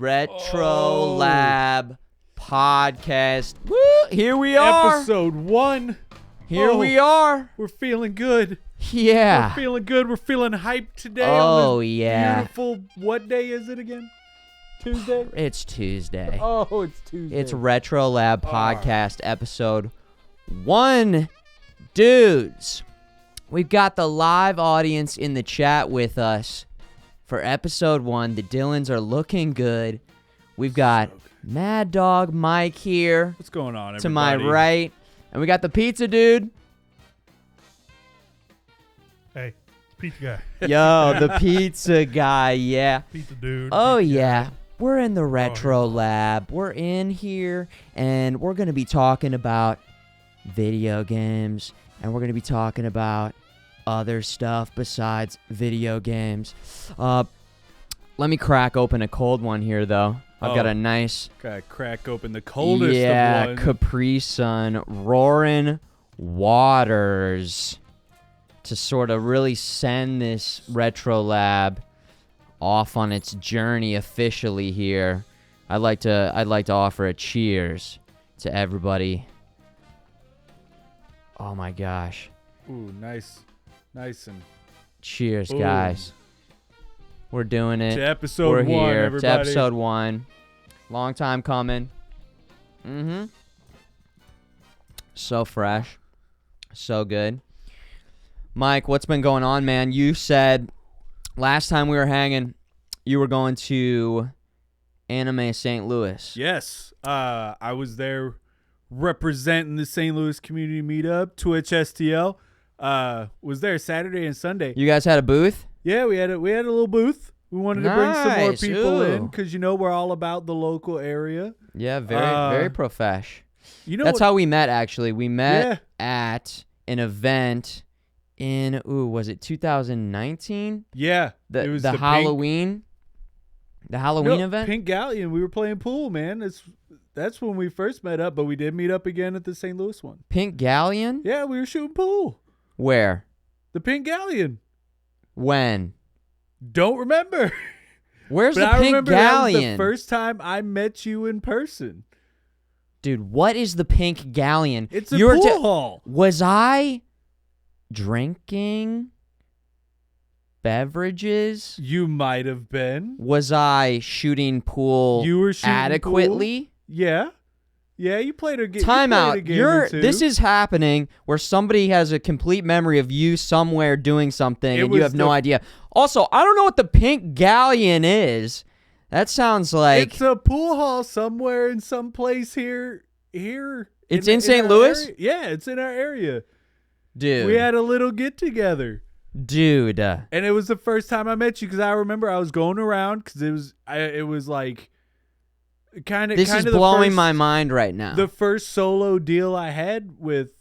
RetroLab podcast. Woo! Here we are. Episode 1. Here we are. We're feeling good. Yeah. We're feeling good. We're feeling hyped today. Oh, on this yeah. Beautiful. What day is it again? Tuesday? It's Tuesday. Oh, it's Tuesday. It's RetroLab podcast episode 1. Dudes, we've got the live audience in the chat with us for episode 1. The Dylans are looking good. We've got MadDawgMike here. What's going on, everybody? To my right. And we got the pizza dude. Hey, pizza guy. Yo, the pizza guy, yeah. Pizza dude. Oh, pizza yeah. guy. We're in the RetroLab. We're in here, and we're going to be talking about video games, and we're going to be talking about other stuff besides video games. Let me crack open a cold one here, though. I've got a nice... Gotta crack open the coldest of one. Capri Sun roaring waters to sort of really send this RetroLab off on its journey officially here. I'd like to offer a cheers to everybody. Oh my gosh. Ooh, nice and... Cheers, Ooh. guys. We're doing it. To episode We're 1, here. everybody. To episode 1. Long time coming. So fresh. So good. Mike, what's been going on, man? You said last time we were hanging, you were going to Anime St. Louis. Yes. I was there representing the St. Louis community meetup, Twitch STL. Was there Saturday and Sunday. You guys had a booth? Yeah, we had a little booth. We wanted to bring some more Nice. people in Ooh. because we're all about the local area. Yeah, very profesh. That's how we met, actually. We met Yeah. at an event in, was it 2019? Yeah, The it was Halloween. The Halloween event? Pink Galleon. We were playing pool, man. That's when we first met up, but we did meet up again at the St. Louis one. Pink Galleon? Yeah, we were shooting pool. Where? The Pink Galleon. When? Don't remember. Where's But the I Pink remember that was Galleon? the first time I met you in person. Dude, what is the Pink Galleon? It's a You were pool hall. Was I drinking beverages? You might have been. Was I shooting pool You were shooting adequately? pool? Yeah. Yeah, you played a game. Time out. You're This is happening where somebody has a complete memory of you somewhere doing something and you have no idea. Also, I don't know what the Pink Galleon is. That sounds like It's a pool hall somewhere in some place here. It's in St. our Louis? area. Yeah, it's in our area. dude. We had a little get together. Dude. And it was the first time I met you because I remember I was going around because it was like kind of This is blowing my mind right now. The first solo deal I had with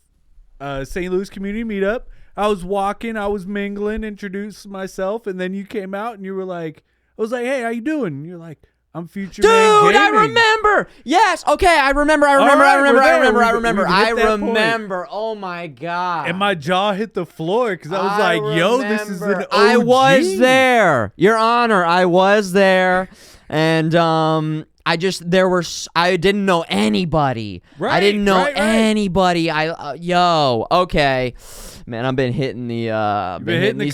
St. Louis Community Meetup. I was walking, I was mingling, introduced myself, and then you came out and you were like, I was like, hey, how you doing? And you're like, I'm Futureman Dude, I Gaming. remember. Yes. Okay, I remember. right, we're there. I We've remember. hit I that point. remember. Oh my god. And my jaw hit the floor because I was like, yo, this is an OG. I was there, Your Honor. I was there, and I didn't know anybody. I didn't know right. anybody. Okay. Man, I've been hitting these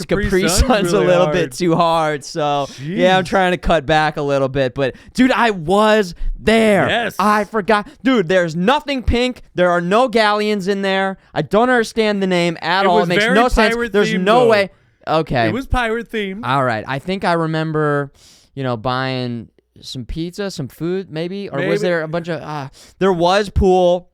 Capri Suns really a little hard. bit too hard. So yeah, I'm Jeez. trying to cut back a little bit. But dude, I was there. Yes. I forgot. Dude, there's nothing pink. There are no galleons in there. I don't understand the name at all. was It makes very no sense. pirate There's themed, no though. way. Okay. It was pirate themed. All right. I think I remember, buying some pizza, some food, maybe? Or was Maybe. there a bunch of... there was pool.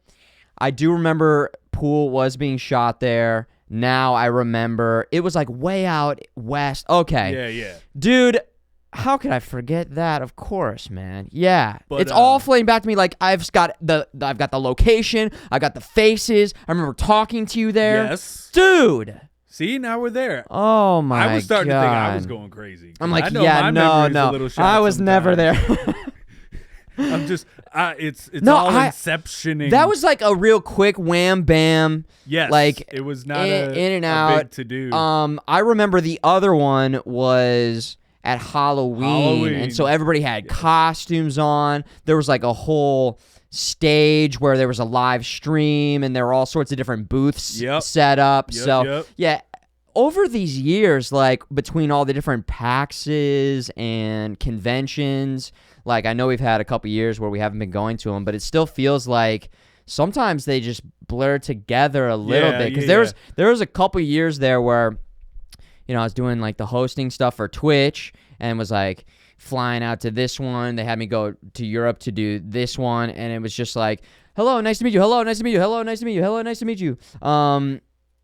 I do remember pool was being shot there. Now I remember. It was like way out west. Okay. Yeah. Dude, how could I forget that? Of course, man. Yeah. But, it's all floating back to me like I've got the location. I got the faces. I remember talking to you there. Yes. Dude. See, now we're there. Oh my god. I was starting to think I was going crazy. I'm like, I know yeah, my no. memory's a little shot I was never sometimes. there. I'm just, it's No, all I- inceptioning. That was like a real quick wham bam. yes. like, it was not in and a out. big to do. I remember the other one was at Halloween. And so everybody had costumes on. There was like a whole stage where there was a live stream and there were all sorts of different booths Yep. set up. Yep, so yep. yeah, over these years, like between all the different PAXs and conventions, like I know we've had a couple years where we haven't been going to them, but it still feels like sometimes they just blur together a little bit. Because there was a couple years there where, I was doing like the hosting stuff for Twitch and was like flying out to this one. They had me go to Europe to do this one, and it was just like, hello, nice to meet you. Hello, nice to meet you. Hello, nice to meet you. Hello, nice to meet you.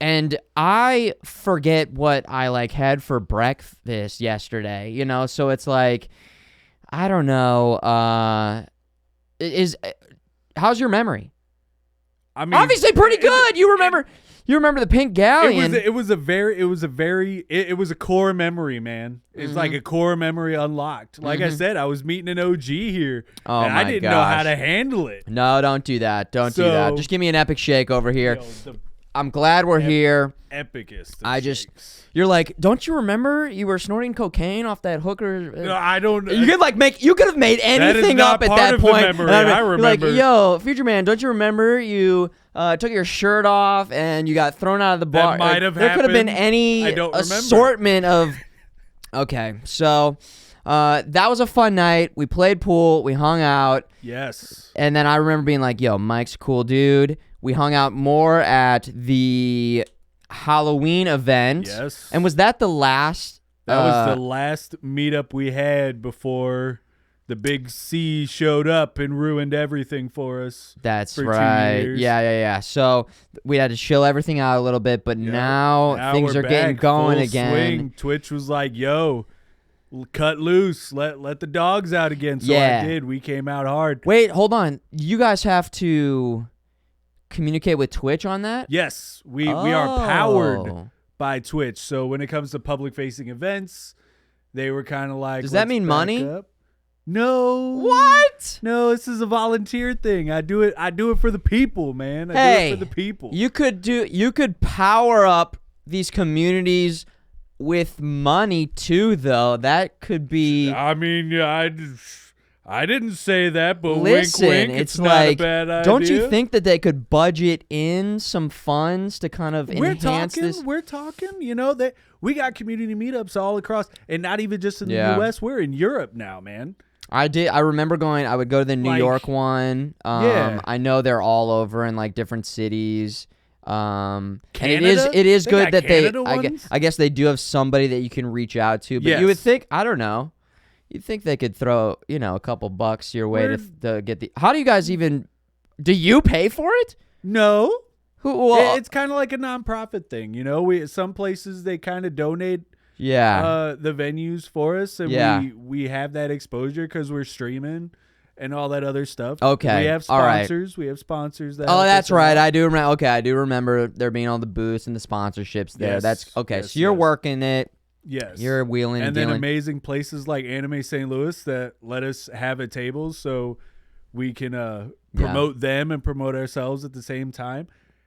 And I forget what I like had for breakfast yesterday, so it's like, I don't know. How's your memory? I mean, Obviously pretty good. You remember the Pink Galleon. It was a core memory, man. It's like a core memory unlocked. Like I said, I was meeting an OG here, Oh and my I didn't know how gosh. to handle it. No, don't do that. Don't do that. So- Just give me an epic shake over here. The I'm glad we're here. epicest. You're like, don't you remember you were snorting cocaine off that hooker? No, I don't. You could have made anything not up at part that of the point. memory. And I you're like, remember. yo, Futureman, don't you remember you took your shirt off and you got thrown out of the bar? might have There could have been happened. any I don't remember. assortment of. Okay, so that was a fun night. We played pool. We hung out. Yes. And then I remember being like, yo, Mike's a cool dude. We hung out more at the Halloween event. Yes. And was that the last? That was the last meetup we had before the big C showed up and ruined everything for us. That's for right. 2 years. Yeah. So we had to chill everything out a little bit, but now things we're are getting back, going full again. Swing. Twitch was like, "Yo, cut loose, let the dogs out again." So Yeah. I did. We came out hard. Wait, hold on. You guys have to communicate with Twitch on that? Yes, we are powered Oh. by Twitch. So when it comes to public facing events, they were kind of like, Does that "Let's mean back money?" up." No. What? No, this is a volunteer thing. I do it for the people, man. I do Hey, it for the people. You could power up these communities with money too, though. That could be. I mean, yeah, I didn't say that, but Listen, wink, wink. it's not like, a bad idea. don't you think that they could budget in some funds to kind of enhance this? We're talking. You know that we got community meetups all across, and not even just in the U.S. We're in Europe now, man. I remember going. I would go to the New York one. Yeah. I know they're all over in like different cities. And Canada? it is They good got that Canada I ones? guess they do have somebody that you can reach out to. But you would Yes. think, I don't know, you'd think they could throw a couple bucks your way to get the. How do you guys even? Do you pay for it? No, Who? Well, it's kind of like a nonprofit thing. You know, some places they kind of donate yeah. the venues for us, and Yeah. we have that exposure because we're streaming and all that other stuff. Okay. we have All right. sponsors. We have sponsors that. Oh, help that's us right. out. I do remember. Okay, I do remember there being all the booths and the sponsorships there. Yes, That's okay. yes, So you're yes. working it. Yes, You're wheeling and and then dealing. amazing places like Anime St. Louis that let us have a table so we can promote them and promote ourselves at the same time.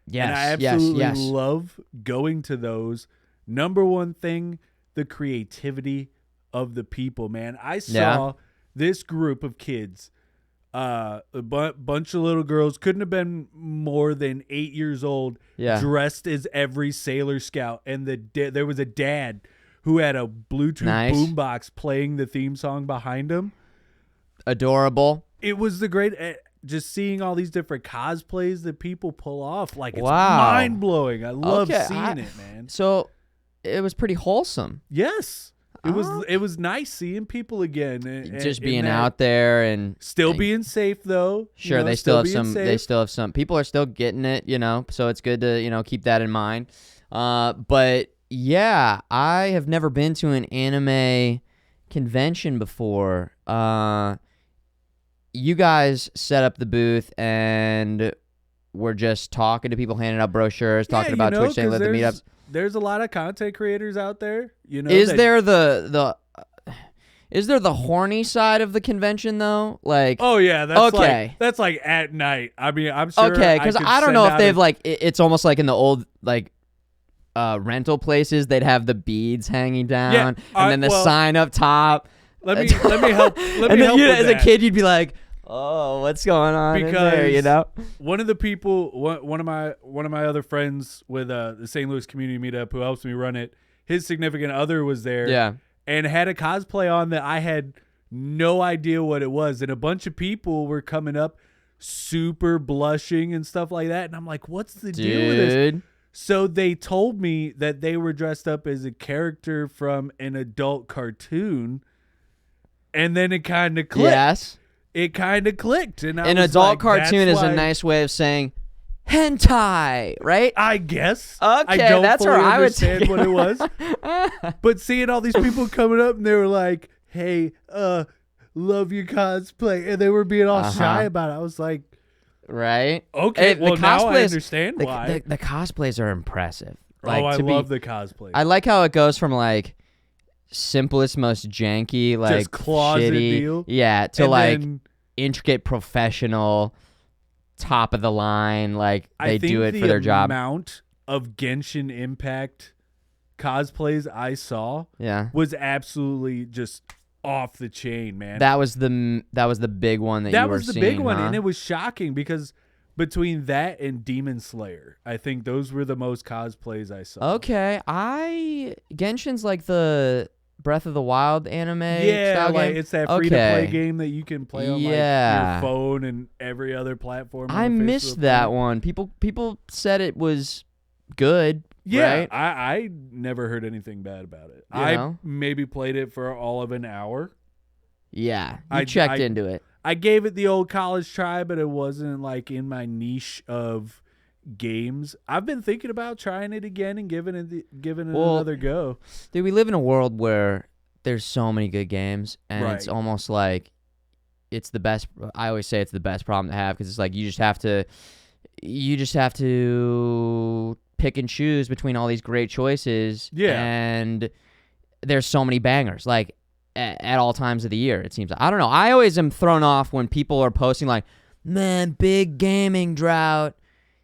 Yes. And I absolutely yes. love going to those. Number one thing, the creativity of the people, man. I saw this group of kids, a bunch of little girls, couldn't have been more than 8 years old, dressed as every Sailor Scout. And there was a dad who had a Bluetooth boombox playing the theme song behind him. Adorable. It was the great... just seeing all these different cosplays that people pull off, like, it's Wow. mind-blowing. I love Okay, seeing it, man. So it was pretty wholesome. Yes. It was nice seeing people again. Just and being that. out there and Still being safe, though. sure, You know, they still have being some. safe. They still have some. People are still getting it, So it's good to keep that in mind. But yeah, I have never been to an anime convention before. You guys set up the booth and we're just talking to people, handing out brochures, talking about Twitch, saying let the meetups. There's a lot of content creators out there. Is there the horny side of the convention though? Like, Oh yeah, that's Okay. that's like at night. I mean, I'm sure. okay, because could I don't send know if out they've a- like it's almost like in the old like rental places they'd have the beads hanging down and then the well, sign up top. Let me help. Let and me then help with as a that. kid you'd be like, oh, what's going on in there? Because one of the people, one of my other friends with the St. Louis Community Meetup who helps me run it, his significant other was there. Yeah. And had a cosplay on that I had no idea what it was. And a bunch of people were coming up super blushing and stuff like that. And I'm like, what's the deal with this? Dude. So they told me that they were dressed up as a character from an adult cartoon. And then it kind of clicked. Yes. It kind of clicked. And An was adult like, cartoon that's is a why- nice way of saying hentai, right? I guess. Okay, I don't that's fully where I would understand take what it was. But seeing all these people coming up and they were like, hey, love your cosplay. And they were being all shy about it. I was like, right? okay, Hey, well, the now I cosplays- understand why. The cosplays are impressive. I to be- love the cosplay. I like how it goes from like simplest, most janky, like Just closet shitty, deal. yeah, to And like then intricate, professional, top of the line. Like I they think do it the for their job. amount of Genshin Impact cosplays I saw Yeah, was absolutely just off the chain, man. that was the big one that you were was the seeing, big one, huh? and it was shocking because between that and Demon Slayer, I think those were the most cosplays I saw. Okay, Genshin's like the Breath of the Wild anime. Yeah, style like game? it's that free to play Okay. game that you can play on Yeah. like your phone and every other platform. on I the face of missed the that planet. one. People said it was good. Yeah, right? I never heard anything bad about it. You I know? maybe played it for all of an hour. Yeah, you I- checked I- into it. I gave it the old college try, but it wasn't like in my niche of games. I've been thinking about trying it again and giving it another go. Dude, we live in a world where there's so many good games, and it's Right. almost like it's the best. I always say it's the best problem to have because it's like you just have to pick and choose between all these great choices. Yeah. And there's so many bangers, like at all times of the year, it seems. I don't know. I always am thrown off when people are posting like, man, big gaming drought,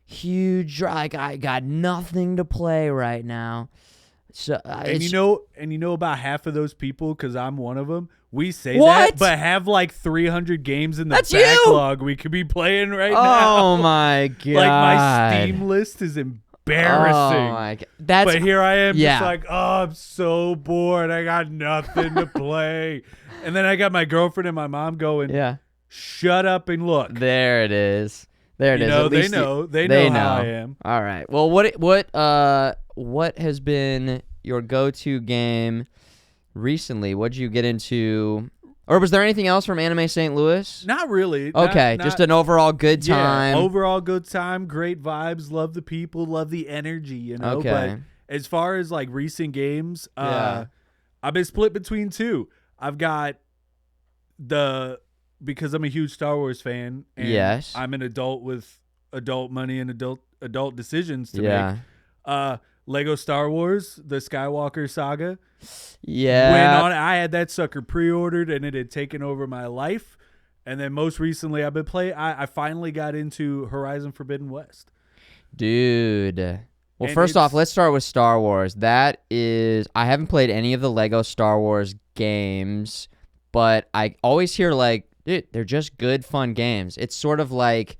huge drought. Like, I got nothing to play right now. So And you know about half of those people, because I'm one of them. We say What? that, but have like 300 games in the That's you! backlog we could be playing right now. Oh my god! Like my Steam list is embarrassing. Oh my god! That's But here I am, yeah. just like, oh, I'm so bored. I got nothing to play. And then I got my girlfriend and my mom going, yeah. shut up and look. There it is. There it You is. know, At they least know. They they know how know. I am. All right. Well, what has been your go-to game recently? What'd you get into? Or was there anything else from Anime St. Louis? Not really. Okay, Not- just an overall good time. Yeah, overall good time, great vibes, love the people, love the energy, you know. Okay. But as far as like recent games, Yeah. I've been split between two. I've got because I'm a huge Star Wars fan, and Yes. I'm an adult with adult money and adult decisions to Yeah. make. Lego Star Wars, the Skywalker saga. Yeah. I had that sucker pre-ordered and it had taken over my life. And then most recently I've been playing, I finally got into Horizon Forbidden West. Dude. Well, And first off, it's- let's start with Star Wars. I haven't played any of the Lego Star Wars games, but I always hear like, dude, they're just good, fun games. It's sort of like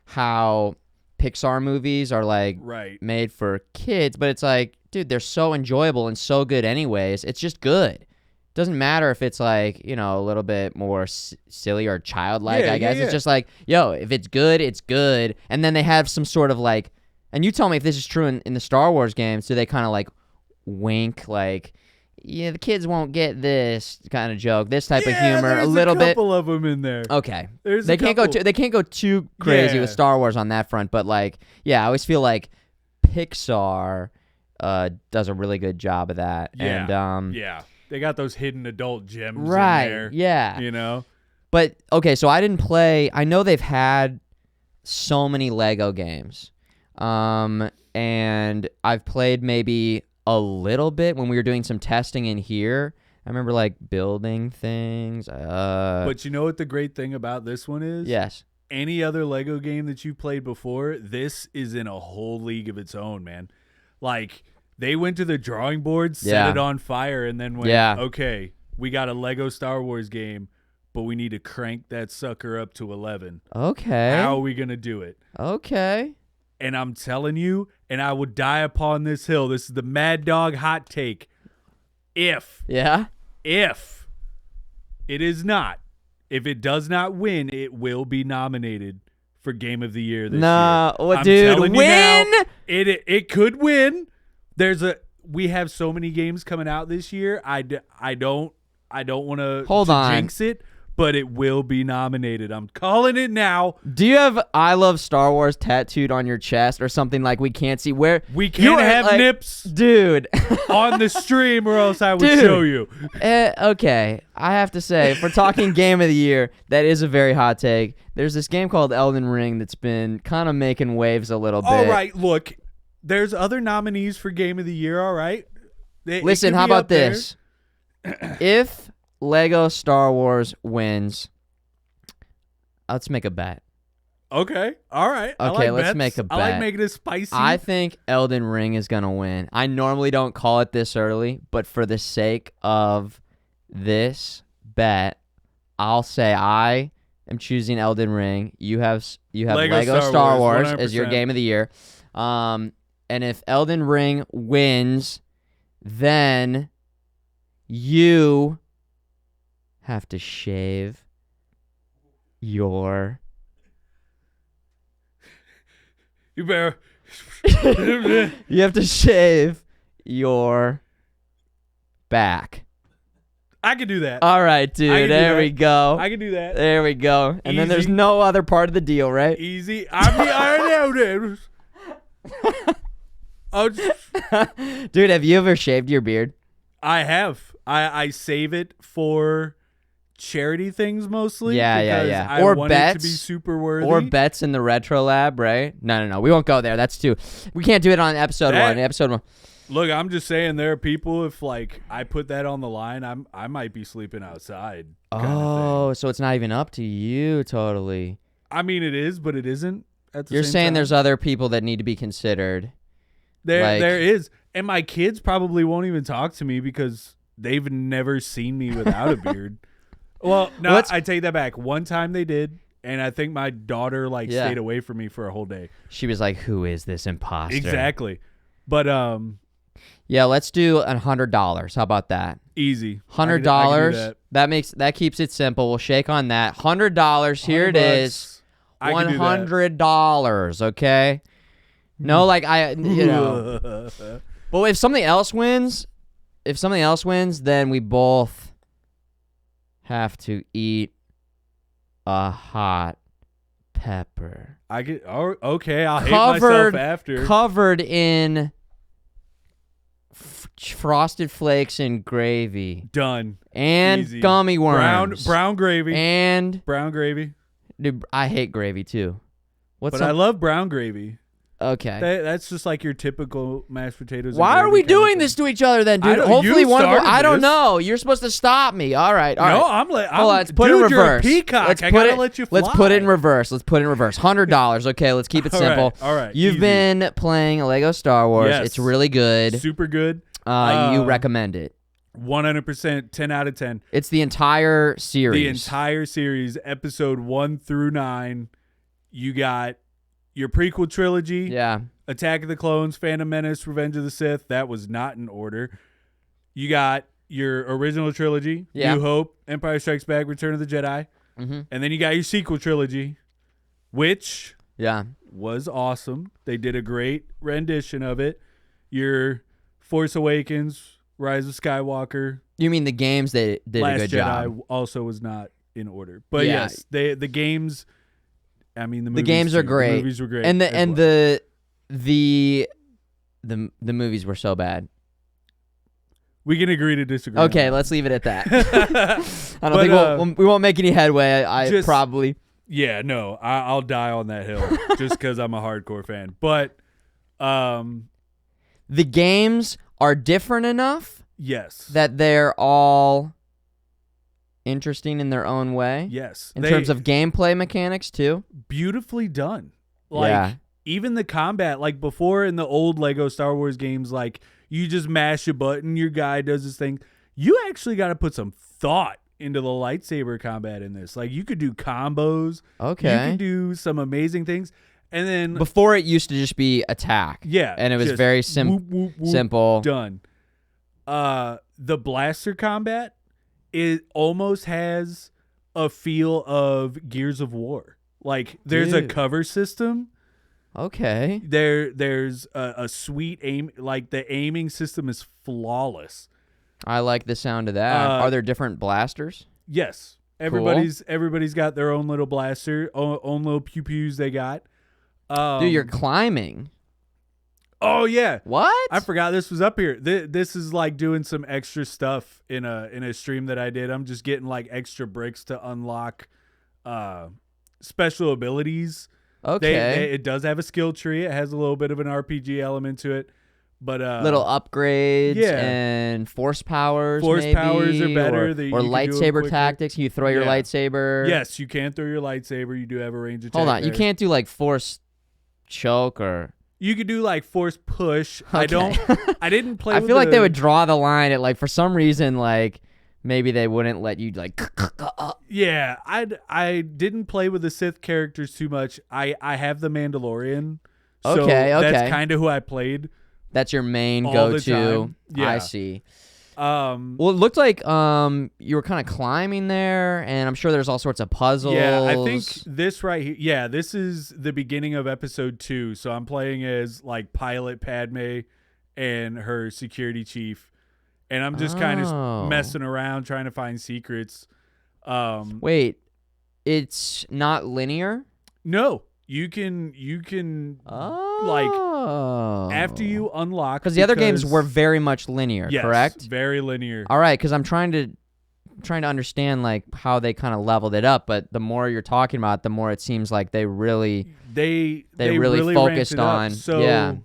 how Pixar movies are like Right. made for kids, but it's like, dude, they're so enjoyable and so good anyways. It's just good. Doesn't matter if it's like, you know, a little bit more silly or childlike, Yeah, I guess. yeah, It's yeah. just like, yo, if it's good, it's good. And then they have some sort of like, and you tell me if this is true in the Star Wars games, do they kind of like wink like, yeah, the kids won't get this kind of joke, this type of humor, there's a little bit. couple of them in there. Okay. There's They a can't couple. they can't go too crazy Yeah. with Star Wars on that front, but like, yeah, I always feel like Pixar does a really good job of that. Yeah. And Yeah. They got those hidden adult gems right, in there. yeah. You know? But okay, so I didn't play. I know they've had so many Lego games, and I've played maybe a little bit when we were doing some testing in here. I remember like building things. But you know what the great thing about this one is? Yes. Any other Lego game that you played before, this is in a whole league of its own, man. Like, they went to the drawing board, set Yeah. it on fire, and then went, Yeah. okay, we got a Lego Star Wars game, but we need to crank that sucker up to 11. Okay. How are we going to do it? Okay. And I'm telling you, and I would die upon this hill, this is the Mad Dog hot take. If Yeah. it is not, if it does not win, it will be nominated for Game of the Year this Nah, year. well, I'm dude, telling you now, win? it could win. We have so many games coming out this year. I don't want to Hold on. jinx it, but it will be nominated. I'm calling it now. Do you have "I love Star Wars" tattooed on your chest or something like we can't see? Where We you can't are, have like, nips dude. on the stream, or else I would Dude. show you. Okay, I have to say, if we're talking Game of the Year, that is a very hot take. There's this game called Elden Ring that's been kind of making waves a little bit. All right, look, there's other nominees for Game of the Year. All right, It Listen, could how be about up there. this? If Lego Star Wars wins, let's make a bet. Okay, all right. I Okay, like let's bets. make a I like bet. making it spicy. I think Elden Ring is going to win. I normally don't call it this early, but for the sake of this bet, I'll say I am choosing Elden Ring. You have Lego Star Wars as your 100%. Game of the Year. And if Elden Ring wins, then you have to shave your You better You have to shave your back. I can do that. All right, I can dude. do There that. we go. I can do that. There we go. And then there's Easy. no other part of the deal, right? Easy. I know that. Oh, Dude, have you ever shaved your beard? I have. I save it for charity things mostly. Yeah. because I Or want bets. it to be super worthy. Or bets in the RetroLab, right? No. We won't go there. That's too. We can't do it on episode That- 1. Episode 1. Look, I'm just saying there are people, if like I put that on the line, I might be sleeping outside. Kind of Oh, so it's not even up to you totally. thing. I mean it is, but it isn't at the You're same saying time. there's other people that need to be considered. There is. And my kids probably won't even talk to me because they've never seen me without a beard. Well, no, I take that back. One time they did, and I think my daughter stayed away from me for a whole day. She was like, "Who is this imposter?" Exactly. But Yeah, let's do $100. How about that? easy. $100. That keeps it simple. We'll shake on that. $100. Here it is. $100. Okay. No, But if something else wins, then we both have to eat a hot pepper. Okay, I'll hate myself after. Covered in frosted flakes and gravy. Done. And Easy. gummy worms. Brown gravy. And brown gravy. dude, I hate gravy too. I love brown gravy. Okay. That's just like your typical mashed potatoes. Why are we doing this to each other then, dude? Hopefully one of us. I don't know. You're supposed to stop me. All right. No, I'm hold on. let's put it in reverse. You're a peacock. I gotta let you fly. Let's put it in reverse. $100. Okay, let's keep it simple. All right. You've easy. been playing Lego Star Wars. Yes. It's really good. Super good. You recommend it. 100%, 10 out of 10. It's the entire series. The entire series, episode 1 through 9. You got your prequel trilogy. Yeah. Attack of the Clones, Phantom Menace, Revenge of the Sith. That was not in order. You got your original trilogy, Yeah. New Hope, Empire Strikes Back, Return of the Jedi. Mm-hmm. And then you got your sequel trilogy, which Yeah. was awesome. They did a great rendition of it. Your Force Awakens, Rise of Skywalker, You mean the games they did Last a good Jedi job. also was not in order. But Yeah. yes, the games. I mean, the movies games are too. great. The movies were great, And as the movies were so bad. we can agree to disagree. Okay, on let's leave it at that. that. I don't think we won't make any headway. I just- probably. Yeah, no, I'll die on that hill just because I'm a hardcore fan. But The games are different enough yes, that they're all interesting in their own way. yes, In terms of gameplay mechanics too. beautifully done. Like Yeah. even the combat, like before in the old Lego Star Wars games, like you just mash a button, your guy does his thing. You actually got to put some thought into the lightsaber combat in this. Like you could do combos. Okay. You could do some amazing things. And then Before it used to just be attack. yeah, And it was just very whoop, whoop, whoop, simple. done. The blaster combat, it almost has a feel of Gears of War. Like there's a Dude. cover system. Okay. There's a sweet aim. Like the aiming system is flawless. I like the sound of that. Are there different blasters? Yes, everybody's got their own little blaster, own little pew pews they got. Dude, you're climbing. Oh yeah. What? I forgot this was up here. This is like doing some extra stuff in a stream that I did. I'm just getting like extra bricks to unlock special abilities. Okay. It does have a skill tree. It has a little bit of an RPG element to it, but Little upgrades yeah. and force powers. Force maybe, powers are better. Or, That you or can do 'em lightsaber quicker. tactics. Can you throw your Yeah. lightsaber? Yes, you can throw your lightsaber. You do have a range attack. Hold on. You there. can't do like force choke or. You could do like force push. Okay. I didn't play. I with feel like they the- would draw the line at like for some reason like maybe they wouldn't let you like. Yeah, I didn't play with the Sith characters too much. I have the Mandalorian. So Okay, That's okay. kind of who I played. That's your main All the go-to. time. Yeah. I see. Well, it looked like you were kind of climbing there, and I'm sure there's all sorts of puzzles. Yeah, I think this right here. Yeah, this is the beginning of episode 2. So I'm playing as like Pilot Padme and her security chief, and I'm just kind of messing around trying to find secrets. Wait, it's not linear? No, you can like after you unlock, because the other games were very much linear, yes, correct? Very linear. All right, because I'm trying to understand like how they kind of leveled it up, but the more you're talking about it, the more it seems like they really really focused on. So yeah.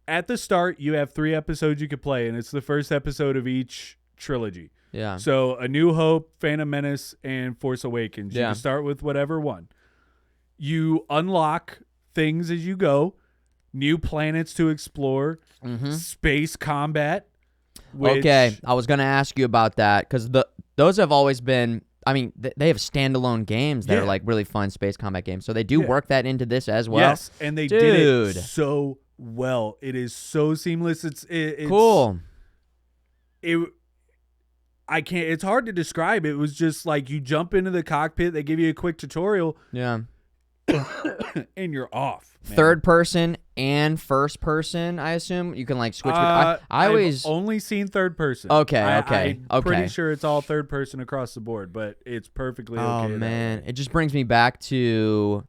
At the start, you have 3 episodes you could play, and it's the first episode of each trilogy. Yeah. So A New Hope, Phantom Menace, and Force Awakens. You Yeah. can start with whatever one. You unlock things as you go, new planets to explore, space combat. Okay, I was going to ask you about that because those have always been, I mean, they have standalone games that are like really fun space combat games. So they do work that into this as well. Yes, and they did it so well. It is so seamless. It's cool. It's hard to describe. It was just like you jump into the cockpit, they give you a quick tutorial. Yeah. And you're off. Man. Third person and first person, I assume you can like switch. I always I've only seen third person. Okay. I'm pretty sure it's all third person across the board, but it's perfectly okay. Oh man, it just brings me back to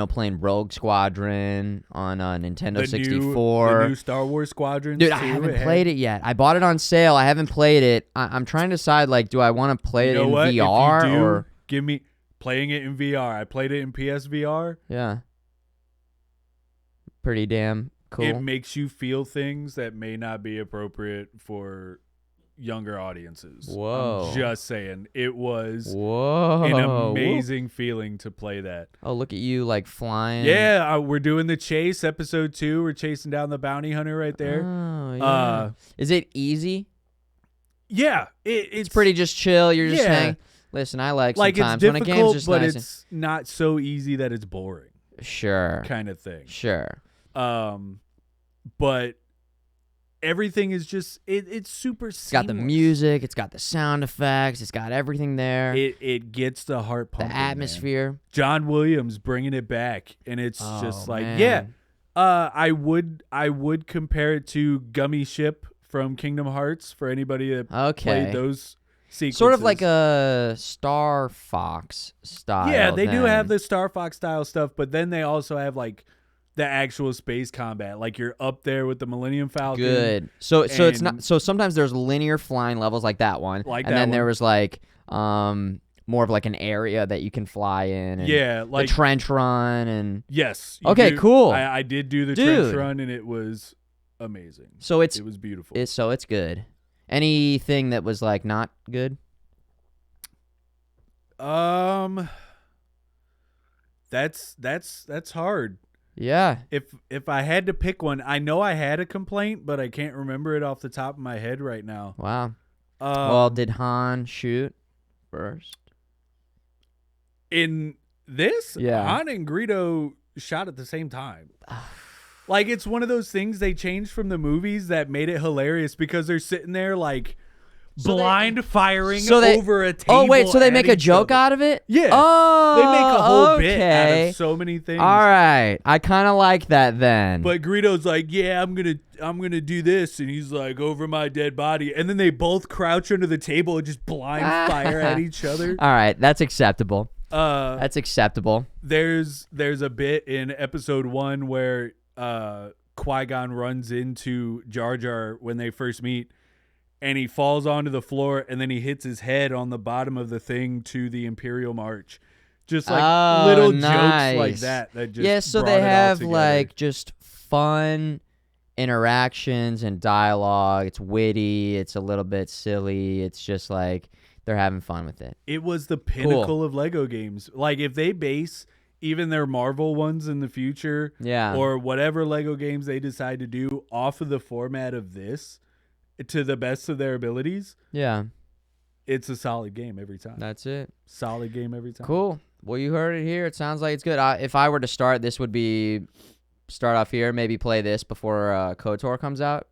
playing Rogue Squadron on Nintendo 64. The new Star Wars Squadrons. Dude, I haven't played it yet. I bought it on sale. I haven't played it. I'm trying to decide like, do I want to play it in VR or give me playing it in VR? I played it in PSVR. Yeah. Pretty damn cool. It makes you feel things that may not be appropriate for younger audiences. Whoa. I'm just saying. It was an an amazing feeling to play that. Oh, look at you like flying. Yeah, we're doing the chase, episode 2. We're chasing down the bounty hunter right there. Oh, yeah. Is it easy? Yeah. It's pretty just chill. You're just saying, listen, I like sometimes it's when a game's just but nice it's not so easy that it's boring. Sure. Kind of thing. Sure. But everything is just it's super seamless. It's got the music, it's got the sound effects, it's got everything there. It gets the heart pumping. The atmosphere. Man. John Williams bringing it back, and it's just like man. I would compare it to Gummy Ship from Kingdom Hearts for anybody that played those sequences. Sort of like a Star Fox style. Yeah, they do have the Star Fox style stuff, but then they also have like the actual space combat. Like you're up there with the Millennium Falcon. Good. So it's not. So sometimes there's linear flying levels like that one, there was like more of like an area that you can fly in. And like the trench run and. Yes. Okay. Cool. I did do the trench run and it was amazing. So it was beautiful. So it's good. Anything that was like not good? That's hard. Yeah. If I had to pick one, I know I had a complaint, but I can't remember it off the top of my head right now. Wow. Well, did Han shoot first? In this, yeah. Han and Greedo shot at the same time. Like, it's one of those things they changed from the movies that made it hilarious because they're sitting there like blind firing over a table. Oh, wait, so they make a joke out of it? Yeah. Oh, they make a whole bit out of so many things. All right. I kind of like that then. But Greedo's like, yeah, I'm gonna do this. And he's like, over my dead body. And then they both crouch under the table and just blind fire at each other. All right. That's acceptable. That's acceptable. There's a bit in episode 1 where Qui-Gon runs into Jar Jar when they first meet. And he falls onto the floor, and then he hits his head on the bottom of the thing to the Imperial March. Just like little jokes like that just so brought they it all have together. like just fun interactions and dialogue. It's witty. It's a little bit silly. It's just like they're having fun with it. It was the pinnacle of Lego games. Like if they base even their Marvel ones in the future, or whatever Lego games they decide to do off of the format of this, to the best of their abilities, it's a solid game every time. That's it. Solid game every time. Cool. Well, you heard it here. It sounds like it's good. If I were to start, this would be start off here, maybe play this before KOTOR comes out.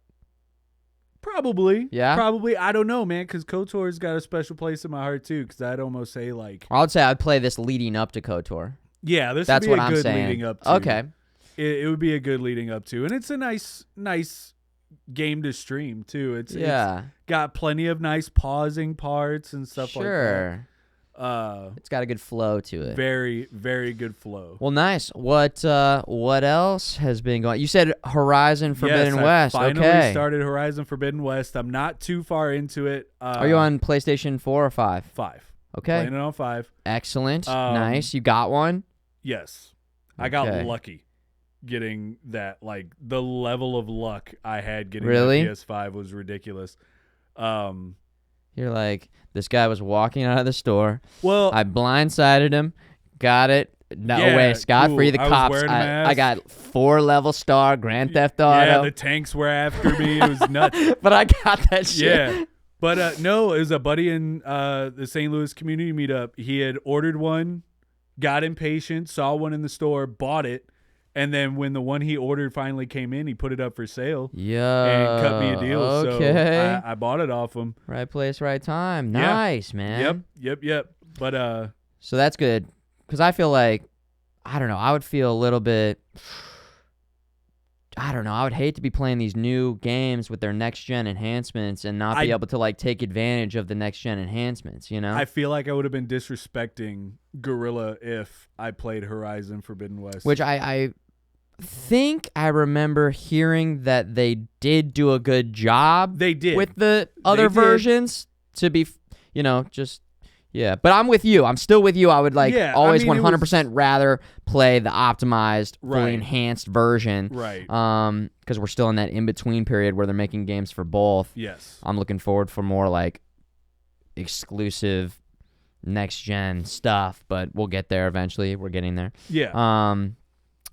Probably. Yeah? Probably. I don't know, man, because KOTOR's got a special place in my heart, too, because I'd almost say, like... I would say I'd play this leading up to KOTOR. Yeah, this That's would be what a I'm good saying. leading up to. Okay. It would be a good leading up to. And it's a nice game to stream, too. It's got plenty of nice pausing parts and stuff like that. Sure. It's got a good flow to it. Very, very good flow. Well, nice. What else has been going? You said Horizon Forbidden West. I finally Okay. started Horizon Forbidden West. I'm not too far into it. Are you on PlayStation 4 or 5? 5. Okay. Playing it on 5. Excellent. Nice. You got one? Yes. I got Okay. lucky getting that. Like, the level of luck I had getting Really? that PS5 was ridiculous. You're like, this guy was walking out of the store. Well, I blindsided him. Got it. No Yeah, way. Scot-free. cool. The I was cops. wearing a I mask. got 4-level star Grand Theft Auto. yeah, the tanks were after me. It was nuts. But I got that shit. Yeah. But no, it was a buddy in the St. Louis community meetup. He had ordered one, got impatient, saw one in the store, bought it, and then when the one he ordered finally came in, he put it up for sale Yeah. and cut me a deal. Okay. So I bought it off him. Right place, right time. Yeah. Nice, man. Yep. But So that's good. Because I feel like, I don't know, I would feel a little bit, I don't know, I would hate to be playing these new games with their next-gen enhancements and not be able to, like, take advantage of the next-gen enhancements, you know? I feel like I would have been disrespecting Guerrilla if I played Horizon Forbidden West. Which I think I remember hearing that they did do a good job they did. with the other did. versions to be, just, yeah. But I'm with you. I'm still with you. I would always 100% rather play the optimized, fully Right. enhanced version. Right. Because we're still in that in-between period where they're making games for both. Yes. I'm looking forward for more, like, exclusive next-gen stuff, but we'll get there eventually. We're getting there. Yeah.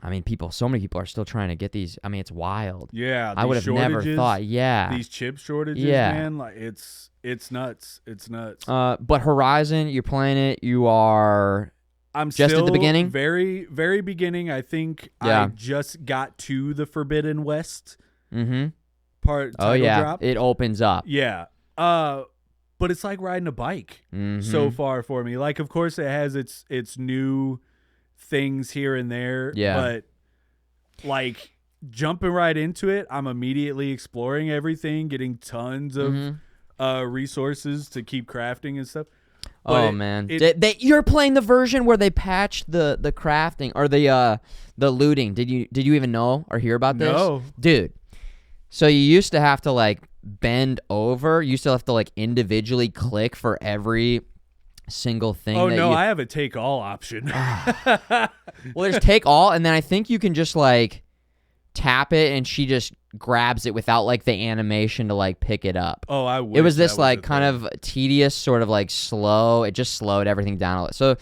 I mean, so many people are still trying to get these. I mean, it's wild. Yeah. I would have never thought. Yeah. These chip shortages, Yeah. man. Like it's nuts. It's nuts. But Horizon, you're playing it. You are. I'm just at the still beginning? Very, very beginning. I think Yeah. I just got to the Forbidden West Mm-hmm. part. Oh title yeah. drop. It opens up. Yeah. But it's like riding a bike Mhm. so far for me. Like, of course, it has its new things here and there. Yeah. But like jumping right into it, I'm immediately exploring everything, getting tons of resources to keep crafting and stuff. But Oh man, you're playing the version where they patched the crafting or the looting. Did you even know or hear about this? No. Dude. So you used to have to like bend over. You still have to like individually click for every single thing. Oh that no, you... I have a take all option. Well, there's take all, and then I think you can just like tap it, and she just grabs it without like the animation to like pick it up. Oh, I wish It was that this like a kind thing. of tedious, sort of like slow. It just slowed everything down a lot. So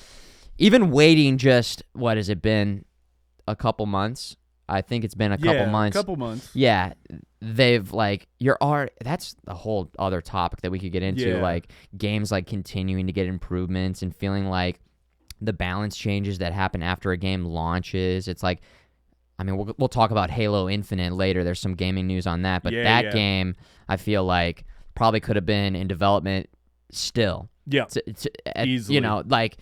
even waiting, just what has it been? A couple months. I think it's been a couple months. A couple months. Yeah, they've like your art. That's a whole other topic that we could get into. Yeah. Like games like continuing to get improvements and feeling like the balance changes that happen after a game launches. It's like, I mean, we'll talk about Halo Infinite later. There's some gaming news on that, but that game I feel like probably could have been in development still. Yeah, easily. You know, like.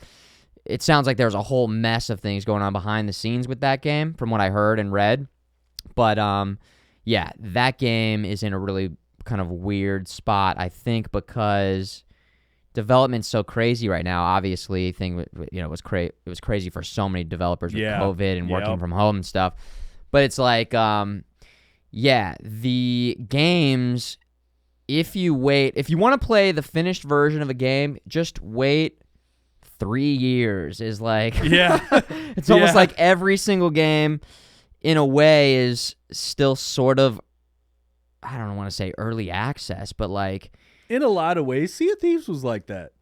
It sounds like there's a whole mess of things going on behind the scenes with that game, from what I heard and read. But yeah, that game is in a really kind of weird spot, I think, because development's so crazy right now. Obviously, it was crazy for so many developers with COVID and working from home and stuff. But it's like, yeah, the games. If you want to play the finished version of a game, just wait. 3 years is like it's almost like every single game in a way is still sort of, I don't want to say early access, but like in a lot of ways Sea of Thieves was like that.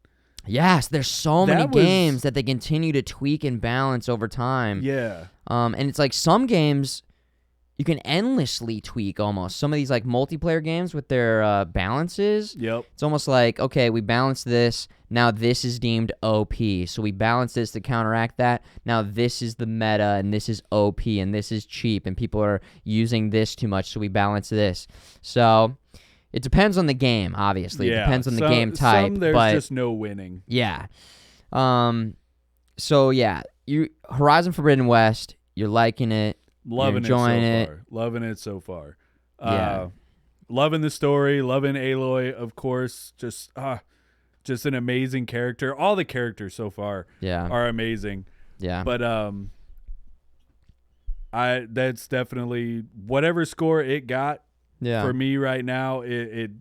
Yes, there's so many games that they continue to tweak and balance over time. Yeah. And it's like some games you can endlessly tweak almost. Some of these like multiplayer games with their balances. Yep. It's almost like, okay, we balance this. Now this is deemed OP. So we balance this to counteract that. Now this is the meta and this is OP and this is cheap and people are using this too much. So we balance this. So It depends on the game, obviously. Yeah, It depends on the game type. Some there's but just no winning. yeah. So yeah, Horizon Forbidden West, you're liking it. Loving you're enjoying it so it. far. Loving it so far. Yeah. Loving the story. Loving Aloy, of course. Just an amazing character. All the characters so far are amazing. Yeah. But that's definitely whatever score it got for me right now. It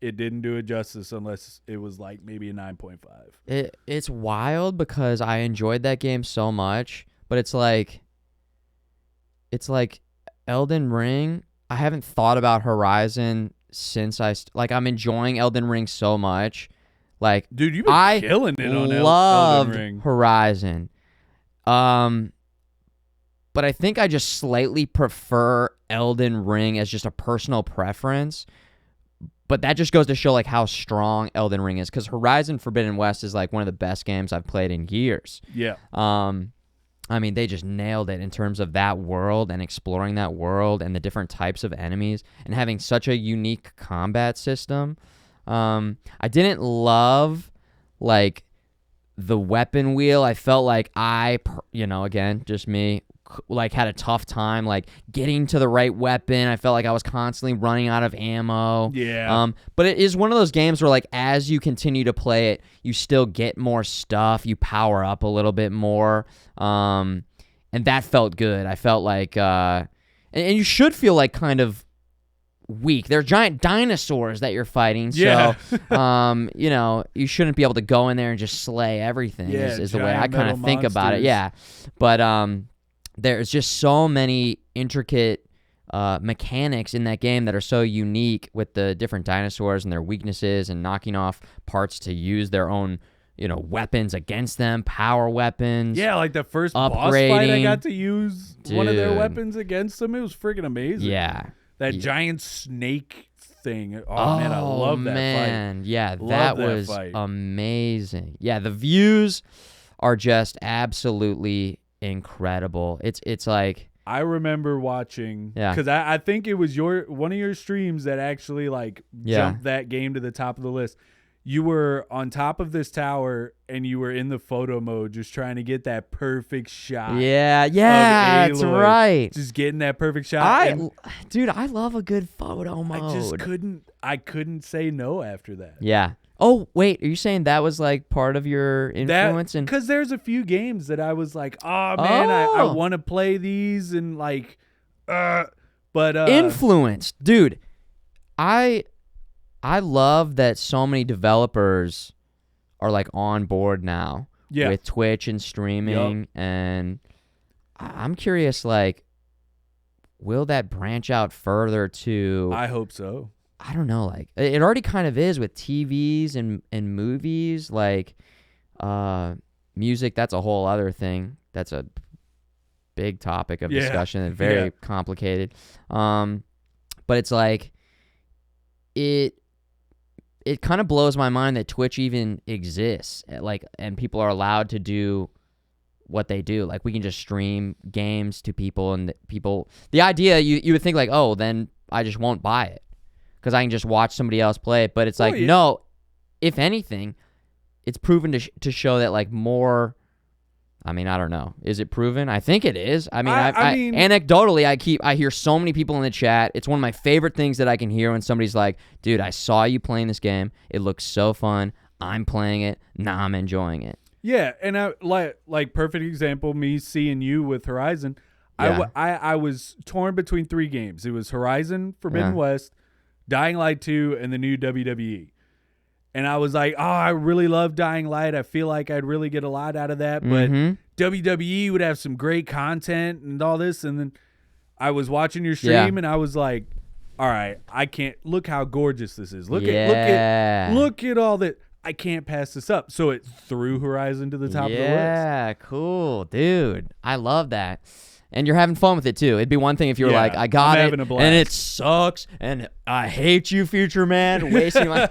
didn't do it justice unless it was like maybe a 9.5. It's wild because I enjoyed that game so much, but it's like Elden Ring. I haven't thought about Horizon since I'm enjoying Elden Ring so much. Like, dude, you've been killing it on Elden Ring. Horizon. But I think I just slightly prefer Elden Ring as just a personal preference. But that just goes to show like how strong Elden Ring is, because Horizon Forbidden West is like one of the best games I've played in years. Yeah. I mean, they just nailed it in terms of that world and exploring that world and the different types of enemies and having such a unique combat system. I didn't love like the weapon wheel. I felt like again, just me, like had a tough time like getting to the right weapon. I felt like I was constantly running out of ammo. Yeah. But it is one of those games where like as you continue to play it, you still get more stuff. You power up a little bit more. And that felt good. I felt like and you should feel like kind of weak. They're giant dinosaurs that you're fighting. Yeah. So you shouldn't be able to go in there and just slay everything is the way I kind of think about it. Yeah. But there's just so many intricate mechanics in that game that are so unique with the different dinosaurs and their weaknesses and knocking off parts to use their own, weapons against them, power weapons. Yeah, like the first boss fight, I got to use one of their weapons against them. It was freaking amazing. Yeah. That giant snake thing. Oh, man, I love that fight. Yeah, that was amazing. Yeah, the views are just absolutely incredible. It's like, I remember watching, because I think it was one of your streams that actually like jumped that game to the top of the list. You were on top of this tower and you were in the photo mode, just trying to get that perfect shot. Yeah, that's right. Just getting that perfect shot. Dude, I love a good photo mode. I couldn't say no after that. Yeah. Oh, wait, are you saying that was like part of your influence? Because there's a few games that I was like, oh man, I want to play these and like, but influence, dude. I love that so many developers are like on board now with Twitch and streaming, and I'm curious, like, will that branch out further to? I hope so. I don't know, like it already kind of is with TVs and movies, like music. That's a whole other thing. That's a big topic of discussion and very complicated. But it's like it kind of blows my mind that Twitch even exists, like, and people are allowed to do what they do. Like, we can just stream games to people, and the idea, you would think like, oh, then I just won't buy it because I can just watch somebody else play it. But it's like, no, if anything, it's proven to show that like more. I mean, I don't know. Is it proven? I think it is. I mean, anecdotally, I hear so many people in the chat. It's one of my favorite things that I can hear when somebody's like, dude, I saw you playing this game. It looks so fun. I'm playing it. Now I'm enjoying it. Yeah, and I like perfect example, me seeing you with Horizon. Yeah. I was torn between three games. It was Horizon Forbidden West, Dying Light 2, and the new WWE. And I was like, oh, I really love Dying Light. I feel like I'd really get a lot out of that. But WWE would have some great content and all this. And then I was watching your stream and I was like, all right, I can't. Look how gorgeous this is. Look at all that. I can't pass this up. So it threw Horizon to the top of the list. Yeah, cool. Dude, I love that. And you're having fun with it, too. It'd be one thing if you were like, I got it, and it sucks, and I hate you, Futureman, wasting my...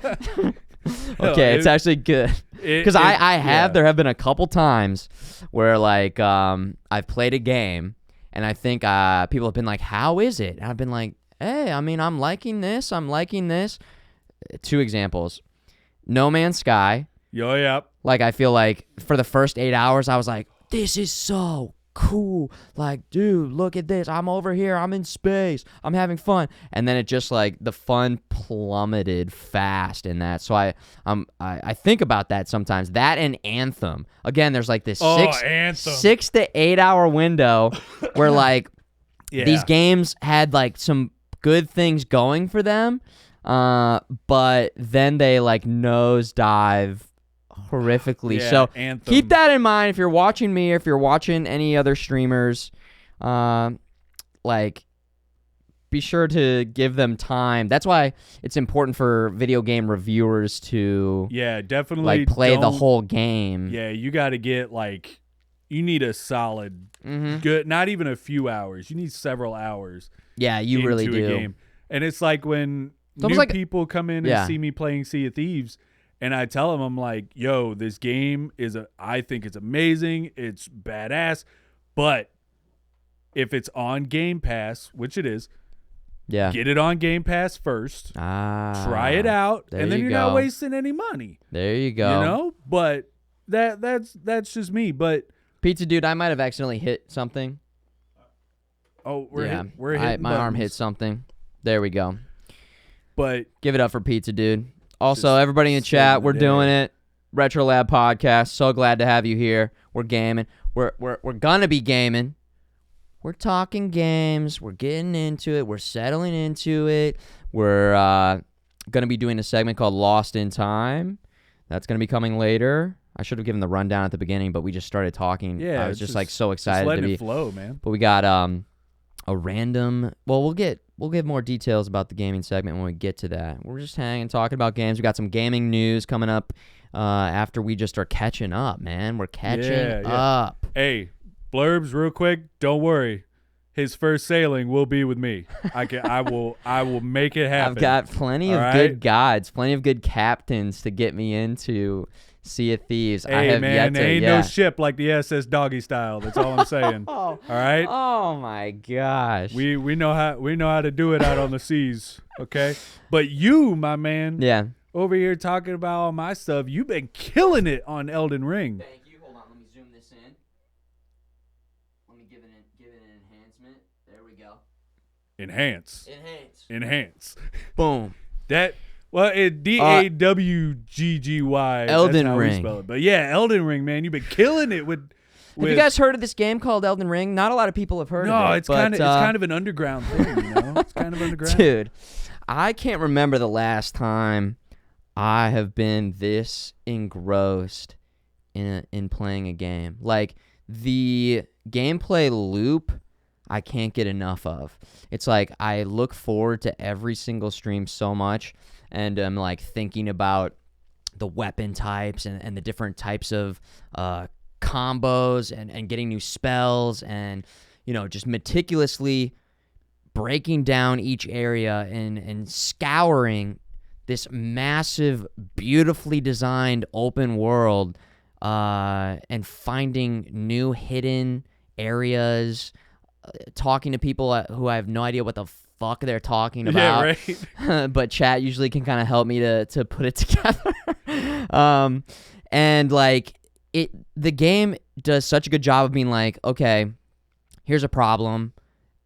Okay, it's actually good. Because there have been a couple times where, like, I've played a game, and I think people have been like, how is it? And I've been like, hey, I mean, I'm liking this. two examples. No Man's Sky. Yo, yep. Like, I feel like for the first 8 hours, I was like, this is so cool. Like, dude, look at this. I'm over here. I'm in space. I'm having fun. And then it just, like, the fun plummeted fast in that. So I think about that sometimes. That and Anthem. Again, there's, like, this 6 to 8 hour window where, like, these games had, like, some good things going for them. But then they, like, nosedive horrifically. So Anthem. Keep that in mind if you're watching me or if you're watching any other streamers. Like, be sure to give them time. That's why it's important for video game reviewers to definitely like play the whole game. Yeah, you got to get like you need a solid good, not even a few hours. You need several hours. Yeah, you really do. A game. And it's like when new people come in and see me playing Sea of Thieves. And I tell them, I'm like, yo, this game I think it's amazing. It's badass. But if it's on Game Pass, which it is, get it on Game Pass first. Try it out. And then you're not wasting any money. There you go. You know? But that's just me. But Pizza Dude, I might have accidentally hit something. Oh, we're hitting my arm hit something. There we go. But give it up for Pizza Dude. Also, everybody in the chat, we're doing it. RetroLab podcast. So glad to have you here. We're gaming. We're gonna be gaming. We're talking games. We're getting into it. We're settling into it. We're gonna be doing a segment called Lost in Time. That's gonna be coming later. I should have given the rundown at the beginning, but we just started talking. Yeah, I was just like so excited letting to be it flow, man. But we got a random. Well, we'll give more details about the gaming segment when we get to that. We're just hanging, talking about games. We got some gaming news coming up after we just are catching up, man. We're catching up. Hey, blurbs, real quick. Don't worry. His first sailing will be with me. I will make it happen. I've got plenty of good guides, plenty of good captains to get me into Sea of Thieves. Hey, I have man, yet to, there ain't no ship like the SS Doggy Style. That's all I'm saying. All right. Oh my gosh. We know how to do it out on the seas. Okay. But you, my man, over here talking about all my stuff. You've been killing it on Elden Ring. Thank you. Hold on. Let me zoom this in. Let me give it an enhancement. There we go. Enhance. Boom. Well, it DAWGGY. Elden that's how Ring. We spell it. But yeah, Elden Ring, man, you've been killing it with. Have you guys heard of this game called Elden Ring? Not a lot of people have heard of it. No, it's kind of an underground thing, you know. It's kind of underground. Dude, I can't remember the last time I have been this engrossed in playing a game. Like, the gameplay loop, I can't get enough of. It's like I look forward to every single stream so much, and I'm like thinking about the weapon types and the different types of combos and getting new spells, and just meticulously breaking down each area and scouring this massive, beautifully designed open world, and finding new hidden areas, talking to people who I have no idea what the fuck they're talking about. Yeah, right. But chat usually can kind of help me to put it together. And like the game does such a good job of being like, okay, here's a problem,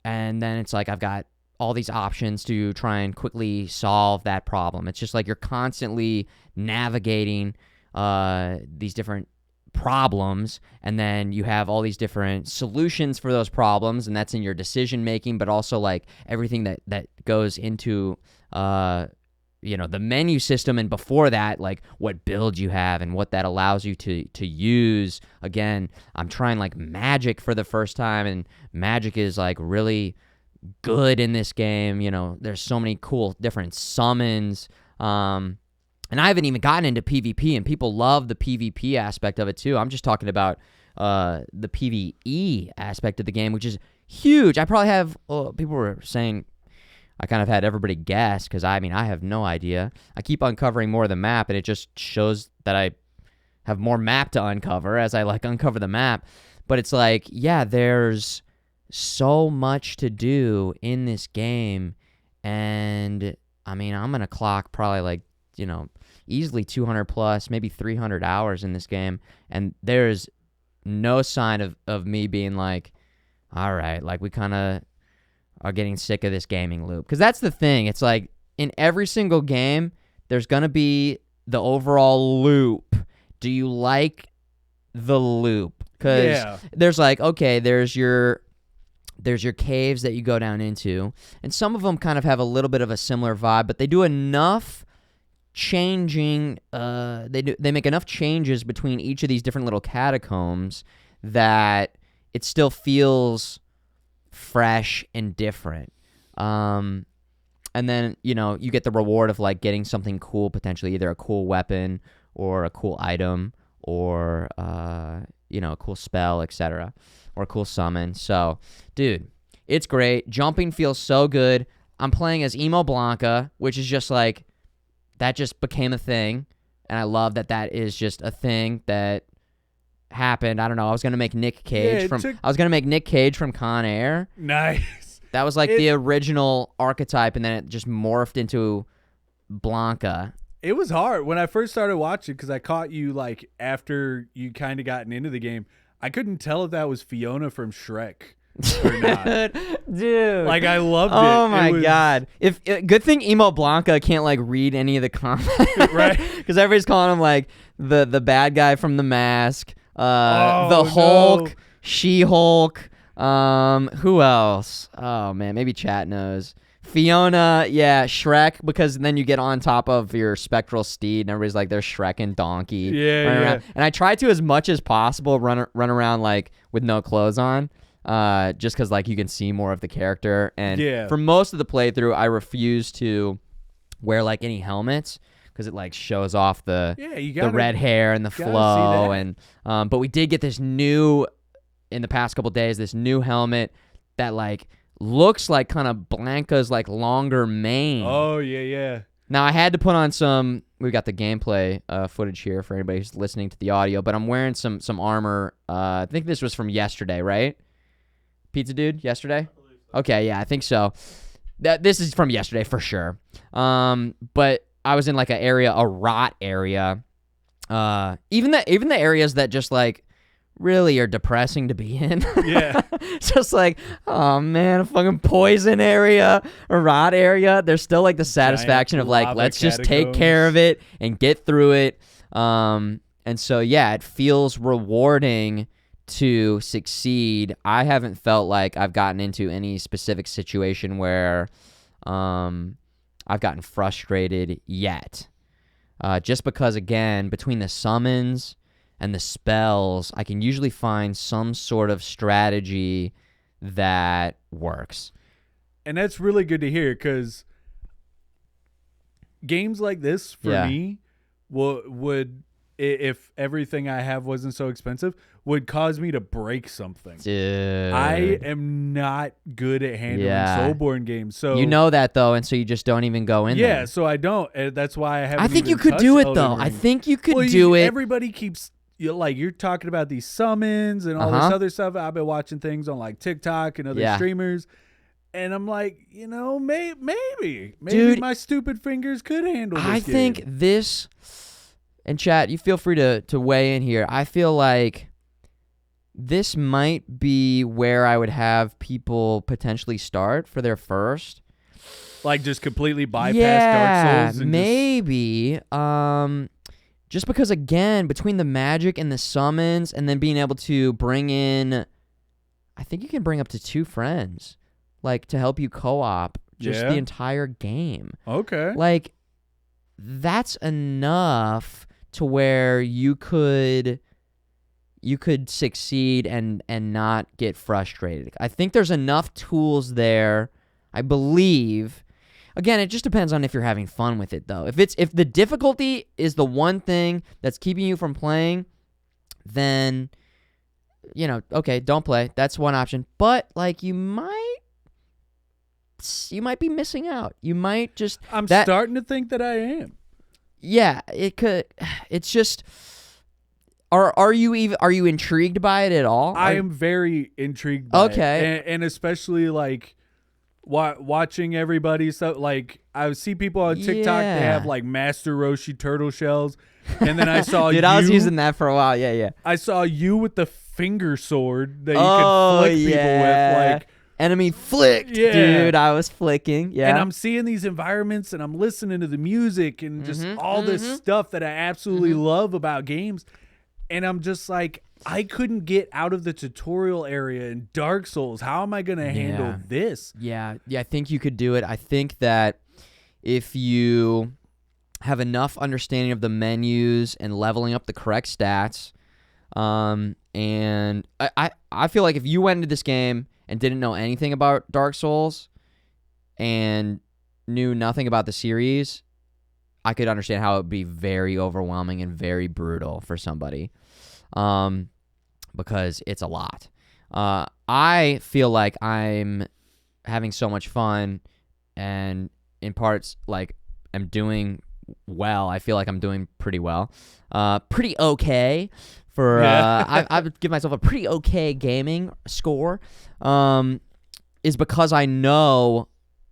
and then it's like I've got all these options to try and quickly solve that problem. It's just like you're constantly navigating these different problems, and then you have all these different solutions for those problems, and that's in your decision making, but also like everything that goes into the menu system, and before that, like what build you have and what that allows you to use. Again, I'm trying like magic for the first time, and magic is like really good in this game. There's so many cool different summons, and I haven't even gotten into PvP, and people love the PvP aspect of it too. I'm just talking about the PvE aspect of the game, which is huge. I probably have, people were saying I kind of had everybody guess, because I have no idea. I keep uncovering more of the map, and it just shows that I have more map to uncover as I like uncover the map. But it's like, yeah, there's so much to do in this game, and I mean, I'm going to clock probably like, easily 200 plus, maybe 300 hours in this game. And there's no sign of me being like, all right, like we kind of are getting sick of this gaming loop. Because that's the thing. It's like in every single game, there's going to be the overall loop. Do you like the loop? Because there's like, okay, there's your caves that you go down into, and some of them kind of have a little bit of a similar vibe, but they do enough changing. They make enough changes between each of these different little catacombs that it still feels fresh and different. And then you get the reward of like getting something cool, potentially either a cool weapon or a cool item or a cool spell, etc., or a cool summon. So, dude, it's great. Jumping feels so good. I'm playing as Emo Blanca, which is just like, that just became a thing. And I love that is just a thing that happened. I don't know. I was going to make Nick Cage from Con Air. Nice. That was like the original archetype, and then it just morphed into Blanca. It was hard when I first started watching because I caught you like after you kind of gotten into the game. I couldn't tell if that was Fiona from Shrek or not. Dude. Like, I loved it. Oh, my God. Good thing Emo Blanca can't, like, read any of the comments. Right? Because everybody's calling him, like, the bad guy from The Mask, the Hulk, no. She-Hulk. Who else? Oh, man, maybe chat knows. Fiona, yeah, Shrek, because then you get on top of your spectral steed, and everybody's like, there's Shrek and Donkey. Yeah. And I try to, as much as possible, run around, like, with no clothes on, just because, like, you can see more of the character. And for most of the playthrough, I refuse to wear, like, any helmets, because it, like, shows off the red hair and the flow. And but we did get this new, in the past couple days, this new helmet that, like, looks like kind of Blanca's like longer mane. Oh, yeah. Now I had to put on we got the gameplay footage here for anybody who's listening to the audio, but I'm wearing some armor. I think this was from yesterday, right? Pizza Dude, yesterday? Okay, yeah, I think so. This is from yesterday for sure. But I was in like a rot area. Even the areas that just like really are depressing to be in. Yeah. Just like, oh man, a fucking poison area, a rot area. There's still like the satisfaction of like, let's just take care of it and get through it. And so, yeah, it feels rewarding to succeed. I haven't felt like I've gotten into any specific situation where I've gotten frustrated yet. Just because, again, between the summons and the spells, I can usually find some sort of strategy that works. And that's really good to hear, because games like this, for me, would, if everything I have wasn't so expensive, would cause me to break something. Dude. I am not good at handling Soulborn games. So you know that, though, and so you just don't even go in there. Yeah, so I don't. That's why I haven't I think even you could touched do it, Elden though. Ring. I think you could do it. Everybody keeps... you're talking about these summons and all this other stuff. I've been watching things on like TikTok and other streamers, and I'm like, maybe Dude, my stupid fingers could handle this. I think this, and chat, you feel free to weigh in here. I feel like this might be where I would have people potentially start for their first. Like just completely bypass Dark Souls. And maybe. Just because, again, between the magic and the summons and then being able to bring in, I think you can bring up to 2 friends, like, to help you co-op just the entire game. Okay. Like, that's enough to where you could succeed and not get frustrated. I think there's enough tools there, I believe. Again, it just depends on if you're having fun with it, though. If the difficulty is the one thing that's keeping you from playing, then, okay, don't play. That's one option. But, like, you might be missing out. You might just... I'm starting to think that I am. Yeah, it could... It's just... Are you intrigued by it at all? I am very intrigued by it. And especially, like... watching everybody. So like I see people on TikTok, they have like Master Roshi turtle shells, and then I saw Dude, I was using that for a while. Yeah. I saw you with the finger sword that you could flick people with, like enemy flicked. Dude, I was flicking. Yeah, and I'm seeing these environments, and I'm listening to the music, and just all this stuff that I absolutely love about games, and I'm just like, I couldn't get out of the tutorial area in Dark Souls. How am I going to handle this? Yeah, I think you could do it. I think that if you have enough understanding of the menus and leveling up the correct stats, and I feel like if you went into this game and didn't know anything about Dark Souls and knew nothing about the series, I could understand how it would be very overwhelming and very brutal for somebody. Because it's a lot. I feel like I'm having so much fun, and in parts, like, I'm doing well. I feel like I'm doing pretty well. Pretty okay for, I would give myself a pretty okay gaming score, is because I know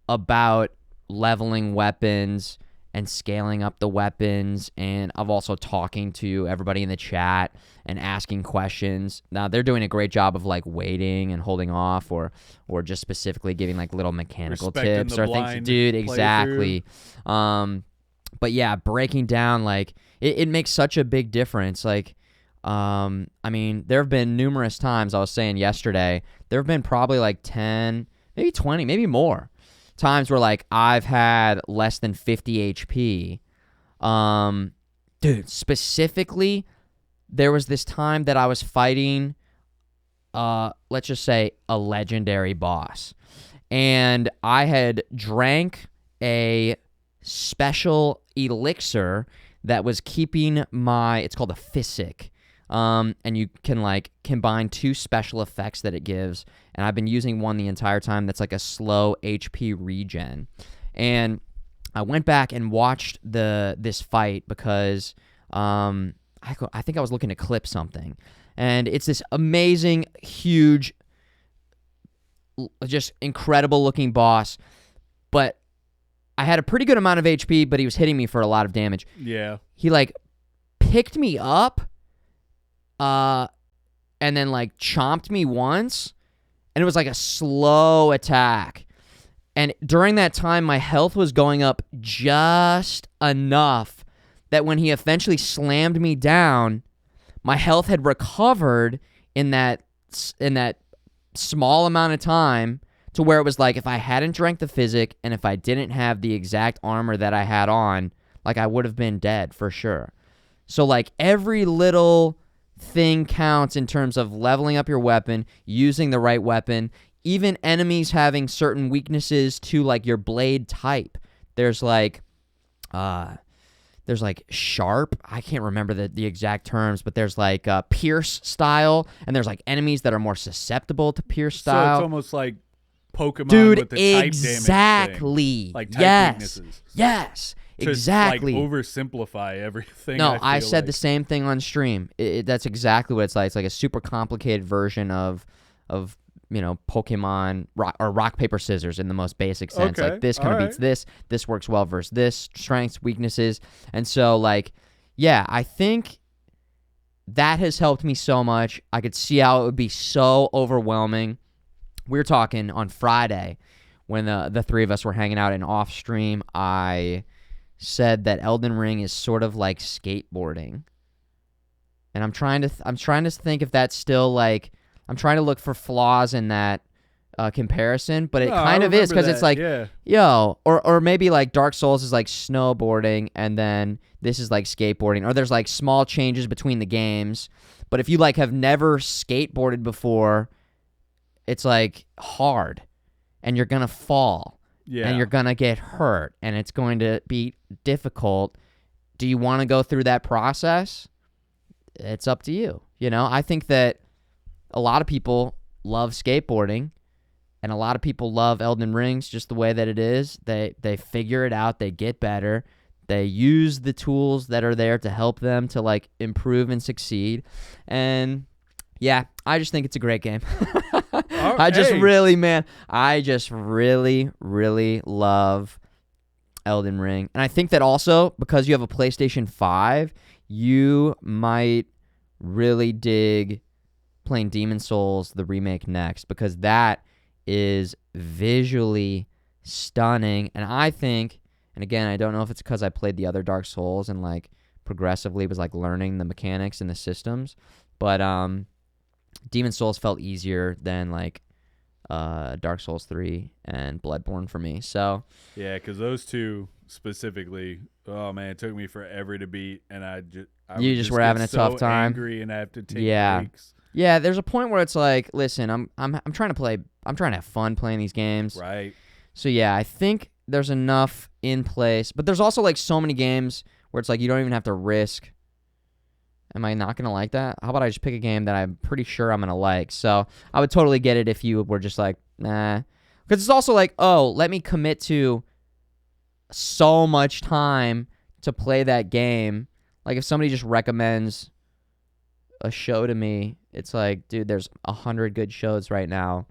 about leveling weapons and scaling up the weapons, and I'm also talking to everybody in the chat and asking questions. Now, they're doing a great job of, like, waiting and holding off, or just specifically giving, like, little mechanical tips or things. Dude, exactly. But yeah, breaking down, like, it makes such a big difference. Like, I mean, there have been numerous times, I was saying yesterday, there have been probably like 10, maybe 20, maybe more times where, like, I've had less than 50 HP. Dude, specifically, there was this time that I was fighting, let's just say, a legendary boss. And I had drank a special elixir that was keeping it's called a physic. And you can, like, combine two special effects that it gives. And I've been using one the entire time that's like a slow HP regen. And I went back and watched this fight because I think I was looking to clip something. And it's this amazing, huge, just incredible looking boss. But I had a pretty good amount of HP, but he was hitting me for a lot of damage. Yeah. He, like, picked me up and then, like, chomped me once, and it was like a slow attack. And during that time, my health was going up just enough that when he eventually slammed me down, my health had recovered in that small amount of time to where it was like, if I hadn't drank the physic and if I didn't have the exact armor that I had on, like, I would have been dead for sure. So, like, every little thing counts in terms of leveling up your weapon, using the right weapon, even enemies having certain weaknesses to, like, your blade type. There's like sharp, I can't remember the exact terms, but there's like pierce style, and there's like enemies that are more susceptible to pierce style. So it's almost like Pokemon, dude, with the type exactly. damage thing. Like type weaknesses. Yes. To, exactly. Like, oversimplify everything. No, I said the same thing on stream. That's exactly what it's like. It's like a super complicated version of Pokemon rock paper scissors in the most basic sense. Okay. Like, this kind of beats this. This works well versus this. Strengths, weaknesses, and so, like, yeah, I think that has helped me so much. I could see how it would be so overwhelming. We were talking on Friday when the three of us were hanging out, and off stream, I said that Elden Ring is sort of like skateboarding, and I'm trying to think if that's still, like, I'm trying to look for flaws in that comparison, but it kind of is, because it's like, or maybe like Dark Souls is like snowboarding, and then this is like skateboarding, or there's like small changes between the games. But if you, like, have never skateboarded before, it's like hard, and you're gonna fall. Yeah. And you're going to get hurt, and it's going to be difficult. Do you want to go through that process? It's up to you. You know, I think that a lot of people love skateboarding, and a lot of people love Elden Rings just the way that it is. They figure it out. They get better. They use the tools that are there to help them to, like, improve and succeed. And, yeah, I just think it's a great game. I just really love Elden Ring. And I think that also because you have a PlayStation 5, you might really dig playing Demon Souls, the remake, next, because that is visually stunning. And I think, and again, I don't know if it's because I played the other Dark Souls and like progressively was like learning the mechanics and the systems, but Demon Souls felt easier than like Dark Souls 3 and Bloodborne for me. So yeah, because those two specifically, oh man, it took me forever to beat, and I you just were having a tough time. Angry, and I have to take breaks. Yeah, there's a point where it's like, listen, I'm trying to play. I'm trying to have fun playing these games. Right. So yeah, I think there's enough in place, but there's also like so many games where it's like you don't even have to risk. Am I not gonna like that? How about I just pick a game that I'm pretty sure I'm gonna like? So I would totally get it if you were just like, nah, because it's also like, oh, let me commit to so much time to play that game. Like if somebody just recommends a show to me, it's like, dude, there's 100 good shows right now.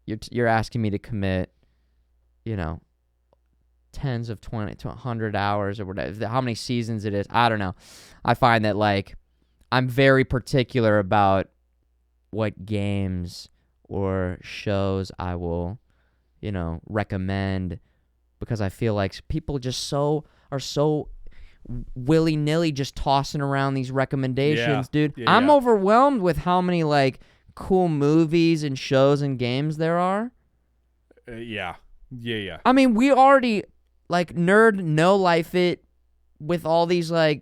You're asking me to commit, tens of 20 to 100 hours or whatever, how many seasons it is. I don't know. I find that like I'm very particular about what games or shows I will, recommend, because I feel like people just are so willy-nilly just tossing around these recommendations, dude. I'm overwhelmed with how many like cool movies and shows and games there are. Yeah. I mean, we already like nerd no life it with all these like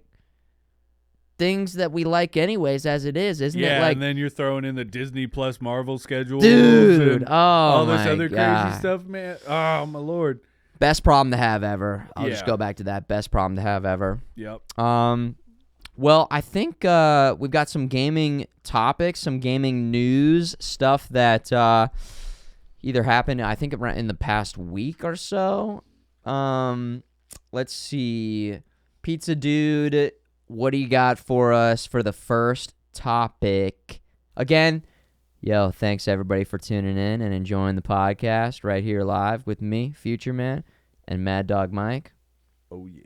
things that we like anyways as it is, isn't it? Yeah, Like, and then you're throwing in the Disney Plus Marvel schedule, dude. And Oh, all this my other God. crazy stuff, man. Oh my Lord. Best problem to have ever. I'll just Yeah. go back to that. Best problem to have ever. Yep. Well, I think we've got some gaming topics, some gaming news, stuff that either happened, I think, in the past week or so. Let's see. Pizza Dude, what do you got for us for the first topic? Again, yo, thanks everybody for tuning in and enjoying the podcast right here live with me, Futureman, and MadDawgMike. Oh, yeah.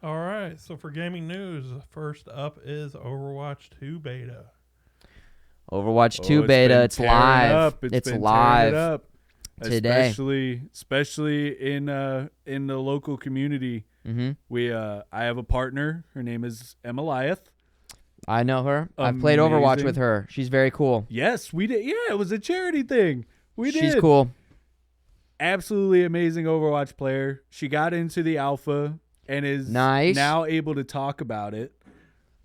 All right, so for gaming news, first up is Overwatch 2 beta. Overwatch 2 beta, it's live. It's live today. Especially in the local community. Mm-hmm. I have a partner. Her name is Emiliath. I know her. I've played Overwatch with her. She's very cool. Yes, we did. Yeah, it was a charity thing. She's cool. Absolutely amazing Overwatch player. She got into the alpha and is now able to talk about it.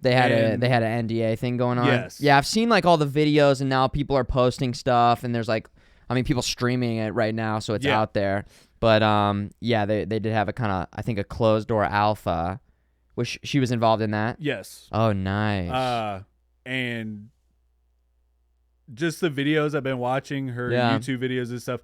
They had an NDA thing going on. Yes. Yeah, I've seen like all the videos, and now people are posting stuff, and there's like, people streaming it right now, so it's out there. But they did have a kind of, I think, a closed door alpha, which she was involved in that. Yes. Oh, nice. And just the videos I've been watching, her YouTube videos and stuff.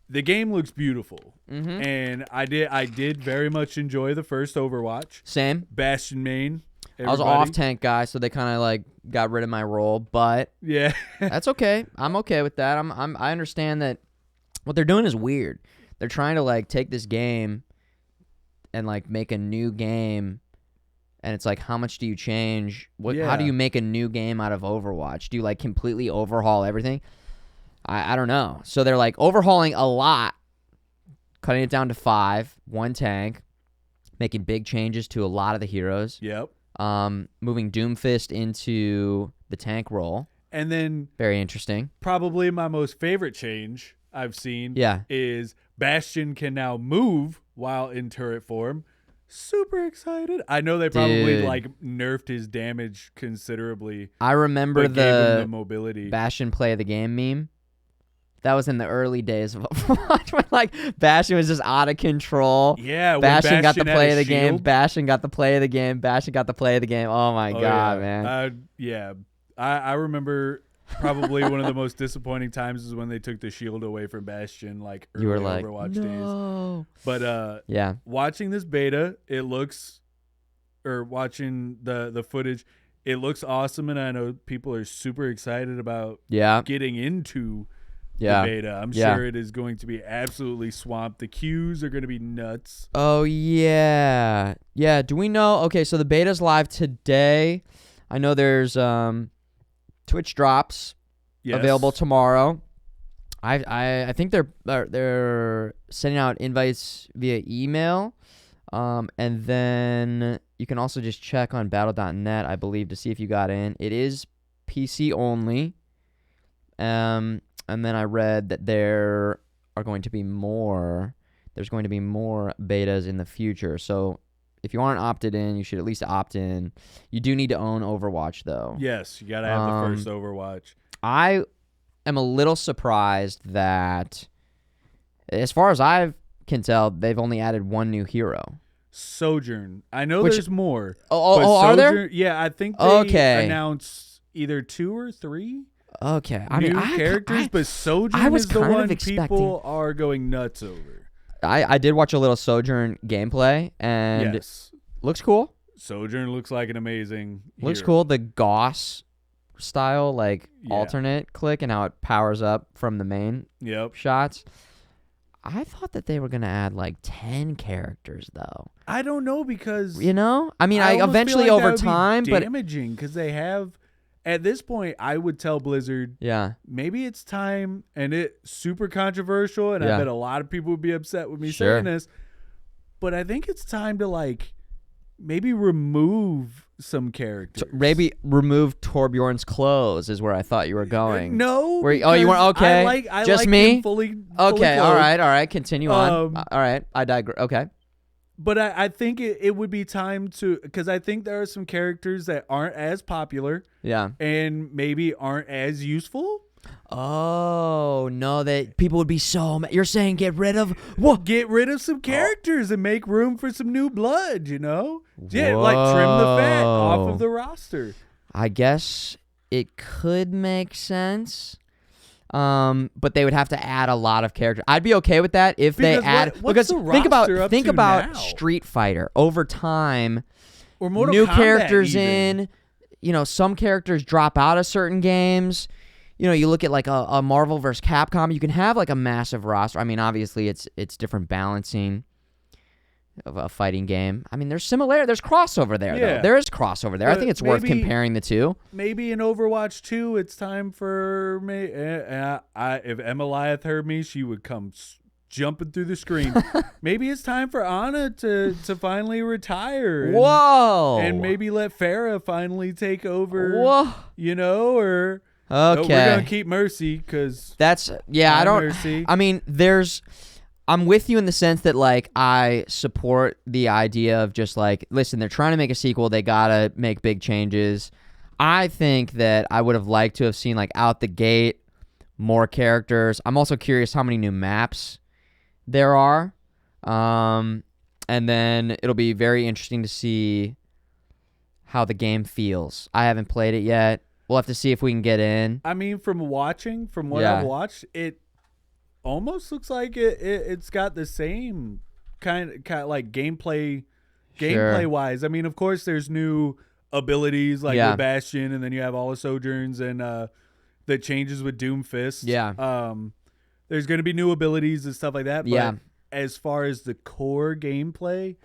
The game looks beautiful, and I did very much enjoy the first Overwatch. Same. Bastion main. Everybody. I was off tank guy, so they kind of like got rid of my role, but yeah, that's okay. I'm okay with that. I understand that what they're doing is weird. They're trying to like take this game and like make a new game, and it's like, how much do you change? How do you make a new game out of Overwatch? Do you like completely overhaul everything? I don't know. So they're like overhauling a lot, cutting it down to 5, 1 tank, making big changes to a lot of the heroes. Yep. Moving Doomfist into the tank role. And then very interesting. Probably my most favorite change I've seen is Bastion can now move while in turret form. Super excited. I know they probably like nerfed his damage considerably. I remember the mobility. Bastion play of the game meme. That was in the early days of Overwatch when like Bastion was just out of control. Yeah, Bastion got the play of the game. Bastion got the play of the game. Bastion got the play of the game. Oh my god, man. I remember probably one of the most disappointing times is when they took the shield away from Bastion, like early Overwatch days. But watching this beta, watching the footage, it looks awesome, and I know people are super excited about Yeah. getting into Yeah. the beta. I'm Yeah. sure it is going to be absolutely swamped. The queues are going to be nuts. Oh, yeah. Yeah, do we know? Okay, so the beta's live today. I know there's Twitch drops Yes. available tomorrow. I think they're sending out invites via email. And then you can also just check on battle.net, I believe, to see if you got in. It is PC only. And then I read that there are going to be more. There's going to be more betas in the future. So if you aren't opted in, you should at least opt in. You do need to own Overwatch, though. Yes, you got to have the first Overwatch. I am a little surprised that, as far as I can tell, they've only added one new hero. Sojourn. I know Which- there's more. Oh, are there? Sojourn- Yeah, I think they Okay. announced either 2 or 3 Okay. I new mean, characters, but Sojourn I was is the kind of one expecting- people are going nuts over. I did watch a little Sojourn gameplay, and Yes. looks cool. Sojourn looks like an amazing Looks hero. cool. The Gauss style, like, Yeah. alternate click and how it powers up from the main Yep. shots. I thought that they were going to add, like, 10 characters, though. I don't know because You know? I mean, I almost feel eventually like that over would be time, but damaging because they have. At this point, I would tell Blizzard yeah. maybe it's time, and it's super controversial, and Yeah. I bet a lot of people would be upset with me Sure. saying this, but I think it's time to like maybe remove some characters. Maybe remove Torbjorn's clothes is where I thought you were going. No. Where oh, you because weren't okay. I Just like me. him fully Okay, all clothed. right. Continue on. Um, All right, I digress. Okay. But I think it would be time to, because I think there are some characters that aren't as popular Yeah. and maybe aren't as useful. Oh no, that people would be so mad. You're saying get rid of what? Get rid of some characters and make room for some new blood, you know? Yeah, like trim the fat off Whoa. of the roster. I guess it could make sense. But they would have to add a lot of characters. I'd be okay with that if Because they add what's because the think roster up think to about now? Street Fighter over time. Or Mortal New Kombat characters even. in. You know, some characters drop out of certain games. You know, you look at like a Marvel vs. Capcom. You can have like a massive roster. I mean, obviously it's different balancing of a fighting game. I mean, there's crossover there. Yeah. Though. There is crossover there. I But think it's worth maybe- comparing the two. Maybe in Overwatch 2, it's time for me. If Emiliath heard me, she would come jumping through the screen. Maybe it's time for Ana to finally retire. Whoa! And maybe let Farah finally take over. Whoa! You know, or Okay. we're gonna keep Mercy because That's I don't. Mercy. I mean, I'm with you in the sense that like I support the idea of just like, listen, they're trying to make a sequel, they gotta make big changes. I think that I would have liked to have seen like out the gate more characters. I'm also curious how many new maps there are, and then it'll be very interesting to see how the game feels. I haven't played it yet. We'll have to see if we can get in. I mean, from what Yeah. I've watched, it almost looks like it's got the same kind of like gameplay wise. I mean, of course, there's new abilities like Yeah. with Bastion, and then you have all the Sojourns and that changes with Doomfist. Yeah. There's going to be new abilities and stuff like that. But Yeah. as far as the core gameplay,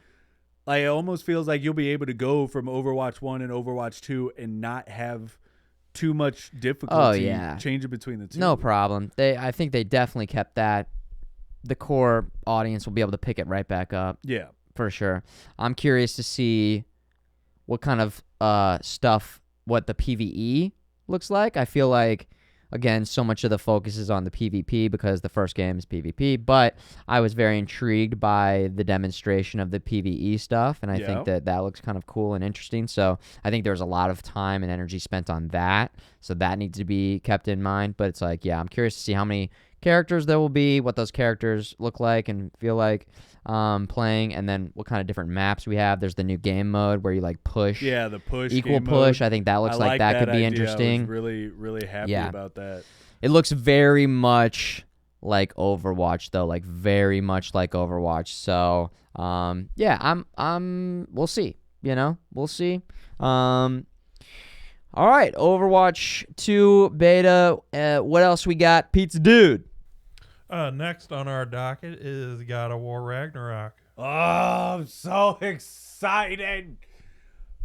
like it almost feels like you'll be able to go from Overwatch 1 and Overwatch 2 and not have too much difficulty changing between the two. No problem. I think they definitely kept that. The core audience will be able to pick it right back up Yeah. for sure. I'm curious to see what kind of stuff, what the PvE looks like. I feel like, again, so much of the focus is on the PvP because the first game is PvP, but I was very intrigued by the demonstration of the PvE stuff, and I think that looks kind of cool and interesting. So I think there's a lot of time and energy spent on that, so that needs to be kept in mind. But it's like, yeah, I'm curious to see how many characters there will be, what those characters look like and feel like playing, and then what kind of different maps we have. There's the new game mode where you like push. Yeah, the push. Equal game push. mode. I think that looks I like that could be idea. interesting. I was really, really happy Yeah. about that. It looks very much like Overwatch though, like very much like Overwatch. So, yeah, we'll see, we'll see. All right, Overwatch 2 beta. What else we got? Pizza Dude. Next on our docket is God of War Ragnarok. Oh, I'm so excited.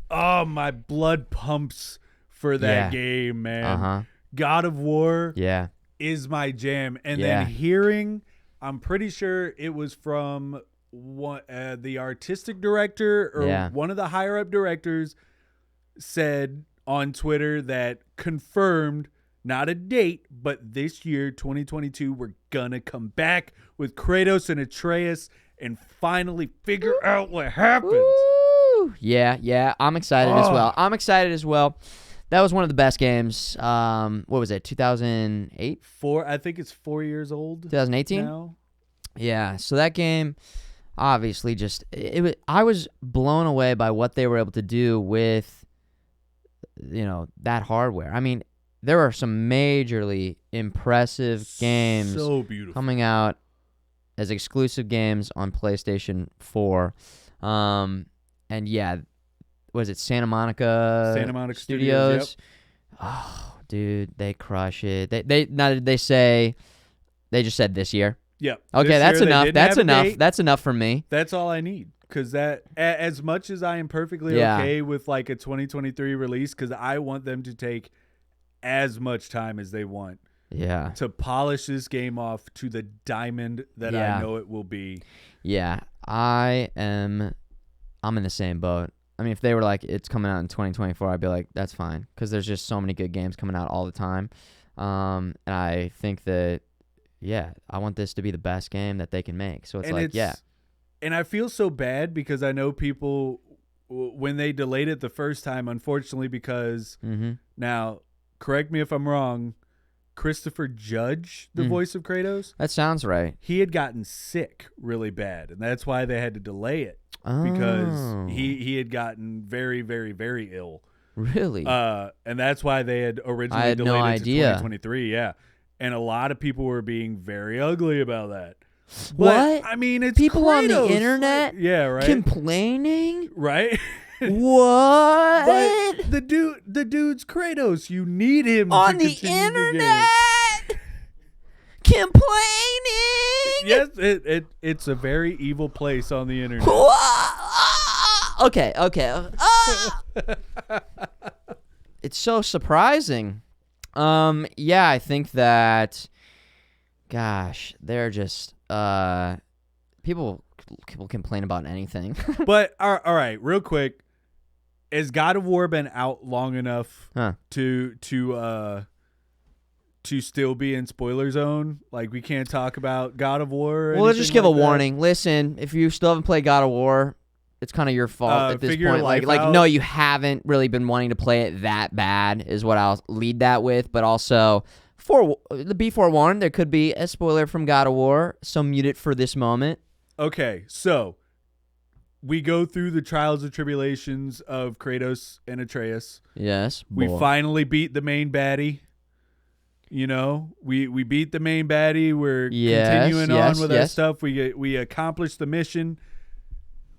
Oh, my blood pumps for that game, man. Uh-huh. God of War Yeah. is my jam. And Yeah. then hearing, I'm pretty sure it was from the artistic director or one of the higher up directors said on Twitter that confirmed, not a date, but this year, 2022, we're gonna come back with Kratos and Atreus and finally figure out what happens. Woo! Yeah, I'm excited as well. That was one of the best games. What was it, 2008? I think it's 4 years old 2018? now. Yeah, so that game, obviously I was blown away by what they were able to do with, that hardware. I mean, there are some majorly impressive games So beautiful. coming out as exclusive games on PlayStation 4. And yeah, was it Santa Monica Studios? Yep. Oh, dude, they crush it. They just said this year. Yep. Okay, This that's year they enough. didn't That's have a enough. date. That's enough for me. That's all I need. Because as much as I am perfectly okay with like a 2023 release, because I want them to take as much time as they want Yeah. to polish this game off to the diamond that I know it will be. Yeah. I'm in the same boat. I mean, if they were like, it's coming out in 2024, I'd be like, that's fine. Because there's just so many good games coming out all the time. And I think that, I want this to be the best game that they can make. So it's And I feel so bad because I know people, when they delayed it the first time, unfortunately, because now, correct me if I'm wrong, Christopher Judge, the voice of Kratos, that sounds right. he had gotten sick really bad, and that's why they had to delay it because he had gotten very, very, very ill. Really? And that's why they had originally I had delayed no it idea. to 2023. Yeah, and a lot of people were being very ugly about that. What? But, I mean, it's people Kratos. on the internet right? complaining? Right? What? But the dude's Kratos. You need him on to the continue internet game. complaining? Yes, it's a very evil place on the internet. Okay. It's so surprising. I think that, gosh, they're just people complain about anything. But all right, real quick, has God of War been out long enough to still be in spoiler zone? Like, we can't talk about God of War. Well, let's just give a warning. Listen, if you still haven't played God of War, it's kind of your fault at this figure point. your Like, life out. no, you haven't really been wanting to play it that bad, is what I'll lead that with. But also, be forewarned, there could be a spoiler from God of War, so mute it for this moment. Okay, so we go through the trials and tribulations of Kratos and Atreus. Yes, We boy. finally beat the main baddie. We beat the main baddie. We're continuing on with our stuff. We accomplished the mission.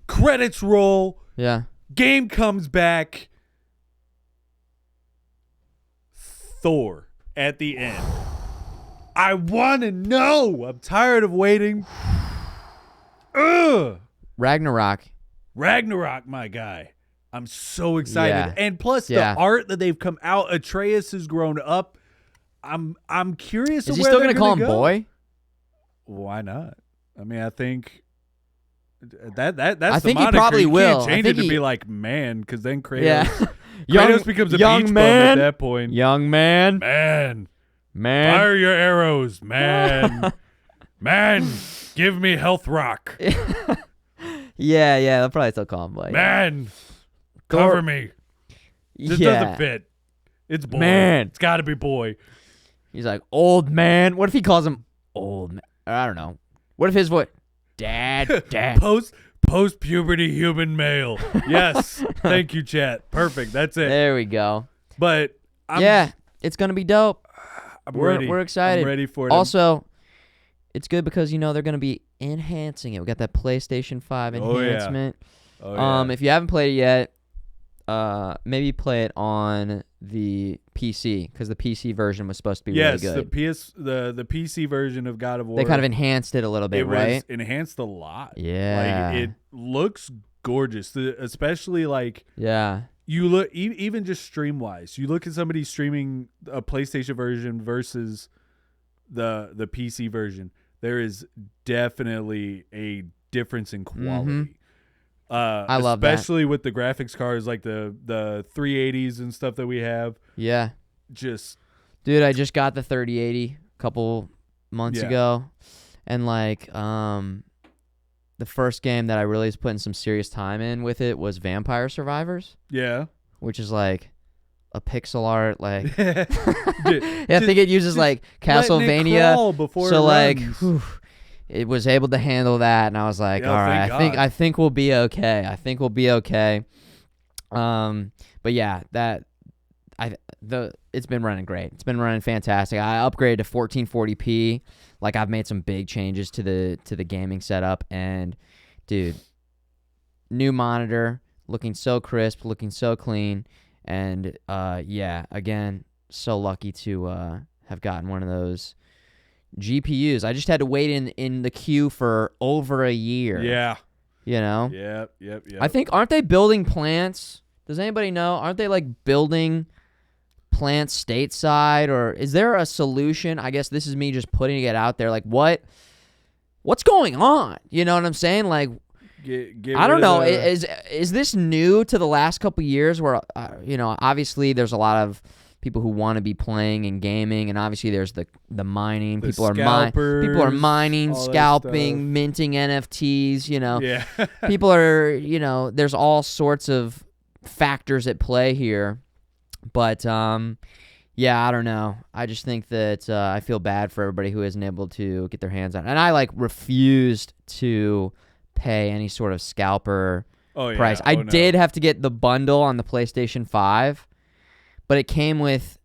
Credits roll. Yeah. Game comes back. Thor at the end. I want to know. I'm tired of waiting. Ugh. Ragnarok, my guy. I'm so excited. Yeah. And plus the art that they've come out, Atreus has grown up. I'm curious is of he where still they're gonna call him go. boy? Why not? I mean, I think that's I the think he moniker. probably You will. can't I change think it to he- be like man, because then Kratos, Yeah. Kratos becomes a young beach bum man. at that point. Young man. Man, Man. fire your arrows, man. Man, give me health rock. Yeah, they'll probably still call him boy. Man, Thor- cover me. This Yeah. doesn't fit. It's boy. Man. It's got to be boy. He's like, old man. What if he calls him old man? I don't know. What if his voice? Dad. Post puberty human male. Yes. Thank you, chat. Perfect. That's it. There we go. But it's going to be dope. We're ready. excited. I'm ready for it. Also, it's good because, they're going to be enhancing it. We got that PlayStation 5 enhancement. Oh, yeah. If you haven't played it yet, maybe play it on the PC, because the PC version was supposed to be yes, really good. the PC version of God of War. They kind of enhanced it a little bit, it right? was enhanced a lot. Yeah. Like, it looks gorgeous, especially like Yeah. you look even just stream wise. You look at somebody streaming a PlayStation version versus the PC version. There is definitely a difference in quality. I love that. Especially with the graphics cards like the 380s and stuff that we have. Yeah. Just Dude, I just got the 3080 a couple months ago. And like the first game that I really was putting some serious time in with it was Vampire Survivors. Yeah. Which is like a pixel art, like Dude, I think it uses like Castlevania. So like it was able to handle that, and I was like, all right, I think we'll be okay. I think we'll be okay. But yeah, it's been running great. It's been running fantastic. I upgraded to 1440p. Like, I've made some big changes to the gaming setup, and dude, new monitor, looking so crisp, looking so clean, and yeah, again, so lucky to have gotten one of those GPUs. I just had to wait in the queue for over a year. Yeah. You know? Yep. I think, aren't they building plants? Does anybody know? Aren't they like building plants stateside, or is there a solution? I guess this is me just putting it out there. Like, what's going on? You know what I'm saying? Like, I don't know. Is this new to the last couple years where, obviously there's a lot of people who want to be playing and gaming, and obviously there's the mining. People are mining, scalping, minting NFTs, Yeah. People are, there's all sorts of factors at play here. But, yeah, I don't know. I just think that I feel bad for everybody who isn't able to get their hands on it. And I, refused to pay any sort of scalper price. I did have to get the bundle on the PlayStation 5, but it came with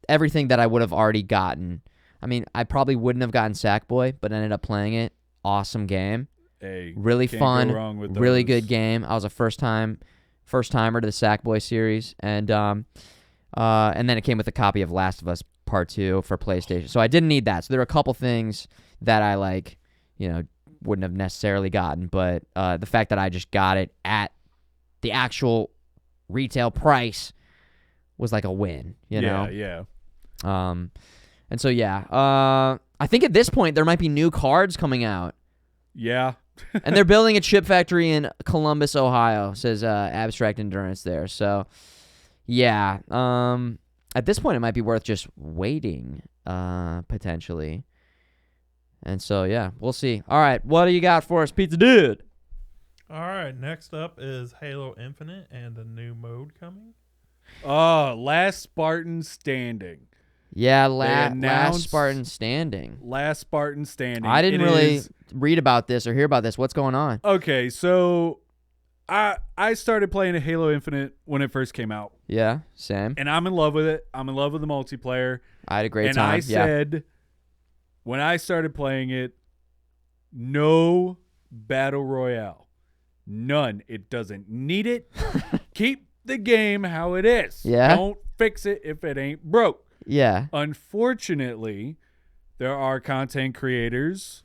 everything that I would have already gotten. I mean, I probably wouldn't have gotten Sackboy, but ended up playing it. Awesome game. Hey, really fun, go wrong with really those. good game. I was a first timer to the Sackboy series, and then it came with a copy of Last of Us Part 2 for PlayStation. So I didn't need that. So there were a couple things that I wouldn't have necessarily gotten, but the fact that I just got it at the actual retail price was like a win, you know? Yeah. And so, I think at this point there might be new cards coming out. Yeah. And they're building a chip factory in Columbus, Ohio, says Abstract Endurance there. So, yeah. At this point, it might be worth just waiting, potentially. And so, yeah, we'll see. All right, what do you got for us, Pizza Dude? All right, next up is Halo Infinite and a new mode coming. Oh, Last Spartan Standing. Yeah, last Spartan Standing. Last Spartan Standing. I didn't really read about this or hear about this. What's going on? Okay, so I started playing Halo Infinite when it first came out. Yeah, same. And I'm in love with it. I'm in love with the multiplayer. I had a great time. And I said, when I started playing it, no battle royale. None. It doesn't need it. Keep the game how it is. Yeah. Don't fix it if it ain't broke. Yeah. Unfortunately, there are content creators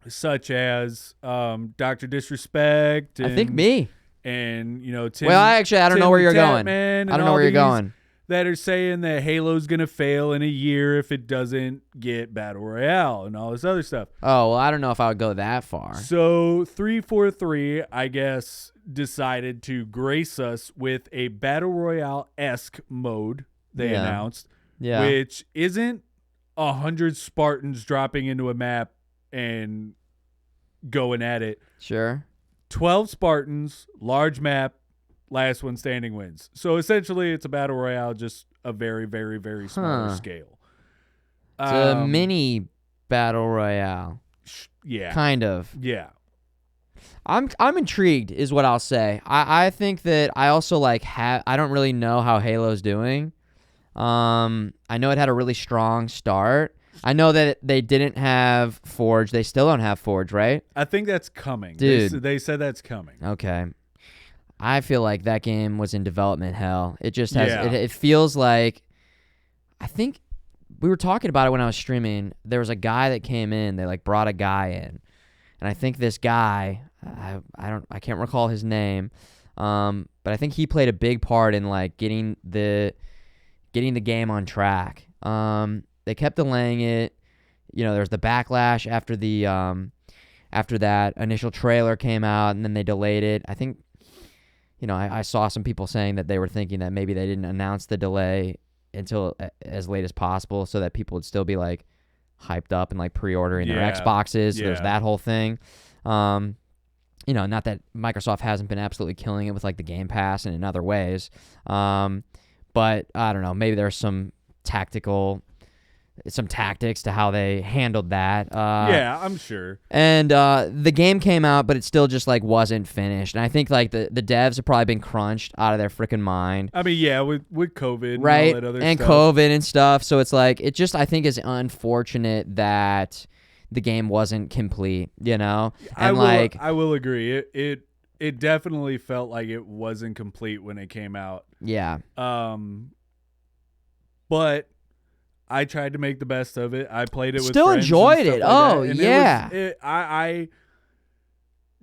such as Dr. Disrespect. And, I think me. And, Tim. Well, I don't know where you're going. I don't know where you're going. That are saying that Halo's going to fail in a year if it doesn't get Battle Royale and all this other stuff. Oh, well, I don't know if I would go that far. So 343, I guess, decided to grace us with a Battle Royale-esque mode they announced, which isn't 100 Spartans dropping into a map and going at it. Sure. 12 Spartans, large map, last one standing wins. So essentially it's a battle royale, just a very, very, very smaller scale. It's a mini battle royale. Yeah. Kind of. Yeah. I'm intrigued is what I'll say. I think that I also I don't really know how Halo's doing. I know it had a really strong start. I know that they didn't have Forge. They still don't have Forge, right? I think that's coming. Dude. They said that's coming. Okay. I feel like that game was in development hell. It just has. Yeah. It feels like. I think we were talking about it when I was streaming. There was a guy that came in. They like brought a guy in, and I think this guy. I can't recall his name, but I think he played a big part in like getting the game on track. They kept delaying it. There's the backlash after that initial trailer came out, and then they delayed it. I think, I saw some people saying that they were thinking that maybe they didn't announce the delay until as late as possible so that people would still be like hyped up and like pre-ordering their Xboxes. So there's that whole thing. Not that Microsoft hasn't been absolutely killing it with like the Game Pass and in other ways. But I don't know, maybe there's some tactics to how they handled that. Yeah, I'm sure. And the game came out, but it still just like wasn't finished. And I think like the devs have probably been crunched out of their freaking mind. I mean, yeah, with COVID and right? all that other and stuff. COVID and stuff. So it's like, it just, I think, is unfortunate that the game wasn't complete, And I will agree. It definitely felt like it wasn't complete when it came out. Yeah. But I tried to make the best of it. I played it with still friends enjoyed and it. stuff like Oh, that. And yeah. I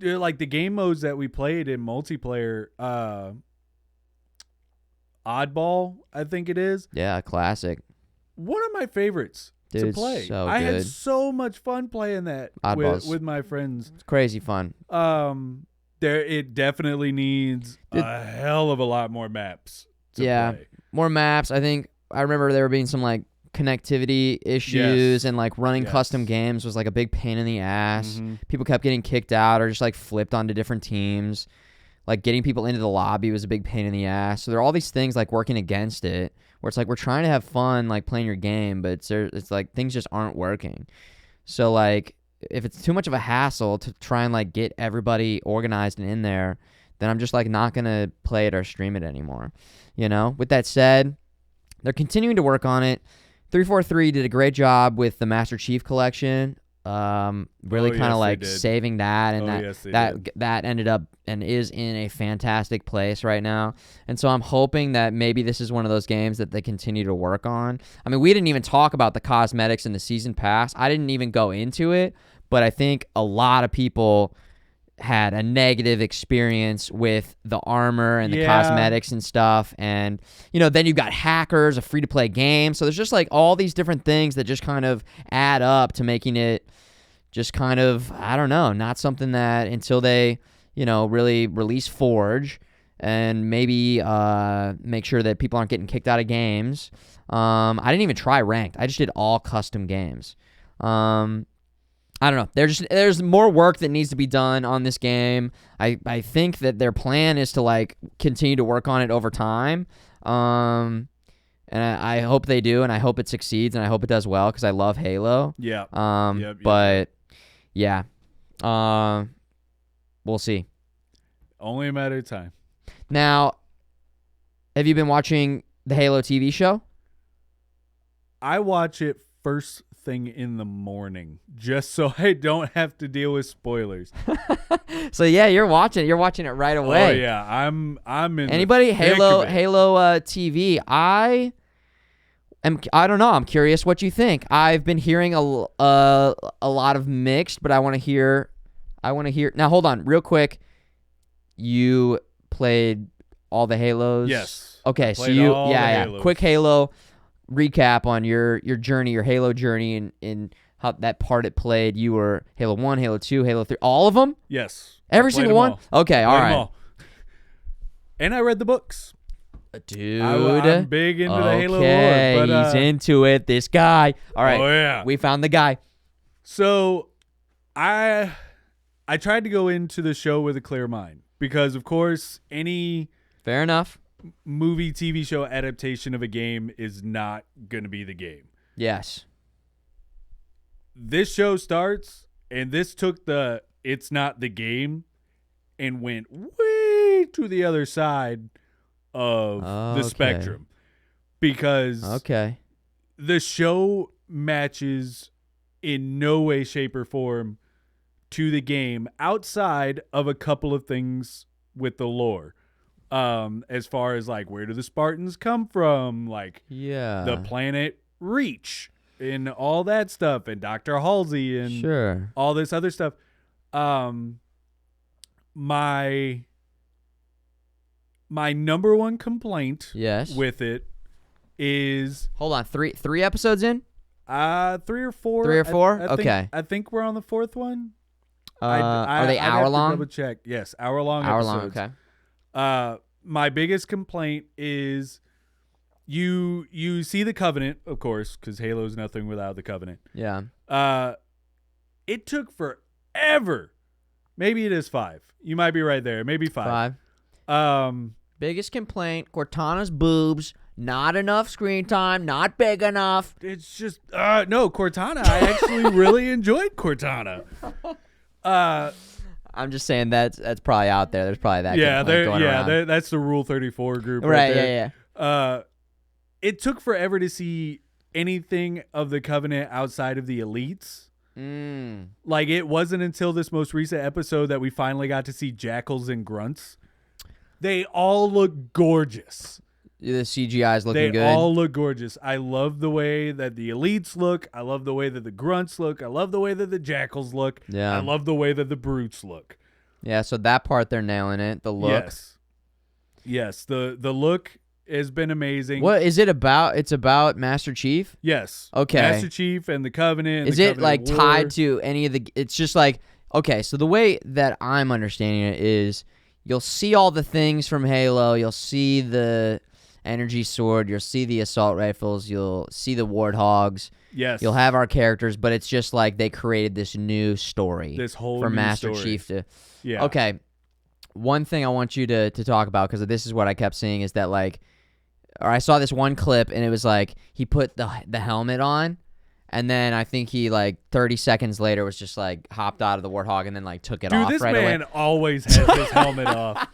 like the game modes that we played in multiplayer. Oddball, I think it is. Yeah, classic. One of my favorites Dude, to play. so I had good. so much fun playing that with my friends. It's crazy fun. It definitely needs a hell of a lot more maps to play. More maps. I think I remember there being some like connectivity issues and like running custom games was like a big pain in the ass. Mm-hmm. People kept getting kicked out or just like flipped onto different teams. Like getting people into the lobby was a big pain in the ass. So there are all these things like working against it where it's like we're trying to have fun like playing your game, but it's like things just aren't working. So like if it's too much of a hassle to try and like get everybody organized and in there, then I'm just like not going to play it or stream it anymore. With that said, they're continuing to work on it. 343 did a great job with the Master Chief Collection. Really kind of like saving that, and that ended up and is in a fantastic place right now. And so I'm hoping that maybe this is one of those games that they continue to work on. I mean, we didn't even talk about the cosmetics in the season pass. I didn't even go into it, but I think a lot of people had a negative experience with the armor and the cosmetics and stuff. And, then you've got hackers, a free-to-play game. So there's just like all these different things that just kind of add up to making it just kind of, I don't know, not something that until they, really release Forge and maybe make sure that people aren't getting kicked out of games. I didn't even try ranked. I just did all custom games. I don't know. There's more work that needs to be done on this game. I think that their plan is to like continue to work on it over time. And I hope they do, and I hope it succeeds, and I hope it does well because I love Halo. Yeah. But yeah. We'll see. Only a matter of time. Now, have you been watching the Halo TV show? I watch it first thing in the morning just so I don't have to deal with spoilers. So yeah, you're watching it right away. Oh yeah, I'm in anybody Halo TV. I don't know. I'm curious what you think. I've been hearing a lot of mixed, but I want to hear. Now hold on, real quick. You played all the Halos? Yes. Okay, so quick Halo recap on your journey, your Halo journey, and how that part it played. You were Halo 1, Halo 2, Halo 3, all of them? Yes. Every single one? Okay, all right. And I read the books. Dude. I'm big into the Halo lore. But, he's into it, this guy. All right. Oh, yeah. We found the guy. So, I tried to go into the show with a clear mind because, of course, any... Fair enough. Movie, TV show adaptation of a game is not going to be the game. Yes. This show starts, and this took the it's not the game and went way to the other side of the spectrum. Because the show matches in no way, shape, or form to the game outside of a couple of things with the lore. As far as like where do the Spartans come from, like Yeah. the planet Reach and all that stuff, and Dr. Halsey and Sure. all this other stuff. My number one complaint Yes. with it is Hold on. Three episodes in? 3 or 4. 3 or 4? I think, Okay. I think we're on the 4th one. Are they I'd have hour to long? double check. Yes, hour long. Hour long. episodes. Okay. My biggest complaint is you see the Covenant, of course, because Halo's nothing without the Covenant. Yeah. It took forever. Maybe it is 5. You might be right there. Maybe 5. 5. Biggest complaint: Cortana's boobs. Not enough screen time. Not big enough. It's just no, Cortana. I actually really enjoyed Cortana. I'm just saying that's probably out there. There's probably that. Yeah, complaint going around. that's the Rule 34 group. Right. there. Yeah. It took forever to see anything of the Covenant outside of the elites. Like, it wasn't until this most recent episode that we finally got to see jackals and grunts. They all look gorgeous. The CGI's looking They good. all look gorgeous. I love the way that the elites look. I love the way that the grunts look. I love the way that the jackals look. Yeah. I love the way that the brutes look. Yeah. So that part they're nailing it. The look. Yes. The look has been amazing. What is it about? It's about Master Chief. Yes. Okay. Master Chief and the Covenant. And Is the it Covenant like War. tied to any of the? It's just like, okay. So the way that I'm understanding it is, you'll see all the things from Halo. You'll see the energy sword. You'll see the assault rifles. You'll see the warthogs. Yes. You'll have our characters, but it's just like they created this new story. This whole for new Master story. Chief to. Yeah. Okay. One thing I want you to talk about, because this is what I kept seeing, is that like, or I saw this one clip and it was like he put the helmet on, and then I think he like 30 seconds later was just like hopped out of the warthog and then like took it Dude, off this right man away. always has his helmet off.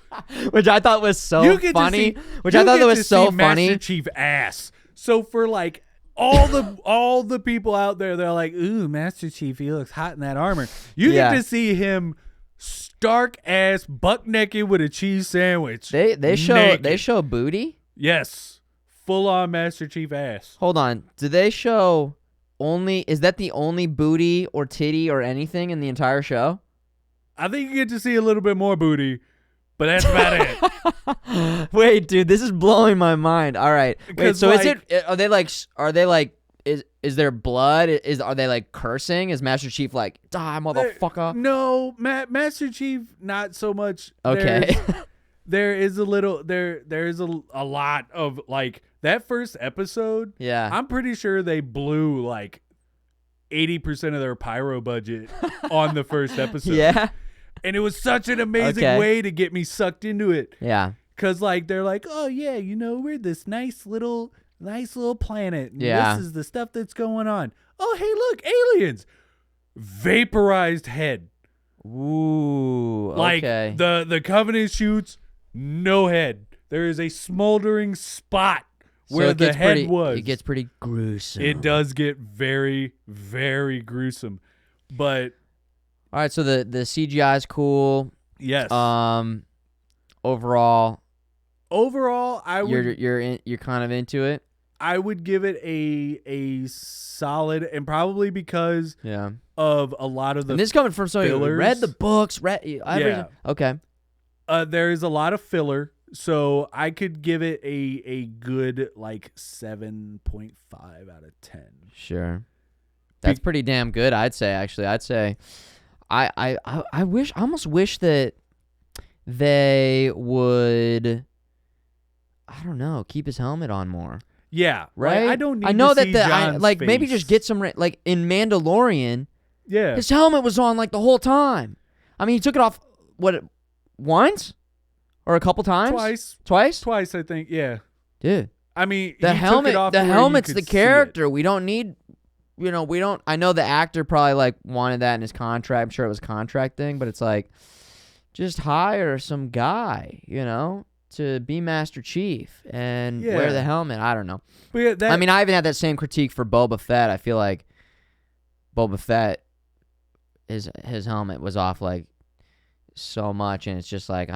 Which I thought was so You get funny. to see, Which you I thought get that to was so see funny. Master Chief ass. So for like all the people out there, they're like, "Ooh, Master Chief, he looks hot in that armor." You Yeah. get to see him stark ass, buck naked with a cheese sandwich. They Naked. show booty. Yes, full on Master Chief ass. Hold on. Do they show only? Is that the only booty or titty or anything in the entire show? I think you get to see a little bit more booty, but that's about it. Wait, dude, this is blowing my mind. All right. Wait, 'Cause, so like- are they like is there blood? Are they like cursing? Is Master Chief like, die, motherfucker? No, Master Chief, not so much. Okay. There is a lot of like that first episode. Yeah. I'm pretty sure they blew like 80% of their pyro budget on the first episode. Yeah. And it was such an amazing Okay. way to get me sucked into it. Yeah. Cause like they're like, oh yeah, we're this nice little planet. And Yeah. This is the stuff that's going on. Oh hey, look, aliens. Vaporized head. Ooh. Like Okay. the Covenant shoots, no head. There is a smoldering spot So where it the gets head pretty, was. It gets pretty gruesome. It does get very, very gruesome. But All right. So the CGI is cool. yes, Overall, I would you're kind of into it. I would give it a solid, and probably because Yeah. of a lot of the And this is coming from somebody who fillers. read the books. Yeah. Okay. there is a lot of filler, so I could give it a good like 7.5 out of 10. Sure. That's pretty damn good, I'd say. Actually, I'd say, I almost wish that they would, I don't know, keep his helmet on more. Yeah, Right? Like, I don't need. I know to that see maybe John's just face. get some like in Mandalorian. Yeah, His helmet was on like the whole time. I mean, he took it off once or a couple times? twice. I think. Yeah, Dude. I mean, The he helmet, Took it off the to where you helmet's could the see it. character. We don't need, we don't. I know the actor probably like wanted that in his contract. I'm sure it was a contract thing, but it's like, just hire some guy, to be Master Chief and wear Yeah. the helmet. I don't know. But yeah, that, I mean, I even had that same critique for Boba Fett. I feel like Boba Fett, his helmet was off like so much, and it's just like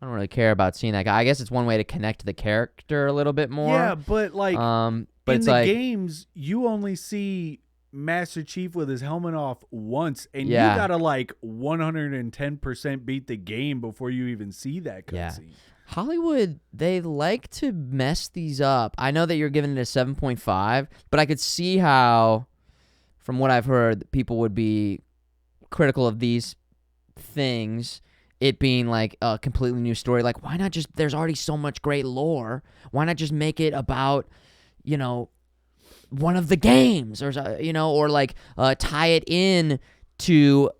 I don't really care about seeing that guy. I guess it's one way to connect to the character a little bit more. Yeah, but like but in it's the like games, you only see Master Chief with his helmet off once, and Yeah. you gotta like 110% beat the game before you even see that Yeah. cutscene. Hollywood, they like to mess these up. I know that you're giving it a 7.5, but I could see how, from what I've heard, people would be critical of these things, it being like a completely new story. Like, why not just, there's already so much great lore. Why not just make it about, you know, one of the games, or, you know, or like tie it in to,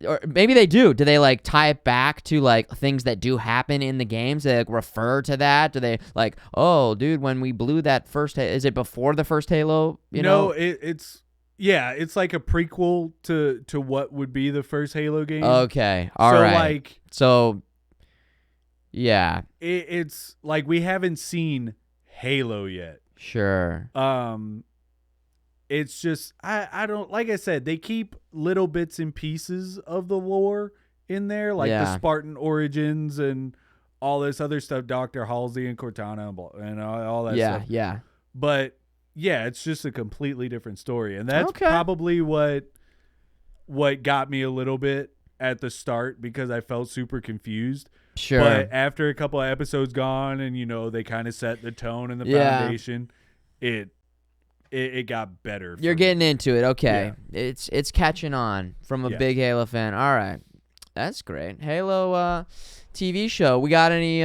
or maybe they do. Do they like tie it back to like things that do happen in the games? They like refer to that? Do they like, oh, dude, when we blew that first, is it before the first Halo? You know, it's like a prequel to what would be the first Halo game. Okay, all right. Like, so, yeah, it's like we haven't seen Halo yet. sure. It's just I don't, like I said, they keep little bits and pieces of the lore in there, like the Spartan origins and all this other stuff, Dr. Halsey and Cortana and all that stuff. Yeah. But yeah, it's just a completely different story, and that's Okay. probably what got me a little bit at the start, because I felt super confused. Sure. But after a couple of episodes gone, and you know, they kind of set the tone and the foundation, it got better. You're getting into it. Okay. Yeah. It's catching on from a big Halo fan. All right. That's great. Halo TV show. We got any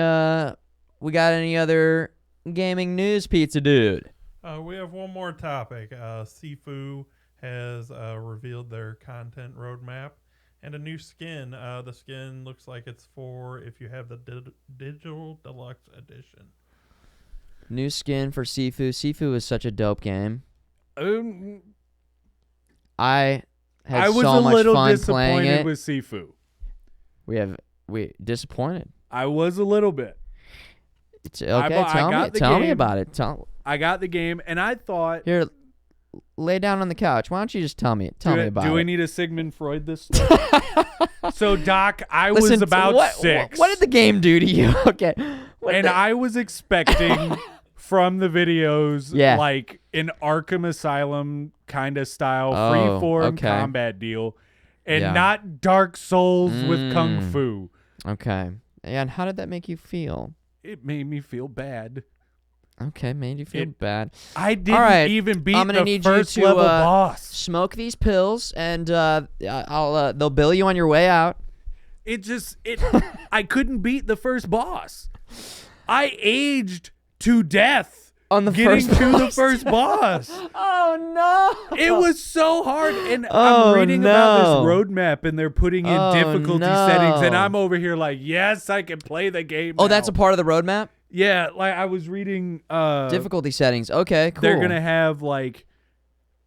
other gaming news, Pizza Dude? We have one more topic. Sifu has revealed their content roadmap and a new skin. The skin looks like it's for if you have the digital deluxe edition. New skin for Sifu. Sifu is such a dope game. I had was so a much little fun playing disappointed it. with Sifu. We disappointed. I was a little bit. It's okay. Tell me about it. I got the game, and I thought, here, lay down on the couch. Why don't you just tell me about it? Do I need a Sigmund Freud this stuff? So, Doc, Listen, was about 6. What did the game do to you? Okay. I was expecting from the videos like an Arkham Asylum kind of style freeform combat deal, and not Dark Souls with Kung Fu. Okay. And how did that make you feel? It made me feel bad. Okay, made you feel bad. I didn't even beat the first level boss. Smoke these pills, and they'll bill you on your way out. I couldn't beat the first boss. I aged to death on the getting to the first boss. Oh no! It was so hard, and I'm reading about this roadmap, and they're putting in difficulty settings, and I'm over here like, yes, I can play the game. Oh, that's a part of the roadmap. Yeah, like I was reading difficulty settings. Okay, cool. They're gonna have like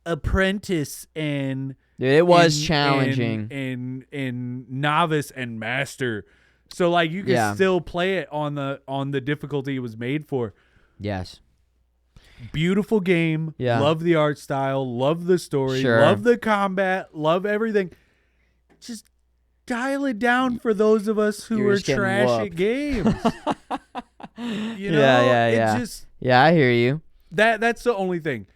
apprentice and it was challenging and novice and master. So like you can still play it on the difficulty it was made for. Yes. Beautiful game. Yeah. Love the art style. Love the story. Sure. Love the combat. Love everything. Just dial it down for those of us who are trash at games. You know, yeah. It just, I hear you. That's the only thing.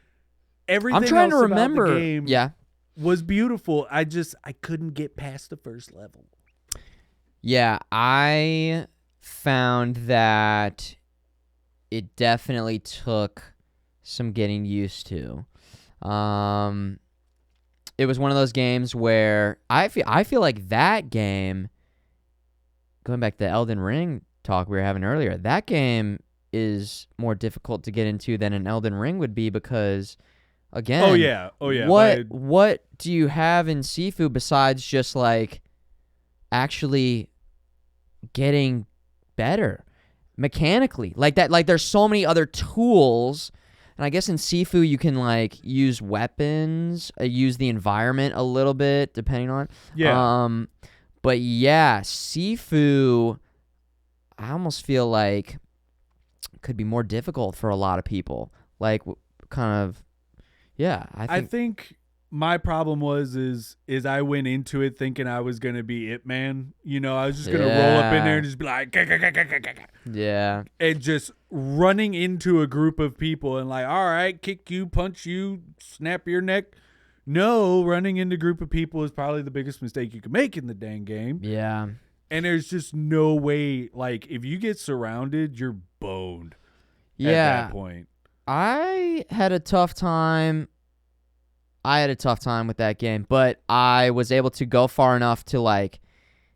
Everything I'm trying else to remember. About the game was beautiful. I couldn't get past the first level. Yeah, I found that it definitely took some getting used to. It was one of those games where I feel like that game, going back to the Elden Ring talk we were having earlier, that game is more difficult to get into than an Elden Ring would be because, again, oh yeah. What do you have in Sifu besides just like actually getting better mechanically like that? Like there's so many other tools, and I guess in Sifu you can like use weapons, use the environment a little bit depending on but yeah, Sifu I almost feel like could be more difficult for a lot of people. Like kind of I think my problem is I went into it thinking I was gonna be It Man. You know, I was just gonna roll up in there and just be like, Yeah. and just running into a group of people and like, all right, kick you, punch you, snap your neck. No, running into a group of people is probably the biggest mistake you can make in the dang game. Yeah. And there's just no way, like, if you get surrounded, you're boned Yeah. at that point. I had a tough time with that game, but I was able to go far enough to like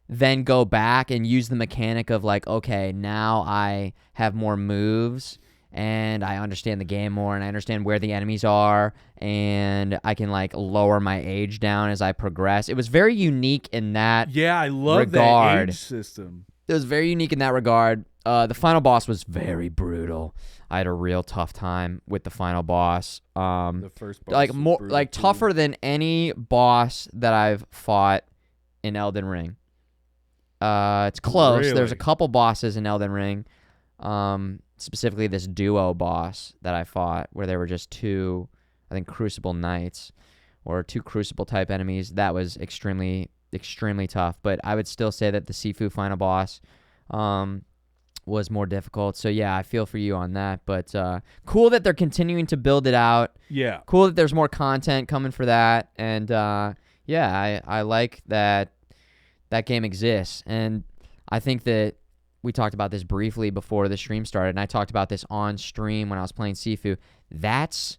then go back and use the mechanic of like, okay, now I have more moves and I understand the game more and I understand where the enemies are and I can like lower my age down as I progress. It was very unique in that Yeah, I love regard. that age system. It was very unique in that regard. The final boss was very brutal. I had a real tough time with the final boss. The first boss Like was more brutal, like too. tougher than any boss that I've fought in Elden Ring. It's close. There's a Really? couple bosses in Elden Ring. Specifically this duo boss that I fought where there were just two, I think, Crucible Knights or two Crucible type enemies. That was extremely tough, but I would still say that the Sifu final boss was more difficult. So yeah, I feel for you on that, but cool that they're continuing to build it out. Yeah. Cool that there's more content coming for that, and yeah, I like that game exists, and I think that we talked about this briefly before the stream started, and I talked about this on stream when I was playing Sifu. That's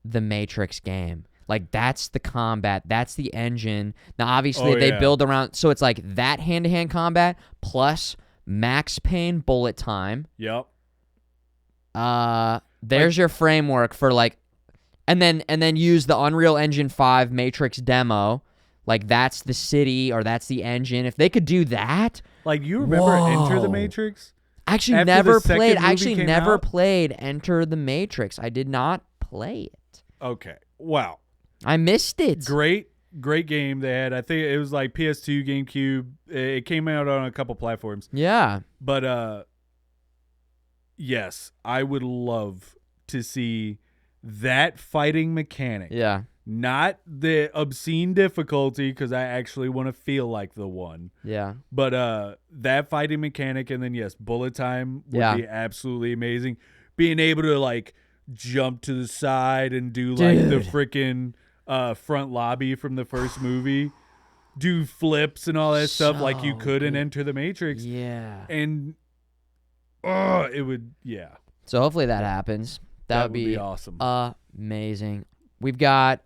the Matrix game. Like, that's the combat. That's the engine. Now, obviously, they build around... So, it's like that hand-to-hand combat plus max pain bullet time. Yep. There's your framework for, like... And then use the Unreal Engine 5 Matrix demo. Like, that's the city or that's the engine. If they could do that... Like, you remember Enter the Whoa. Matrix? Actually, After never the second played. movie Actually, came never out? played Enter the Matrix. I did not play it. Okay. Wow. I missed it. Great game they had. I think it was like PS2, GameCube. It came out on a couple platforms. Yeah. But yes, I would love to see that fighting mechanic. Yeah. Not the obscene difficulty, because I actually want to feel like the one. Yeah. But that fighting mechanic, and then yes, bullet time would Yeah. be absolutely amazing. Being able to like jump to the side and do like the Dude. freaking front lobby from the first movie, do flips and all that stuff like you So could in good. Enter the Matrix. Yeah. And it would, yeah. So hopefully that happens. That would be awesome. amazing. We've got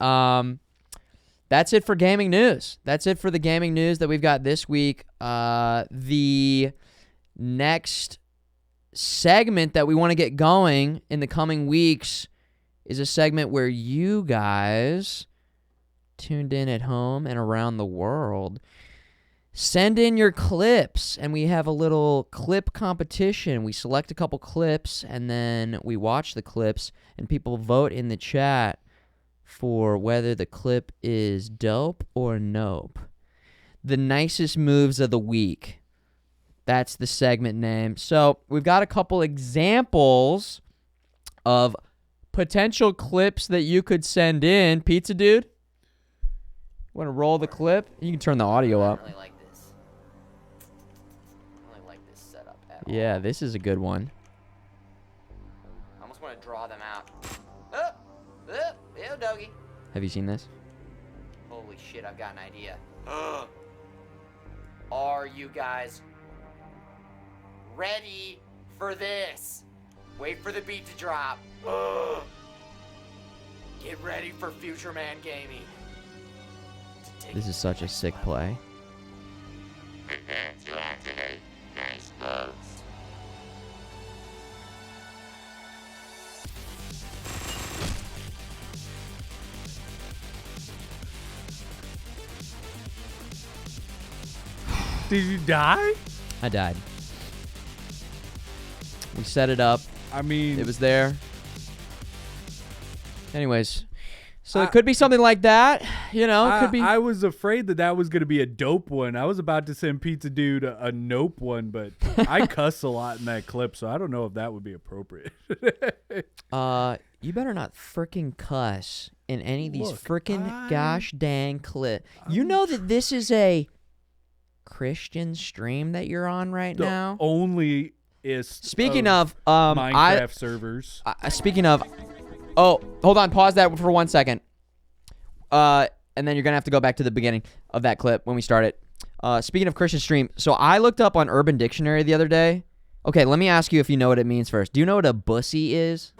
that's it for gaming news. That's it for the gaming news that we've got this week. The next segment that we want to get going in the coming weeks is a segment where you guys tuned in at home and around the world send in your clips, and we have a little clip competition. We select a couple clips and then we watch the clips and people vote in the chat for whether the clip is dope or nope. The nicest moves of the week. That's the segment name. So we've got a couple examples of potential clips that you could send in. Pizza Dude, want to roll the clip? You can turn the audio up. I don't really like this. I don't really like this setup at all. Yeah, this is a good one. I almost want to draw them out. Ew, doggy. Have you seen this? Holy shit, I've got an idea. Are you guys ready for this? Wait for the beat to drop. Get ready for Futureman Gaming. to take This is such a sick play. Did you die? I died. We set it up. I mean, It was there. Anyways, so it could be something like that. You know, it could be. I was afraid that was going to be a dope one. I was about to send Pizza Dude a nope one, but I cuss a lot in that clip, so I don't know if that would be appropriate. You better not freaking cuss in any of these Look, freaking gosh dang clip. You know that this is a Christian stream that you're on right The now? only is Speaking of Minecraft servers. Speaking of, oh, hold on, pause that for 1 second. And then you're gonna have to go back to the beginning of that clip when we start it. Speaking of Christian stream, so I looked up on Urban Dictionary the other day. Okay, let me ask you if you know what it means first. Do you know what a bussy is?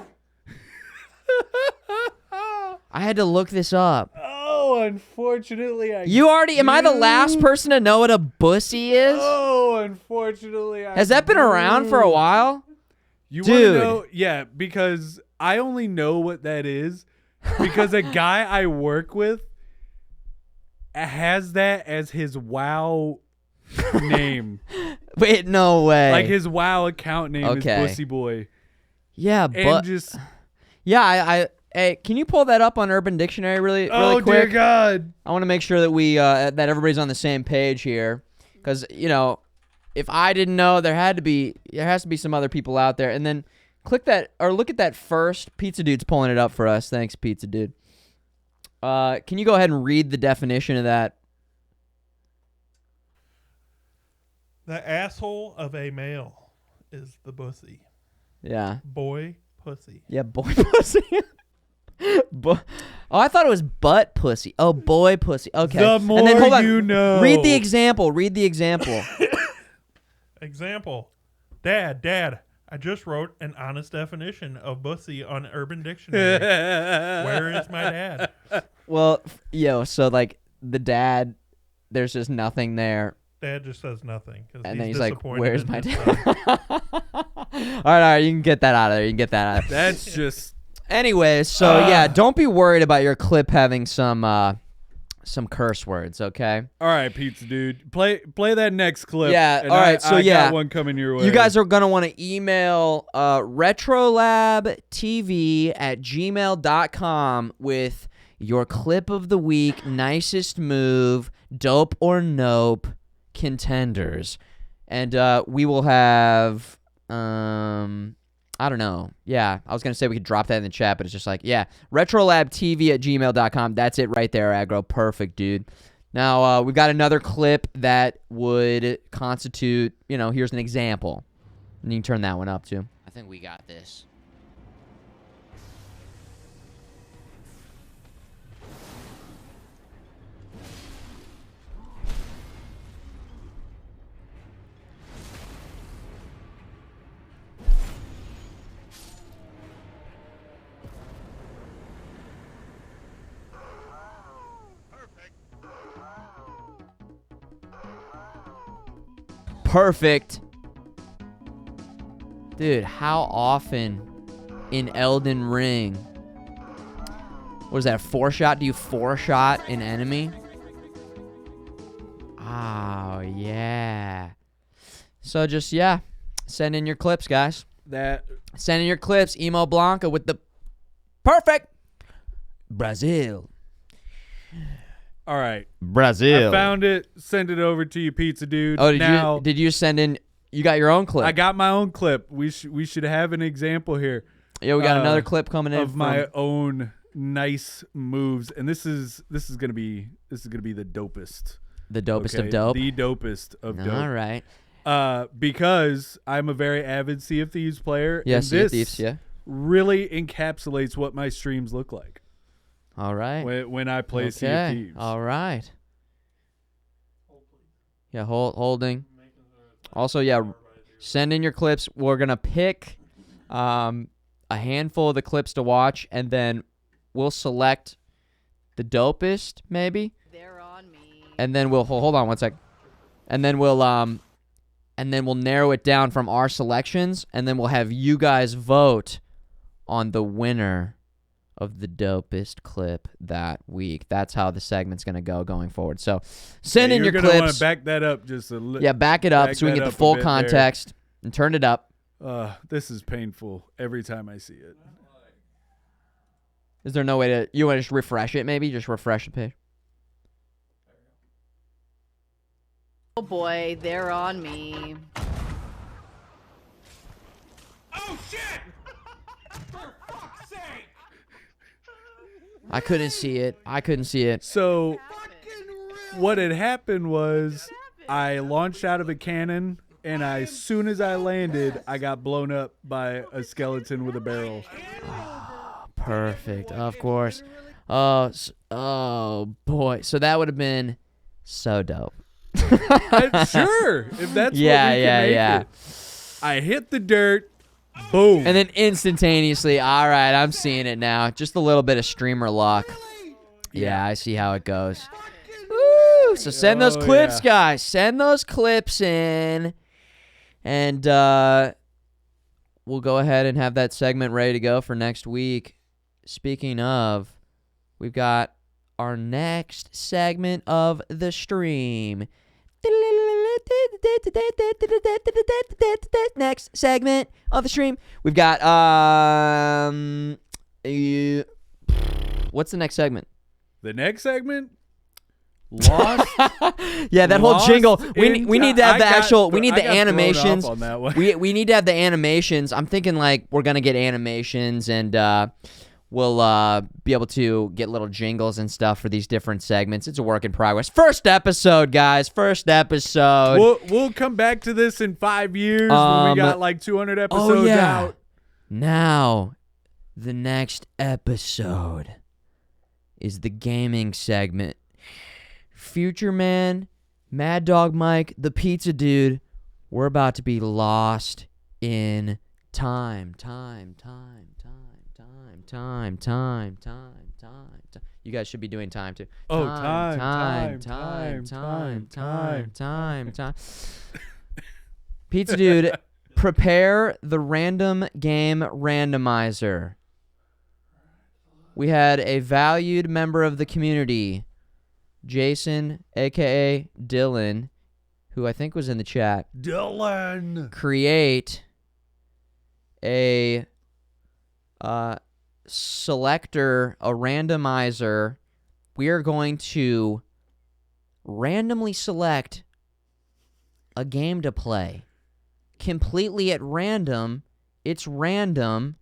I had to look this up. Oh, unfortunately, Am I the last person to know what a bussy is? Oh, unfortunately, Has that been around for a while? You Dude. want to know? Yeah, because I only know what that is because a guy I work with has that as his WoW name. Wait, no way. Like his WoW account name Okay. is Bussy Boy. Yeah, And but just yeah, hey, can you pull that up on Urban Dictionary really oh quick? dear God. I want to make sure that we that everybody's on the same page here, because if I didn't know, there has to be some other people out there. And then click that or look at that first. Pizza Dude's pulling it up for us. Thanks, Pizza Dude. Can you go ahead and read the definition of that? The asshole of a male is the bussy. Yeah. Boy pussy. Yeah, boy pussy. Oh, I thought it was butt pussy. Oh, boy pussy. Okay. The more and then, hold on. you know. Read the example. Read the example. Example. Dad, I just wrote an honest definition of bussy on Urban Dictionary. Where is my dad? Well, so like the dad, there's just nothing there. Dad just says nothing. And then he's like, disappointed where's in my his dad? son. All right, you can get that out of there. That's just Anyways, so yeah, don't be worried about your clip having some curse words, okay? all right, Pizza Dude. Play that next clip. Yeah, and all right, so I yeah. got one coming your way. You guys are going to want to email retrolabtv@gmail.com with your clip of the week, nicest move, dope or nope, contenders. And we will have, I don't know. Yeah, I was going to say we could drop that in the chat, but it's just like, yeah, retrolabtv@gmail.com. That's it right there, Aggro. Perfect, dude. Now, we've got another clip that would constitute, here's an example. And you can turn that one up, too. I think we got this. Perfect. Dude, how often in Elden Ring, what is that, 4-shot? Do you 4-shot an enemy? Oh, yeah. So just, yeah, send in your clips, guys. Send in your clips. Emo Blanca with the perfect Brazil. All right. Brazil. I found it. Send it over to you, Pizza Dude. Oh, now, did you send in? You got your own clip. I got my own clip. We should have an example here. Yeah, we got another clip coming in of my own nice moves, and this is gonna be the dopest. The dopest of Okay? dope. The dopest of dope. All right. Because I'm a very avid Sea of Thieves player. Yeah, and Sea of this Thieves, yeah. really encapsulates what my streams look like. All right. When I play Sea of Thieves. All right. Yeah, holding. Also, yeah, send in your clips. We're going to pick a handful of the clips to watch, and then we'll select the dopest, maybe. They're on me. And then we'll hold on 1 sec. And then we'll narrow it down from our selections, and then we'll have you guys vote on the winner of the dopest clip that week. That's how the segment's going to go going forward. So send in your clips. You're going to want to back that up just a little. Yeah, back it up so we can get the full context and turn it up. This is painful every time I see it. Is there no way to... You want to just refresh it maybe? Just refresh the page? Oh boy, they're on me. Oh shit! For fuck's sake! I couldn't see it. So what had happened was I launched out of a cannon, and as soon as I landed, I got blown up by a skeleton with a barrel. Perfect. Of course. Oh boy. So that would have been so dope. Sure, if that's what we can make it. I hit the dirt, boom. And then instantaneously, all right, I'm seeing it now. Just a little bit of streamer luck. Yeah, I see how it goes. Woo! So send those clips, guys. Send those clips in. And we'll go ahead and have that segment ready to go for next week. Speaking of, we've got our next segment of the stream. Next segment of the stream. We've got what's the next segment? The next segment? Lost. Yeah, that whole jingle. We need to have the actual. We need the I got thrown animations. off on that one. We need to have the animations. I'm thinking like we're gonna get animations and we'll be able to get little jingles and stuff for these different segments. It's a work in progress. First episode, guys. First episode. We'll come back to this in 5 years when we got like 200 episodes out. Now, the next episode is the gaming segment. Futureman, MadDawgMike, the pizza dude, we're about to be lost in time. You guys should be doing time too. Oh, time. Pizza dude, prepare the random game randomizer. We had a valued member of the community, Jason, aka Dylan, who I think was in the chat. Dylan, create a selector, a randomizer. We are going to randomly select a game to play. Completely at random. It's random.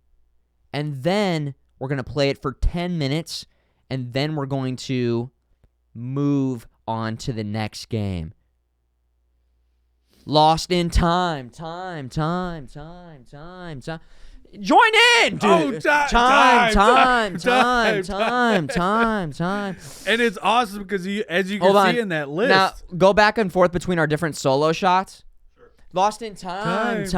And then we're going to play it for 10 minutes. And then we're going to move on to the next game. Lost in time. Join in, dude. Time. Time. And it's awesome because as you can see in that list. Now, go back and forth between our different solo shots. Sure. Lost in time. Whoa.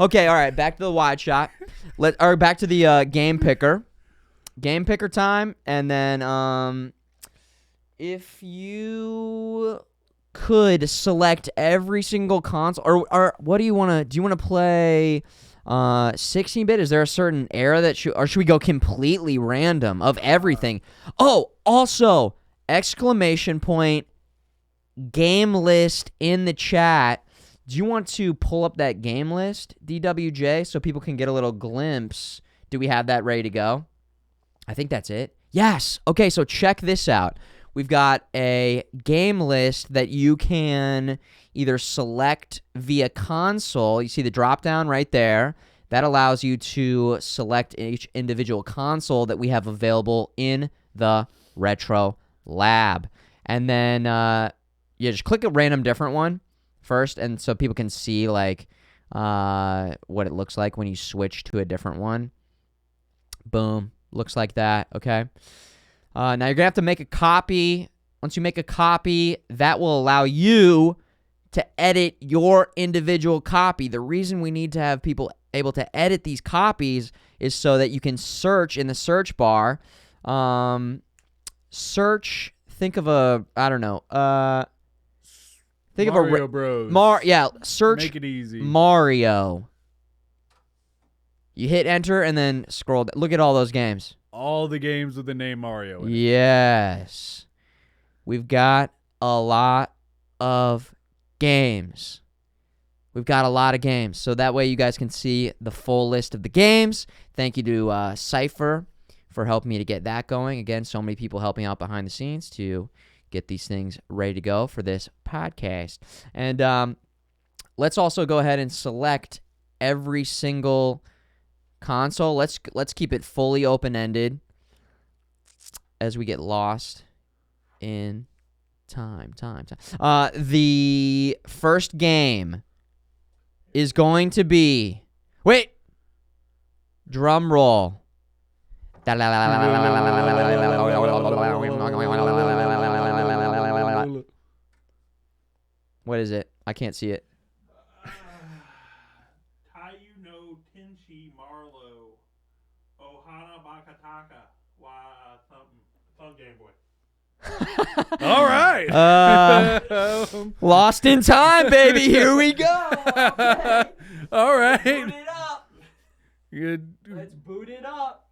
Okay, all right, back to the wide shot. Back to the game picker. Game picker time, and then if you could select every single console, or what do you want to? Do you want to play 16-bit? Is there a certain era that should we go completely random of everything? Oh, also exclamation point game list in the chat. Do you want to pull up that game list, DWJ, so people can get a little glimpse? Do we have that ready to go? I think that's it. Yes. Okay, so check this out. We've got a game list that you can either select via console. You see the drop-down right there. That allows you to select each individual console that we have available in the RetroLab. And then just click a random different one first, and so people can see like what it looks like when you switch to a different one. Boom. Looks like that, okay? Now you're going to have to make a copy. Once you make a copy, that will allow you to edit your individual copy. The reason we need to have people able to edit these copies is so that you can search in the search bar. Search, think of a, I don't know. Think Mario of a Bros. Search Make it easy. Mario. You hit enter and then scroll. Look at all those games. All the games with the name Mario in it. Yes. We've got a lot of games. So that way you guys can see the full list of the games. Thank you to Cypher for helping me to get that going. Again, so many people helping out behind the scenes to get these things ready to go for this podcast. And let's also go ahead and select every single console. Let's keep it fully open-ended as we get lost in time. The first game is going to be... Wait! Drum roll. What is it? I can't see it. Tayu no Tenshi Marlo Ohana Bakataka wa something. It's on Game Boy. All right. Lost in time, baby. Here we go. Okay. All right. Boot it up. Good. Let's boot it up.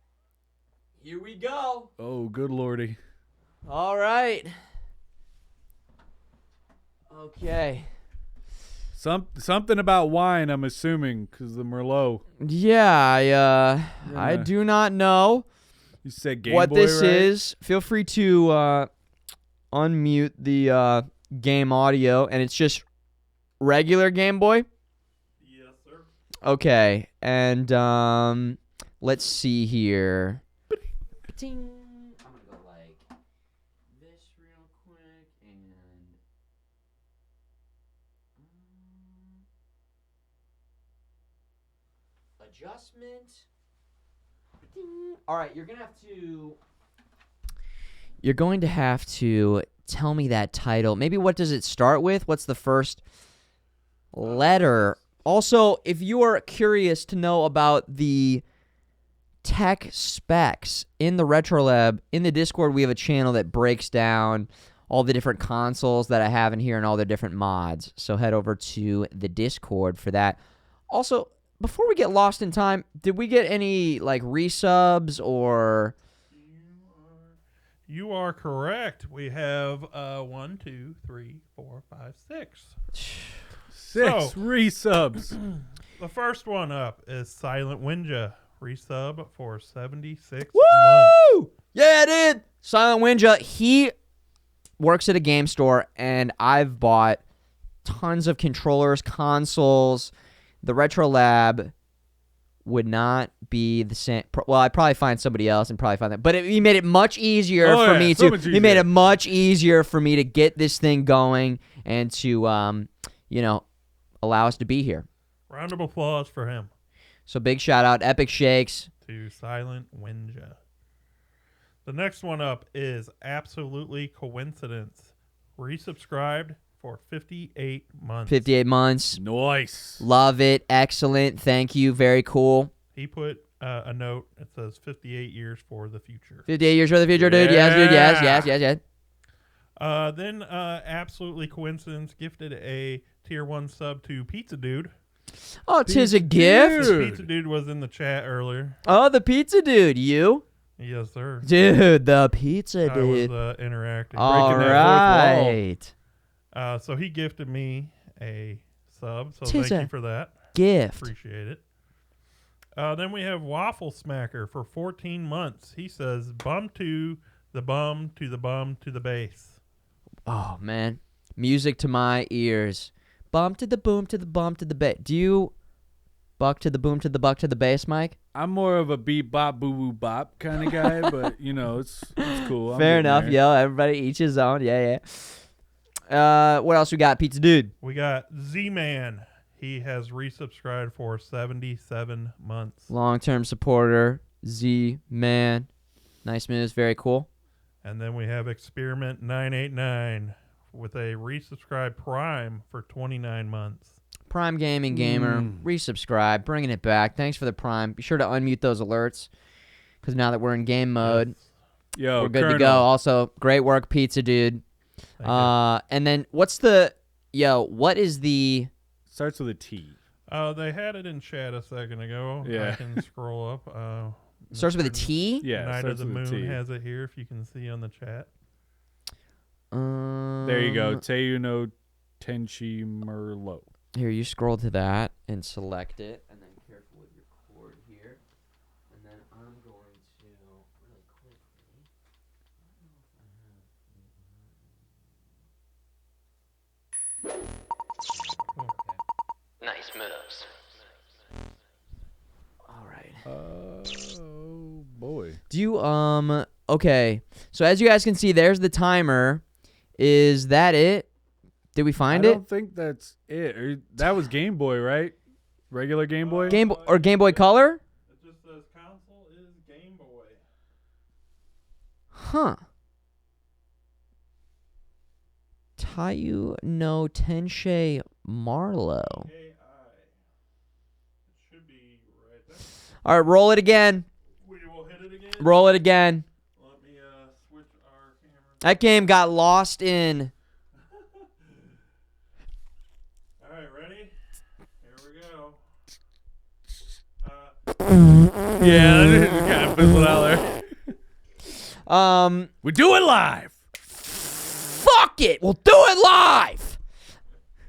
Here we go. Oh, good lordy. All right. Okay. Something about wine, I'm assuming, because the Merlot. Yeah, I do not know You said Game what Boy, this right? is. Feel free to unmute the game audio, and it's just regular Game Boy. Yes, sir. Okay, and let's see here. Ting. I'm gonna go like this real quick and adjustment. Ding. All right, you're going to have to tell me that title. Maybe what does it start with? What's the first letter? Also, if you are curious to know about the tech specs in the RetroLab, in the Discord, we have a channel that breaks down all the different consoles that I have in here and all the different mods. So head over to the Discord for that. Also, before we get lost in time, did we get any like resubs or... You are correct. We have 1, 2, 3, 4, 5, 6. 6 resubs. The first one up is Silent Winja. Resub for 76 months. Woo! Yeah, dude. Silent Winja, he works at a game store, and I've bought tons of controllers, consoles. The RetroLab would not be the same. Well, I'd probably find somebody else and probably find that. But he made it much easier for me so to. much He made easier. it much easier for me to get this thing going and to, allow us to be here. Round of applause for him. So big shout out, Epic Shakes. To Silent Winja. The next one up is Absolutely Coincidence. Resubscribed for 58 months. 58 months. Nice. Love it. Excellent. Thank you. Very cool. He put a note that says 58 years for the future. 58 years for the future, dude. Yes, dude. Yes. Then Absolutely Coincidence gifted a tier 1 sub to Pizza Dude. Oh, 'tis a gift. Dude. Pizza Dude was in the chat earlier. Oh, the pizza dude. You? Yes, sir. Dude, the pizza I was dude. interacting. All breaking that fourth right. So he gifted me a sub, so Tis thank a you for that. Gift. Appreciate it. Then we have Waffle Smacker for 14 months. He says, bum to the bum to the bum to the bass. Oh, man. Music to my ears. Bump to the boom to the bump to the bass. Do you buck to the boom to the buck to the bass, Mike? I'm more of a beep bop boo boo bop kind of guy, but it's cool. I'm Fair getting enough. there. Yo, everybody each his own. Yeah. What else we got? Pizza dude. We got Z-Man. He has resubscribed for 77 months. Long-term supporter. Z man. Nice moves. Very cool. And then we have Experiment 989 with a resubscribe Prime for 29 months. Prime Gaming Gamer, resubscribe, bringing it back. Thanks for the Prime. Be sure to unmute those alerts, because now that we're in game mode, Yo, we're good Colonel. to go. Also, great work, Pizza Dude. Thank you. And then what is the... Starts with a T. They had it in chat a second ago. Yeah. I can scroll up. Starts with a T? Yeah, Night of starts the with a Moon T. has it here, if you can see on the chat. There you go. Teiyu no Tenshi Merlot. Here, you scroll to that and select it, and then careful with your cord here. And then I'm going to really quickly. moves. All right. Oh boy. Do you okay. So as you guys can see, there's the timer. Is that it? Did we find I it? don't think that's it. That was Game Boy, right? Regular Game Boy? Game Boy Color? It just says console is Game Boy. Huh. Tayu no Tensei Marlow. AI. It should be right there. All right, roll it again. We will hit it again. Roll it again. Let me switch our camera. That game got lost in. All right, ready? Here we go. Yeah, kind of fizzled out there. We do it live. Fuck it. We'll do it live.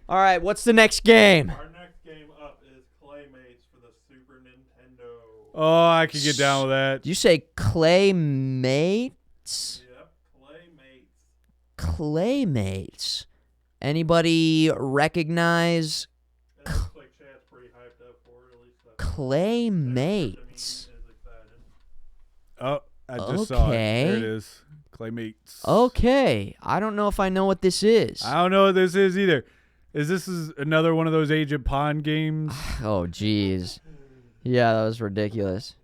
All right, what's the next game? Our next game up is Claymates for the Super Nintendo. Oh, I can get down with that. Did you say Claymates? Yep, Claymates. Claymates. Anybody recognize It looks like chat's pretty hyped up for it, at least. Claymates? Oh, I just saw it. Okay. There it is. Claymates. Okay. I don't know if I know what this is. I don't know what this is either. Is another one of those Age of Pawn games? Oh, jeez. Yeah, that was ridiculous.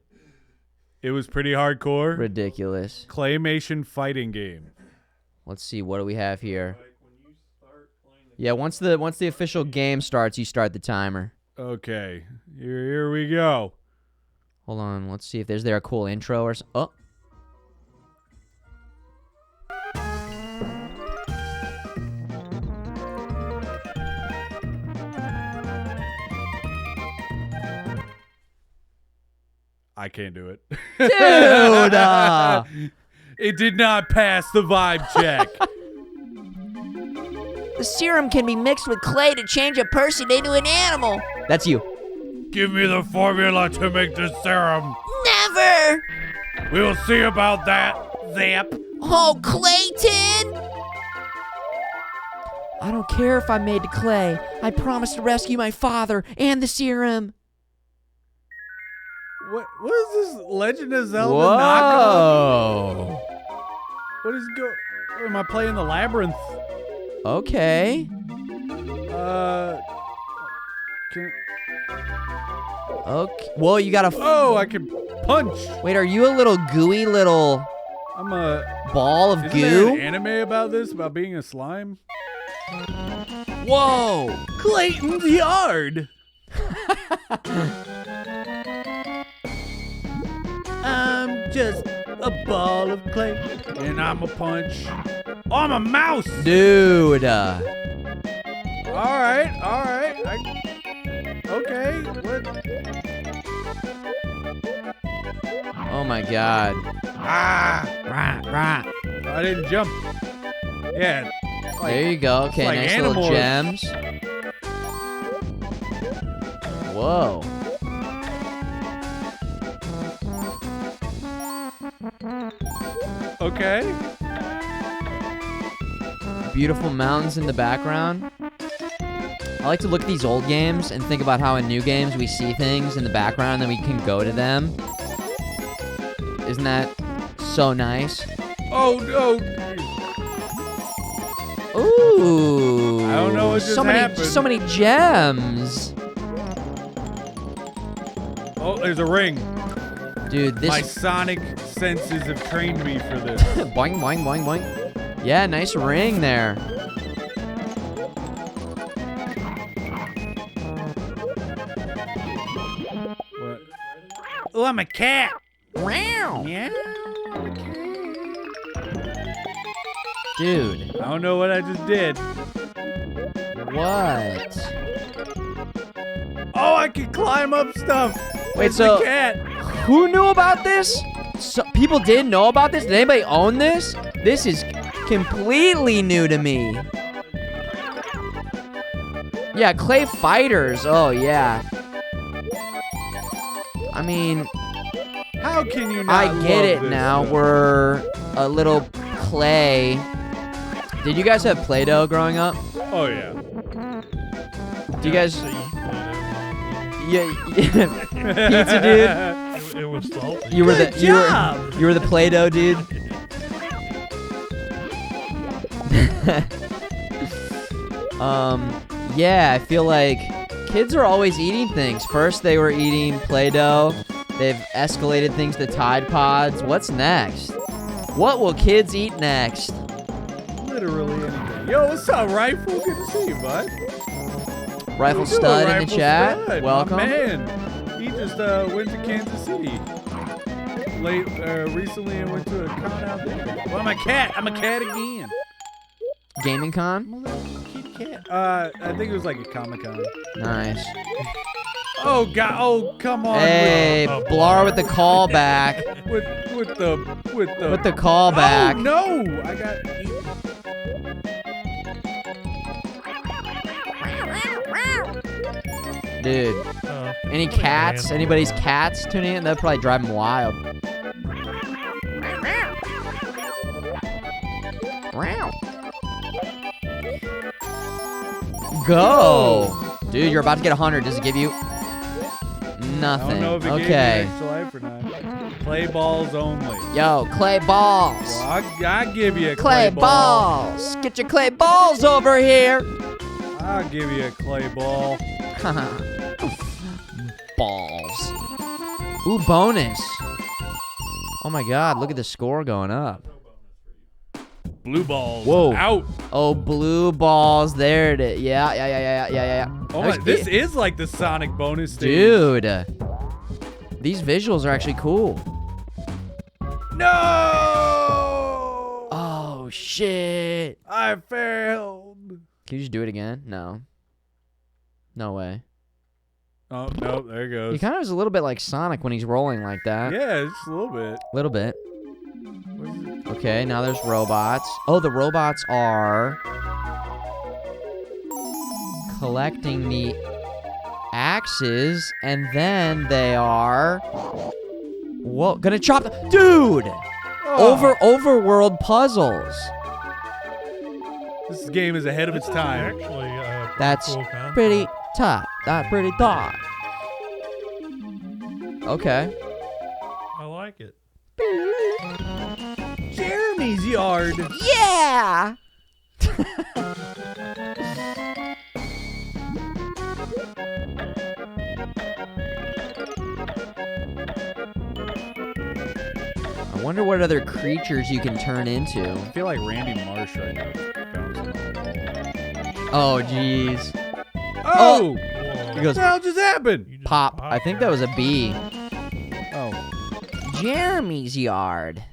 It was pretty hardcore. Ridiculous. Claymation fighting game. Let's see. What do we have here? Like when you start playing the Yeah, once the official game starts, you start the timer. Okay. Here we go. Hold on. Let's see if there's a cool intro or oh. I can't do it. Dude! It did not pass the vibe check. The serum can be mixed with clay to change a person into an animal. That's you. Give me the formula to make the serum. Never! We will see about that, Zap. Oh, Clayton! I don't care if I'm made to clay. I promise to rescue my father and the serum. What is this Legend of Zelda Whoa. knockoff? What is am I playing the Labyrinth? Okay. Okay. Whoa, you got a... Oh, I can punch. Wait, are you a little gooey little I'm a... ball of Isn't there an goo? anime about this? About being a slime? Whoa. Clayton's Yard. I'm just a ball of clay. And I'm a punch. Oh, I'm a mouse. Dude. All right. Okay. What? Oh my god. I didn't jump. Yeah. There you go. Okay, like nice little animals. gems. Whoa. Okay. Beautiful mountains in the background. I like to look at these old games and think about how in new games we see things in the background and then we can go to them. Isn't that so nice? Oh no. Ooh. I don't know what just happened. So many gems. Oh, there's a ring. Dude, this... My sonic senses have trained me for this. Boing, boing, boing, boing. Yeah, nice ring there. What? Oh, I'm a cat. Wow. Yeah. Dude. I don't know what I just did. What? Oh, I can climb up stuff. Wait, It's so a cat. who knew about this? People didn't know about this? Did anybody own this? This is completely new to me. Yeah, Clay Fighters. Oh, yeah. I mean, How can you not I get love it this now. stuff? We're a little clay. Did you guys have Play-Doh growing up? Oh yeah. Do you guys... Pizza dude. It was salty. You were Good job. you were the Play-Doh dude. Yeah, I feel like kids are always eating things. First they were eating Play-Doh. They've escalated things to Tide Pods. What's next? What will kids eat next? Literally anything. Yo, what's up, Rifle? Good to see you, bud. Rifle What you doing, Stud in the Rifle chat. Stud? Welcome. My man. He just went to Kansas City. Recently and went to a con out there. Well, I'm a cat. I'm a cat again. Gaming Con? I'm a little kitty cat. I think it was like a Comic-Con. Nice. Oh God! Oh, come on! Hey, Blar with the callback. With the With the callback. Oh no! I got Dude, any cats? Anybody's cats tuning in? That'd probably drive them wild. Go! Dude, you're about to get 100. Does it give you nothing? I don't know if it Okay. gave me extra life or not. Play balls only. Yo, clay balls. Well, I give you a Clay ball. balls. Get your clay balls over here. I'll give you a clay ball. Balls. Ooh, bonus. Oh my God, look at the score going up. Blue balls. Whoa. Out. Oh, blue balls. There it is. Yeah. Oh my, this is like the Sonic bonus stage. Dude. These visuals are actually cool. No! Oh, shit. I failed. Can you just do it again? No. No way. Oh, no, there it goes. He kind of is a little bit like Sonic when he's rolling like that. Yeah, just a little bit. Little bit. Okay, now there's robots. Oh, the robots are collecting the axes, and then they are gonna chop dude! Overworld puzzles. This game is ahead of its time. Actually, That's cool concept. pretty tough. That's pretty tough. Okay. I like it. Jeremy's yard. Yeah! I wonder what other creatures you can turn into. I feel like Randy Marsh right now. Oh, jeez. Oh! Whoa. He What goes, the hell just happened? You just pop. popped I think that was a bee. Oh. Jeremy's yard.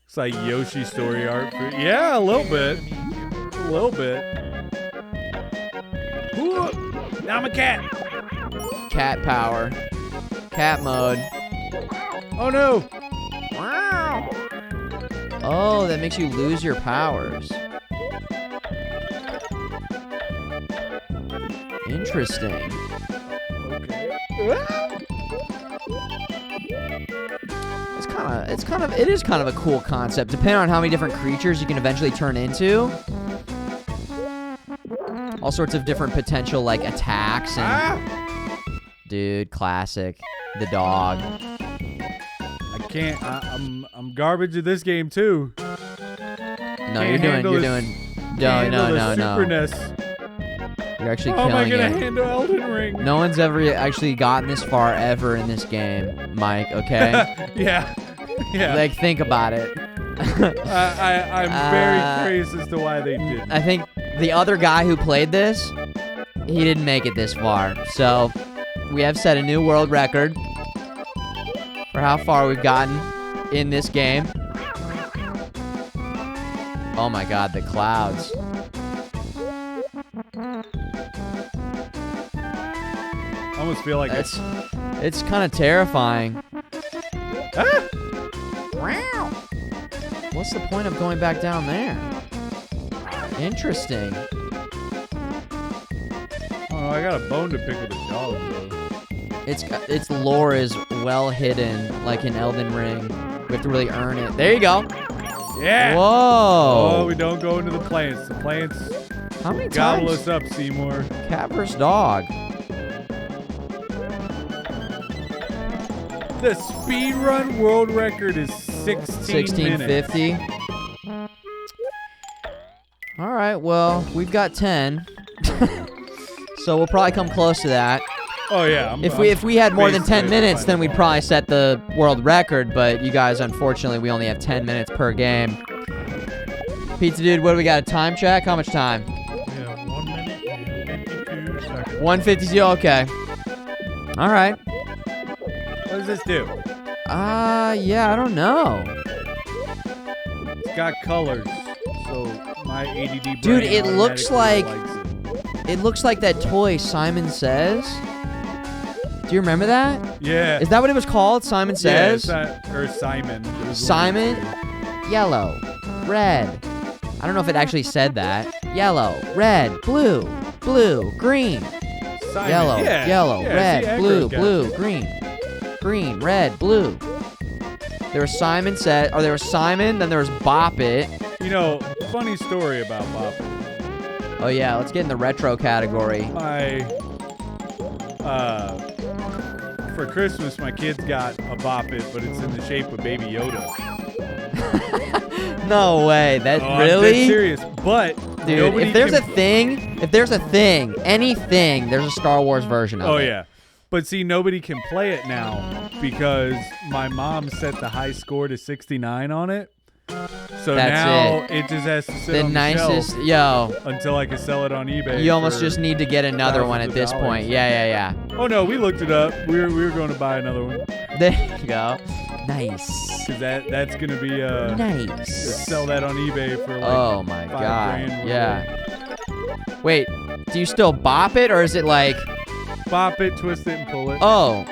It's like Yoshi story art. Yeah, a little bit. A little bit. Ooh, now I'm a cat. Cat power. Cat mode. Oh no. Wow. Oh, that makes you lose your powers. Interesting. It is kind of a cool concept, depending on how many different creatures you can eventually turn into. All sorts of different potential like attacks and dude, classic. The dog. I can't. I'm garbage at this game too. No, you're doing. No. Superness. You're actually How am I killing gonna it. handle Elden Ring? No one's ever actually gotten this far ever in this game, Mike. Okay. Yeah. Yeah. Like, think about it. I'm very curious as to why they did. I think the other guy who played this, he didn't make it this far. So, we have set a new world record for how far we've gotten in this game. Oh my God, the clouds. I almost feel like It's kind of terrifying. Ah! What's the point of going back down there? Interesting. Oh, I got a bone to pick with a dog, though. Its lore is well hidden, like in Elden Ring. We have to really earn it. There you go. Yeah. Whoa. Oh, we don't go into the plants. The plants How many gobble times? us up, Seymour. Cat versus dog. The speed run world record is 16 minutes. 16:50. All right, well, we've got 10. So we'll probably come close to that. Oh yeah. If we had more than 10 basically minutes, then we'd fine. probably set the world record, but you guys, unfortunately, we only have 10 minutes per game. Pizza Dude, what do we got? A time check? How much time? We have 1 minute and 52 seconds. 152, okay. All right. What does this do? Yeah, I don't know. It's got colors, so my ADD brain Dude, it looks automatically like- likes it. It looks like that toy Simon Says. Do you remember that? Yeah. Is that what it was called? Simon Says? Yeah, or Simon. It was one of the Simon? two. Yellow, red. I don't know if it actually said that. Yellow, red, blue, blue, green. Simon. Yellow, Yeah. yellow, Yeah, red, see, blue, Agro's got blue, it. green. Green, red, blue. There was Simon Said, or there was Simon, then there was Bop It. You know, funny story about Bop. Oh yeah, let's get in the retro category. For Christmas, my kids got a Bop It, but it's in the shape of Baby Yoda. No way, that Oh, I'm really? dead serious, but Dude, nobody if there's can- a thing, anything, there's a Star Wars version of it. Oh yeah, but see, nobody can play it now because my mom set the high score to 69 on it. So That's now it just has to sit The on nicest, the yo. shelf until I can sell it on eBay. You almost for- just need to get another one at thousands this of point. dollars. Yeah. Oh no, we looked it up. We were going to buy another one There you go. Nice. because that's gonna be Nice. sell that on eBay for like Oh my $5 god. grand, Yeah. Wait, do you still bop it or is it like, Bop it, twist it, and pull it. oh,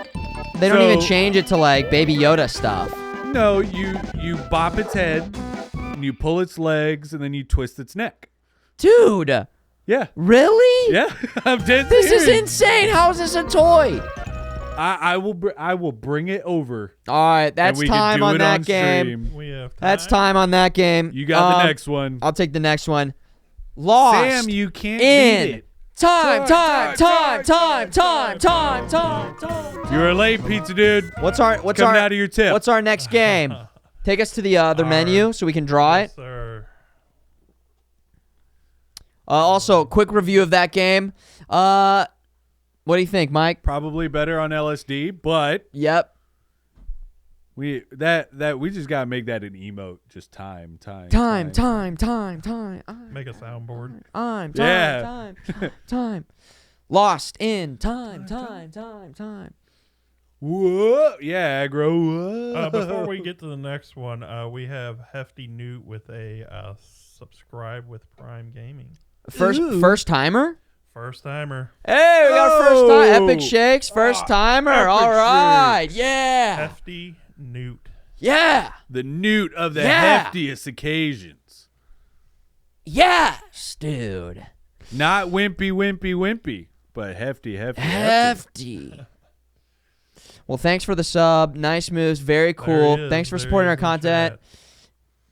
they don't even So- change it to like Baby Yoda stuff? No, you bop its head, and you pull its legs, and then you twist its neck. Dude, Yeah, really? yeah. I'm dead This is serious. insane. How is this a toy? I will bring it over. All right, and that's we can time do on it that on game. stream. We have time. That's time on that game. You got the next one. I'll take the next one. Lost. Sam, you can't in beat it. time. You were late, pizza dude. What's our Coming out of your tip. What's our next game? Take us to the other menu so we can draw it. Yes, sir. Also, quick review of that game. What do you think, Mike? Probably better on LSD, but Yep. we just gotta make that an emote. Just time. Time. Make a soundboard. Yeah. Time. Lost in time. Whoa, yeah, aggro. Whoa. Before we get to the next one, we have Hefty Newt with a subscribe with Prime Gaming. First timer? First timer. Hey, we got a first time. Epic Oh. Shakes, first timer. Epic All right. Shakes. Yeah. Hefty Newt. Yeah. the newt of the Yeah. heftiest occasions. Yes, dude. Not wimpy, but hefty. Hefty. Well, thanks for the sub. Nice moves. Very There cool. he is. Thanks for There supporting he our is in content. chat.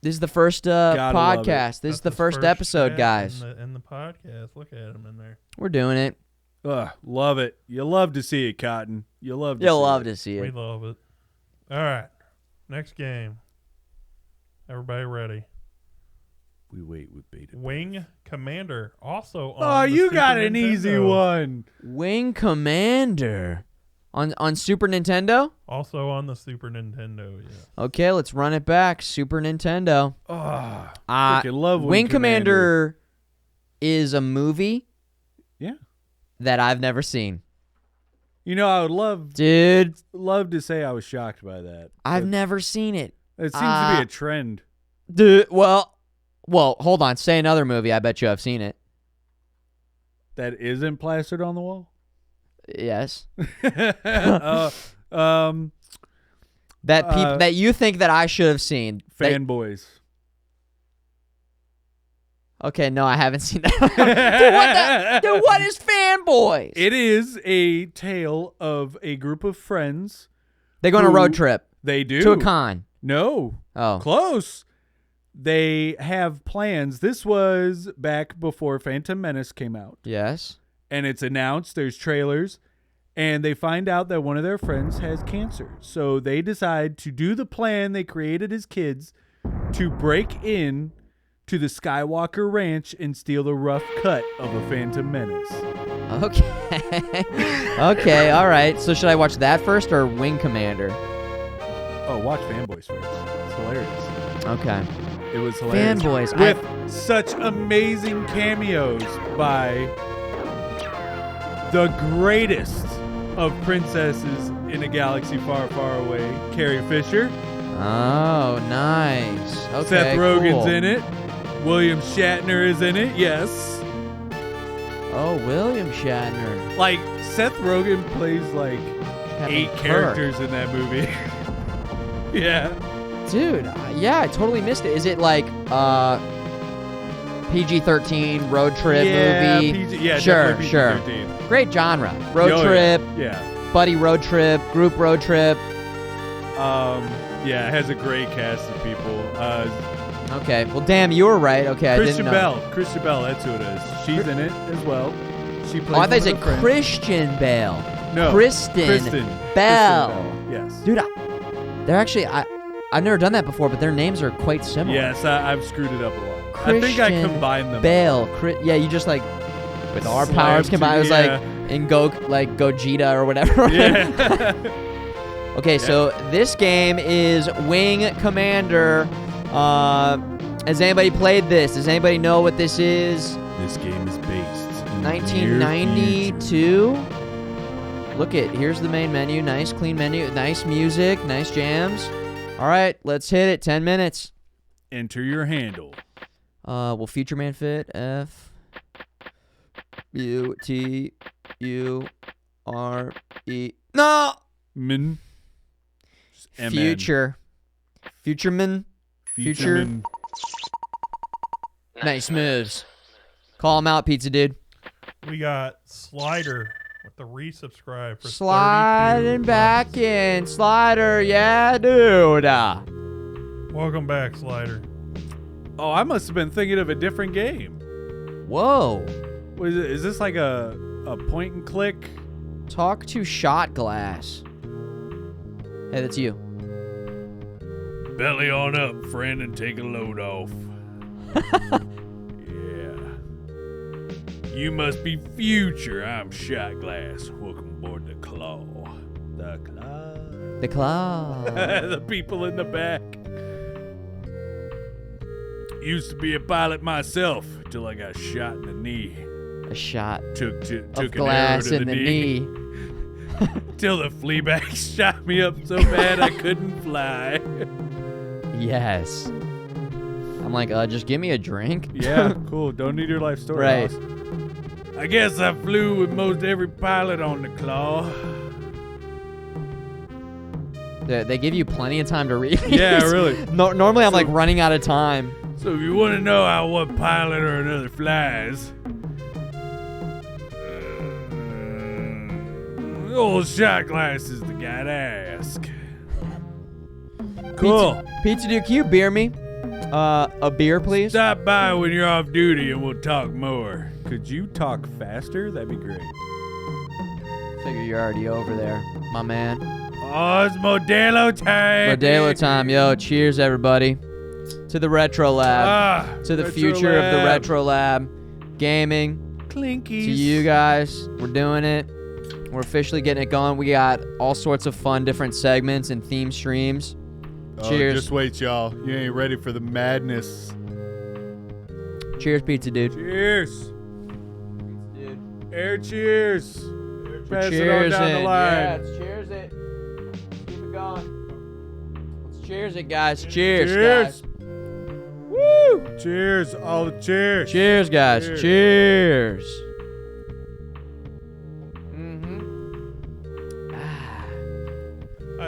This is the first love it. podcast. This is the That's his first episode, chat guys. In the podcast. Look at him in there. We're doing it. Love it. You love to see it, Cotton. You love to You'll see love it. to see We it. love it. All right. Next game. Everybody ready? We wait with beta. Wing Commander. Also on Oh, the you Super got an easy Nintendo. one. Wing Commander. On Super Nintendo? Also on the Super Nintendo, yeah. Okay, let's run it back. Super Nintendo. Oh, freaking love Wing Commander is a movie Yeah. that I've never seen. You know, I would love Dude, to say I was shocked by that. I've but never seen it. it seems to be a trend. Dude, well, hold on. Say another movie. I bet you I've seen it. That isn't plastered on the wall. Yes. Um, That you think that I should have seen. fanboys. Okay, no, I haven't seen that. Dude, what is Fanboys? It is a tale of a group of friends. They go on a road who- trip They do to a con. No, Oh. close. They have plans. This was back before Phantom Menace came out, Yes. and it's announced. There's trailers, and they find out that one of their friends has cancer. So they decide to do the plan they created as kids to break in to the Skywalker Ranch and steal the rough cut of a Phantom Menace. Okay. Okay, all right. So should I watch that first or Wing Commander? Oh, watch Fanboys first. It's hilarious. Okay. It was hilarious. Fanboys. With such amazing cameos by the greatest of princesses in a galaxy far, far away, Carrie Fisher. Oh, nice. Okay, Seth Rogen's cool. in it. William Shatner is in it. Yes. Oh, William Shatner. Like, Seth Rogen plays like Captain 8 Kirk. characters in that movie. Yeah. Dude, yeah, I totally missed it. Is it like PG-13 road trip movie? Yeah, sure, definitely sure. PG-13. Great genre. Road Oh, trip, Yeah. buddy road trip, group road trip. Yeah, it has a great cast of people. Okay, well, damn, you were right. Okay, I Christian didn't know. Bell. Christian Bell, that's who it is. She's in it as well. She plays Oh, I thought you one said of the friends. Christian Bale. No. Kristen Bell. Yes. Dude, they're actually, I've never done that before, but their names are quite similar. Yes, I've screwed it up a lot. I think I Christian combined them. Bale. Yeah, you just like, with our Slammed powers combined, it was yeah. like, in Gogeta or whatever. Yeah. Okay, so this game is Wing Commander. Has anybody played this? Does anybody know what this is? This game is based in the near 1992. Look it. Here's the main menu. Nice, clean menu. Nice music. Nice jams. All right, let's hit it. 10 minutes. Enter your handle. Will Futureman fit? F U T U R E. No. Min. Just MN. Future. Futureman. Future. Futureman. Nice moves. Call him out, pizza dude. We got Slider with the resubscribe for Sliding 32 back months. in. Slider, yeah, dude. Welcome back, Slider. Oh, I must have been thinking of a different game. Whoa. What is it? Is this like a point and click? Talk to Shot Glass. Hey, that's you. Belly on up, friend, and take a load off. Yeah. You must be Future. I'm Shot Glass. Welcome aboard the Claw. The Claw. The claw. The people in the back. Used to be a pilot myself until I got shot in the knee. A shot Took of an arrow glass to in the knee. Till the flea bag shot me up so bad I couldn't fly. Yes. I'm like, just give me a drink. Yeah, cool. Don't need your life story. Right. Boss. I guess I flew with most every pilot on the Claw. They give you plenty of time to read. Yeah, really. Normally, I'm like running out of time. So if you want to know how one pilot or another flies, old Shot Glass is the guy to ask. Cool. Pizza Dude, can you beer me? A beer, please? Stop by when you're off duty and we'll talk more. Could you talk faster? That'd be great. Figure you're already over there, my man. Oh, it's Modelo time. Modelo time, yo. Cheers, everybody. To the RetroLab. To the future of the RetroLab. Gaming. Clinkies. To you guys. We're doing it. We're officially getting it going. We got all sorts of fun different segments and theme streams. Cheers. Just wait, y'all. You ain't ready for the madness. Cheers, pizza dude. Cheers. Air cheers. Pass it on Cheers down the line. Yeah, let's cheers it. Keep it going. Let's cheers it, guys. Cheers, Cheers. guys. Woo! Cheers. All the cheers. Cheers, guys. Cheers. Cheers.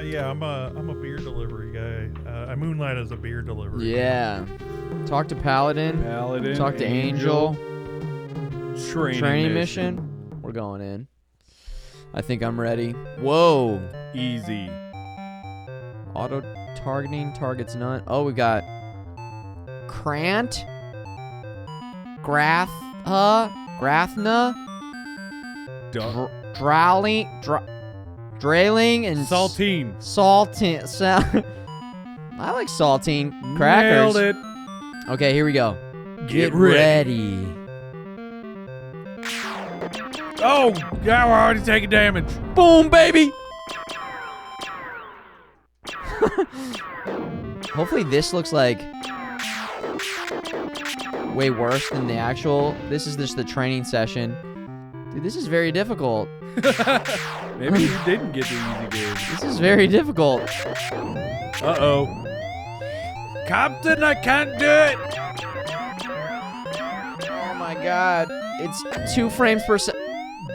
Yeah, I'm a beer delivery guy. I moonlight as a beer delivery. Yeah. Talk to Paladin. Paladin. Talk to Angel. Training mission. We're going in. I think I'm ready. Whoa. Easy. Auto targeting. Targets none. Oh, we got Krant. Grathna. drailing, and Saltine. I like saltine crackers. Nailed it. Okay, here we go. Get ready. Oh, yeah, we're already taking damage. Boom, baby. Hopefully this looks like way worse than the actual. This is just the training session. Dude, this is very difficult. Maybe you didn't get the easy game. This is very difficult. Uh-oh. Captain, I can't do it. Oh my god. It's 2 frames per second.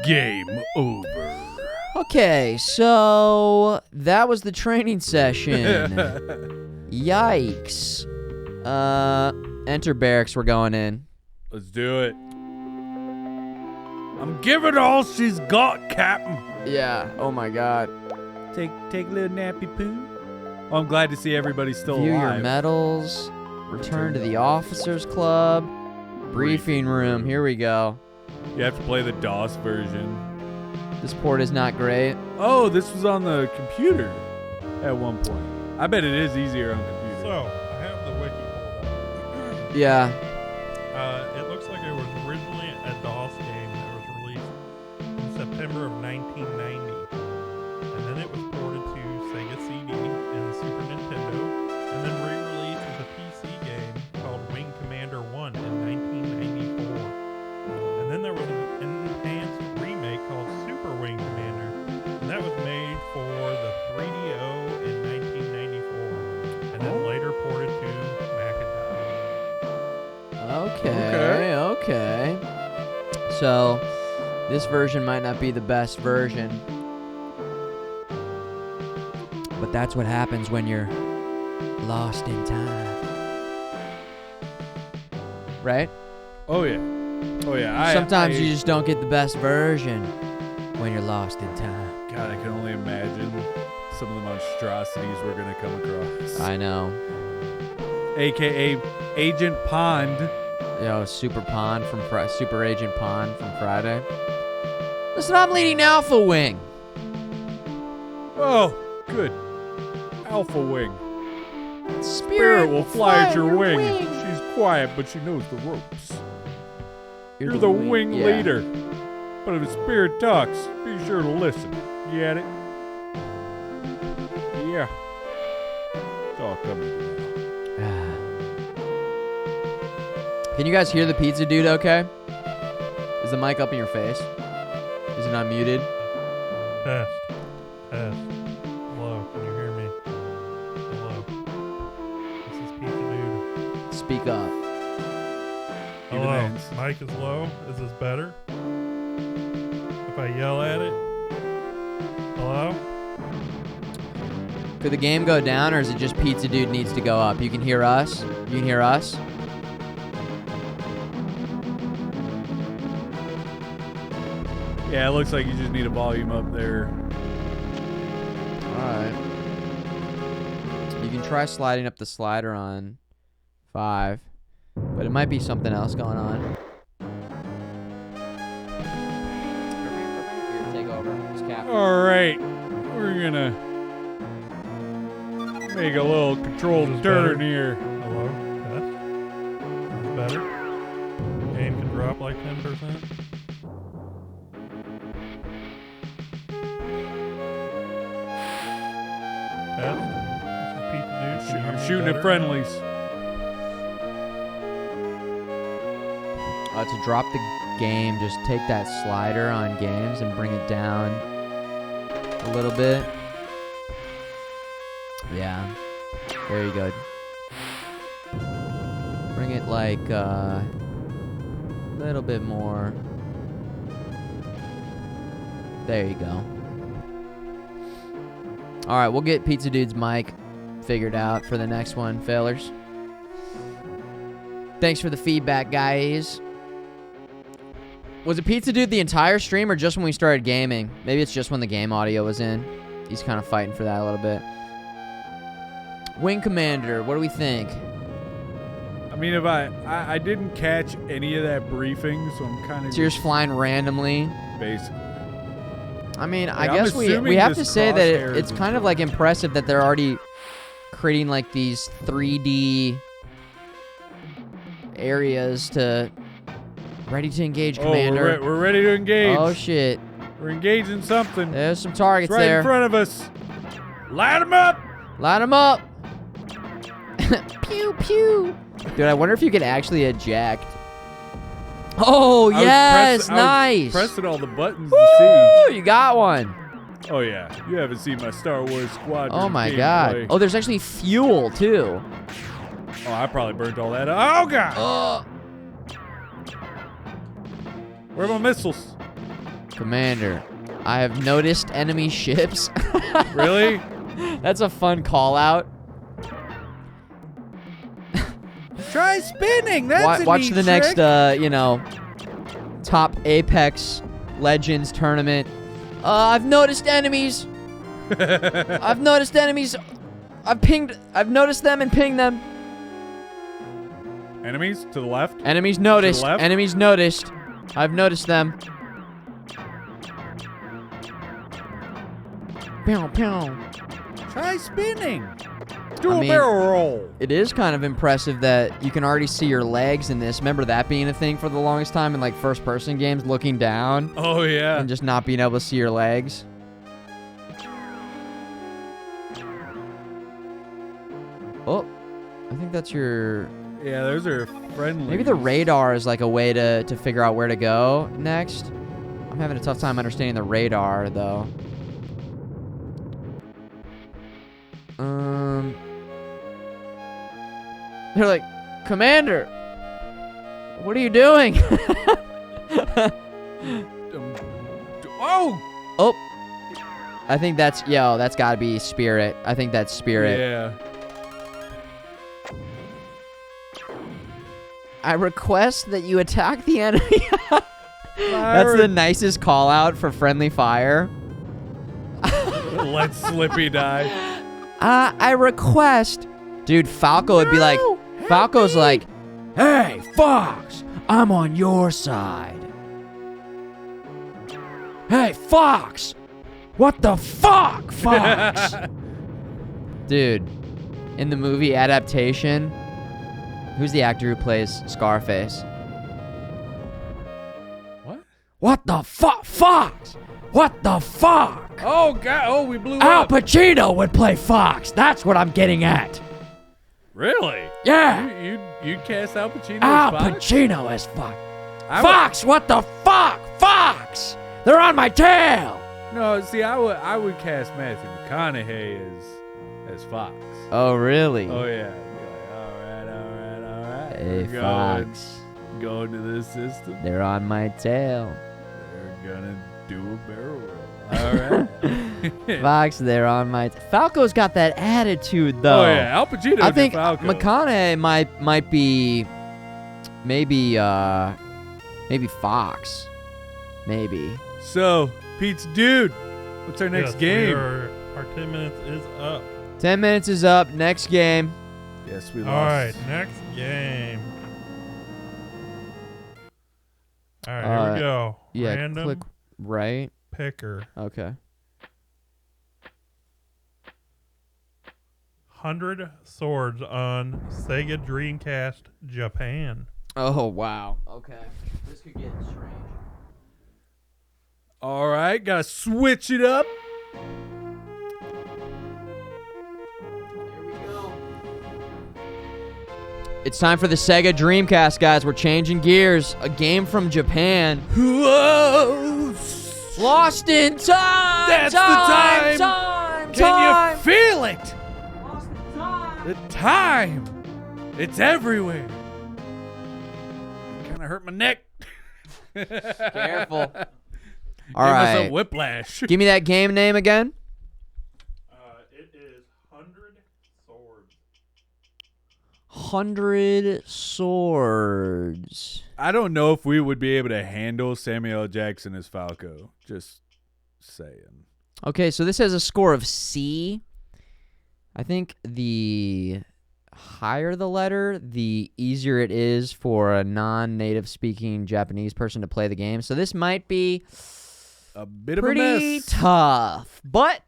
Game over. Okay, so that was the training session. Yikes. Enter barracks, we're going in. Let's do it. I'm giving all she's got, Captain. Yeah, oh my god. Take a little nappy poo. Well, I'm glad to see everybody's still View alive. your medals. Return to the officers club. Briefing room, here we go. You have to play the DOS version. This port is not great. Oh, this was on the computer at one point. I bet it is easier on computer. So, I have the wiki pulled up. Yeah. It looks like it was originally a DOS game that was released in September of 1990. And then it was ported to Sega CD and Super Nintendo, and then re-released as a PC game called Wing Commander 1 in 1994. And then there was an enhanced remake called Super Wing Commander, and that was made for the 3DO in 1994, and then later ported to Macintosh. Okay. So, this version might not be the best version. But that's what happens when you're lost in time. Right? Oh, yeah. Oh, yeah. Sometimes you just don't get the best version when you're lost in time. God, I can only imagine some of the monstrosities we're going to come across. I know. AKA Agent Pond. Yo, Super Pond from Super Agent Pond from Friday. Listen, I'm leading Alpha Wing. Oh, good. Alpha Wing. Spirit will fly at your wing. She's quiet, but she knows the ropes. You're the wing yeah. leader. But if the spirit talks, be sure to listen. Get it? Yeah. It's all coming now. Can you guys hear the pizza dude okay? Is the mic up in your face? Is it not muted? Test. Hello, can you hear me? Hello. This is Pizza Dude. Speak up. Hello. ends. Mic is low. Is this better? If I yell at it? Hello? Could the game go down, or is it just pizza dude needs to go up? You can hear us? You can hear us? Yeah, it looks like you just need a volume up there. Alright. You can try sliding up the slider on 5, but it might be something else going on. Here, take over. Just cap. All right. We're going to make a little controlled Is this turn better? here. Hello? Test? Is this better? Game can drop like 10%? Test? This is Pizza Dude. Can you hear I'm me shooting better? at friendlies. To drop the game, just take that slider on games and bring it down a little bit. Yeah. There you go. Bring it like a little bit more. There you go. Alright, we'll get Pizza Dude's mic figured out for the next one, failers. Thanks for the feedback, guys. Was it Pizza Dude the entire stream or just when we started gaming? Maybe it's just when the game audio was in. He's kind of fighting for that a little bit. Wing Commander, what do we think? I mean, if I didn't catch any of that briefing, so I'm kind of So you're just flying randomly. basically. I mean, I I'm guess we assuming have to this say that crosshairs it's and kind of stuff. like impressive that they're already creating like these 3D areas to ready to engage, Commander. We're ready to engage. Oh shit! We're engaging something. There's some targets It's right there. in front of us. Light them up. Light them up. Pew pew. Dude, I wonder if you can actually eject. Oh yes, I nice. was pressing all the buttons Woo, to see. you got one. Oh yeah, you haven't seen my Star Wars Squadron. Oh my god. gameplay. Oh, there's actually fuel too. Oh, I probably burnt all that up. Oh god. Where are my missiles? Commander, I have noticed enemy ships. Really? That's a fun call out. Try spinning. That's Watch the next, top Apex Legends tournament. I've noticed enemies. I've noticed enemies. I've noticed them and pinged them. Enemies to the left. Enemies noticed. left? Enemies noticed. I've noticed them. Pew, pew. Try spinning. Do I a mean- barrel roll. It is kind of impressive that you can already see your legs in this. Remember that being a thing for the longest time in like first-person games, looking down Oh yeah. and just not being able to see your legs. Oh, I think that's your... Yeah, those are friendly. Maybe the radar is like a way to figure out where to go next. I'm having a tough time understanding the radar, though. They're like, Commander, what are you doing? Oh. Oh, I think that's gotta be Spirit. I think that's Spirit. Yeah. I request that you attack the enemy. That's the nicest call out for friendly fire. Let Slippy die. I request. Dude, Falco would be like, Falco's like, hey, Fox, I'm on your side. Hey, Fox, what the fuck, Fox? Dude, in the movie adaptation, who's the actor who plays Scarface? What? What the fuck, Fox? What the fuck? Oh god. Oh, we blew Al up. Pacino would play Fox. That's what I'm getting at. Really? Yeah. You cast Al Pacino Al as Fox? Pacino as Fox. I Fox, what the fuck? Fox! They're on my tail! No, see, I would cast Matthew McConaughey as Fox. Oh, really? Oh yeah. Be like, all right. Hey, We're Fox. Going to this system. They're on my tail. They're gonna do a barrel roll. All right. Fox, they're on my Falco's got that attitude, though. Oh yeah, Al Pacino. I think Falco. McConaughey might be maybe Fox. Maybe. So, Pete's dude, what's our next Yes, game? Our 10 minutes is up. 10 minutes is up. Next game. Yes, we All lost. right, next game. All right, here we go. Yeah, Random click right. picker. Okay. 100 swords on Sega Dreamcast Japan. Oh, wow. Okay. This could get strange. All right, gotta switch it up. Here we go. It's time for the Sega Dreamcast, guys. We're changing gears. A game from Japan. Whoa! Lost in time! That's the time! time! Time! Can you feel it? Lost in time! The time. It's everywhere. Kind of hurt my neck. Careful. All Gave right. myself whiplash. Give me that game name again. It is 100 swords. 100 swords. I don't know if we would be able to handle Samuel L. Jackson as Falco. Just saying. Okay, so this has a score of C. I think the higher the letter, the easier it is for a non-native speaking Japanese person to play the game. So this might be a bit of a Pretty mess. tough, but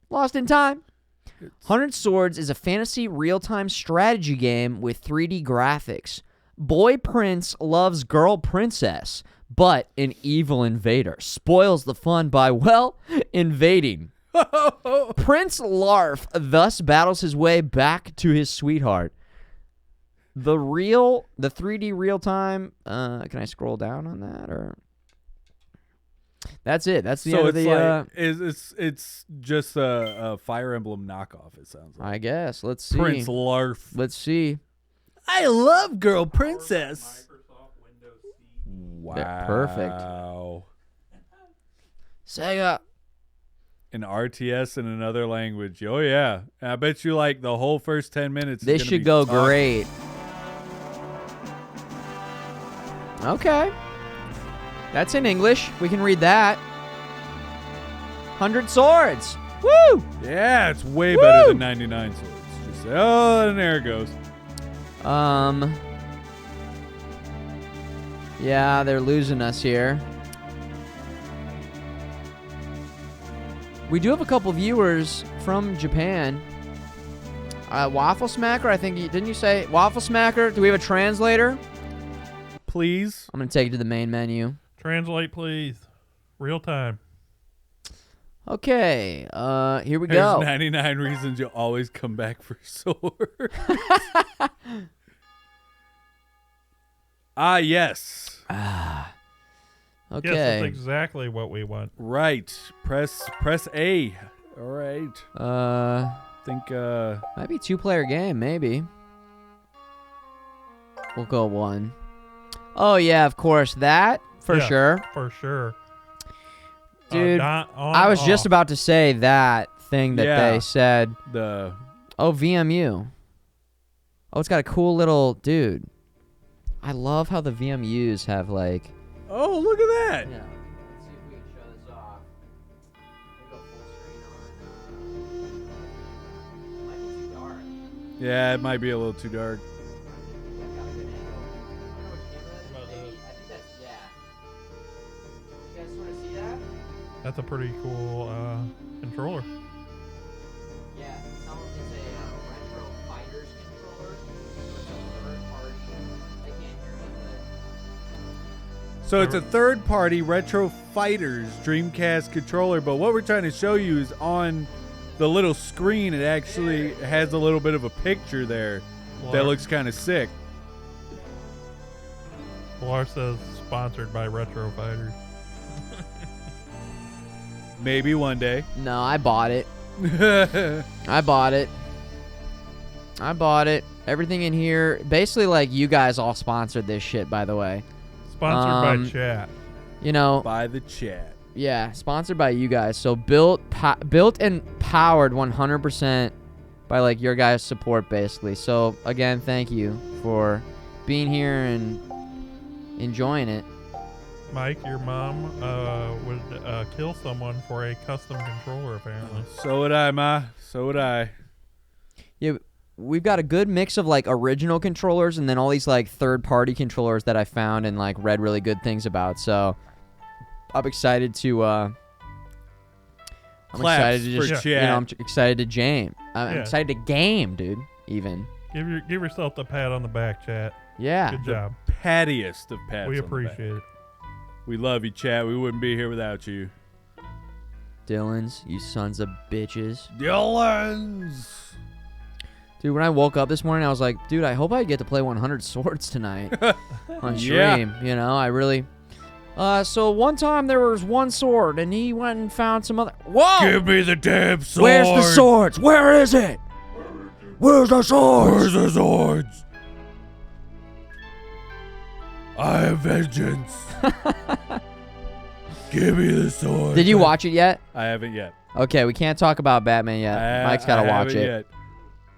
lost in time. 100 Swords is a fantasy real-time strategy game with 3D graphics. Boy prince loves girl princess, but an evil invader spoils the fun by, well, invading. Prince Larf thus battles his way back to his sweetheart. The 3D real-time, can I scroll down on that, or... That's it. That's the end of the... it's just a Fire Emblem knockoff, it sounds like. I guess. Let's see. Prince Larf. Let's see. I love girl princess. Microsoft Windows C. Wow. Yeah, perfect. Sega. An RTS in another language. Oh, yeah. And I bet you like the whole first 10 minutes. This should go great. Okay. That's in English. We can read that. 100 Swords. Woo! Yeah, it's way better than 99 Swords. Just, oh, and there it goes. Yeah, they're losing us here. We do have a couple viewers from Japan. Waffle Smacker, I think, didn't you say? Waffle Smacker, do we have a translator? Please. I'm going to take it to the main menu. Translate, please. Real time. Okay, here we There's go. 99 reasons you'll always come back for sword. Yes. Okay. Yes, that's exactly what we want. Right. Press A. All right. Think Might be 2-player game, maybe. We'll go 1. Oh, yeah, of course. That, for Yeah, sure. For sure. Dude, On, I was just off. about to say that thing that Yeah. they said. the Oh, VMU. Oh, it's got a cool little... Dude, I love how the VMUs have, like... Oh, look at that. Yeah. Let's see if we can show this off. We'll go full screen on it. Might be too dark. Yeah, it might be a little too dark. I've got a good angle. I don't know which camera that is. Maybe. I think that's, yeah. You guys want to see that? That's a pretty cool controller. Yeah, it's a Retro Fighters controller. So it's a third party. I can't hear me, So it's a third-party Retro Fighters Dreamcast controller, but what we're trying to show you is on the little screen, it actually has a little bit of a picture there that looks kind of sick. Pilar says sponsored by Retro Fighters. Maybe one day. but... No, I bought it. I bought it. Everything in here... Basically, like, you guys all sponsored this shit, by the way. Sponsored by chat. You know... By the chat. Yeah, sponsored by you guys. So built and powered 100% by like your guys' support, basically. So again, thank you for being here and enjoying it. Mike, your mom would kill someone for a custom controller, apparently. So would I, Ma. So would I. Yeah, we've got a good mix of like original controllers and then all these like third-party controllers that I found and like read really good things about. So I'm excited to. I'm Claps excited to for just. chat. You know, I'm excited to jam. I'm Yeah. excited to game, dude. Even. Give yourself the pat on the back, chat. Yeah. Good job. Pattiest of pats. We on the back. appreciate it. We love you, chat. We wouldn't be here without you. Dylans, you sons of bitches. Dylans! Dude, when I woke up this morning, I was like, dude, I hope I get to play 100 Swords tonight on Yeah. stream. You know, I really. So one time there was one sword, and he went and found some other. Whoa! Give me the damn sword! Where's the swords? Where is it? Where's the swords? Where's the swords? I have vengeance. Give me the sword. Did you watch it yet? I haven't yet. Okay, we can't talk about Batman yet. Mike's got to watch haven't it. Yet.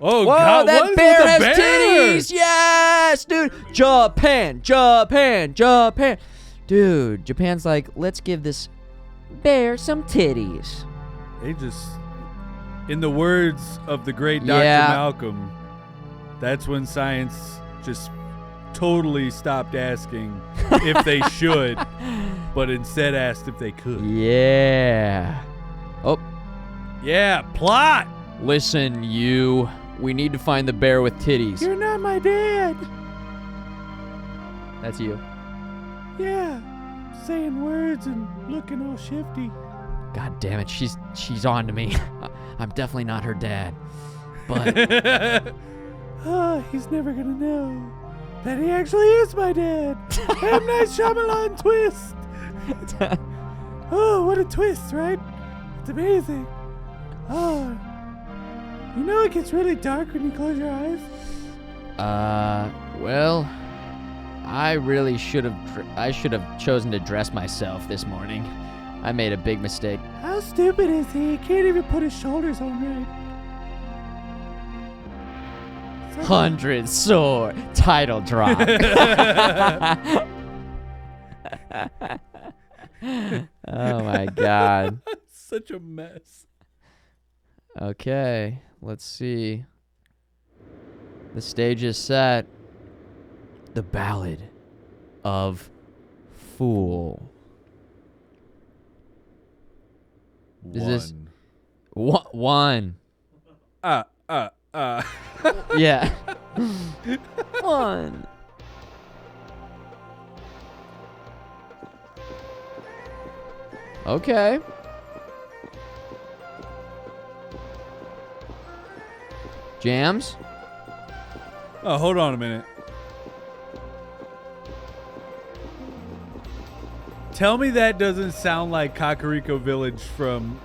Oh, Whoa, God, what that is bear with has the bear? titties! Yes, dude. Japan. Dude, Japan's like, let's give this bear some titties. They just, in the words of the great Dr. Yeah. Malcolm, that's when science just totally stopped asking if they should but instead asked if they could. Yeah. Oh, Yeah, plot! listen, you. We need to find the bear with titties. You're not my dad. That's you. Yeah, saying words and looking all shifty. God damn it, she's on to me. I'm definitely not her dad. But He's never gonna know that he actually is my dad. M. Night Shyamalan twist. Oh, what a twist, right? It's amazing. Oh, you know it gets really dark when you close your eyes. well, I really should have chosen to dress myself this morning. I made a big mistake. How stupid is he? He can't even put his shoulders on right. 100 sword title drop. Oh my god. Such a mess. Okay, let's see. The stage is set. The Ballad of Fool. Is this one? Yeah. One. Okay. Jams? Oh, hold on a minute. Tell me that doesn't sound like Kakariko Village from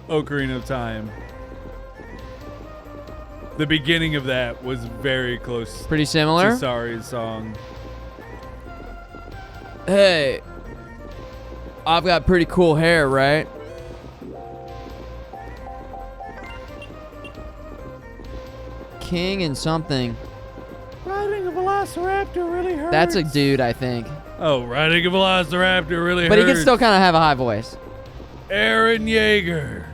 Ocarina of Time. The beginning of that was very close Pretty similar? to Sari's song. Hey, I've got pretty cool hair, right? King and something. Riding a Velociraptor really hurts. That's a dude, I think. Oh, riding a Velociraptor really But hurts. he can still kind of have a high voice. Aaron Yeager.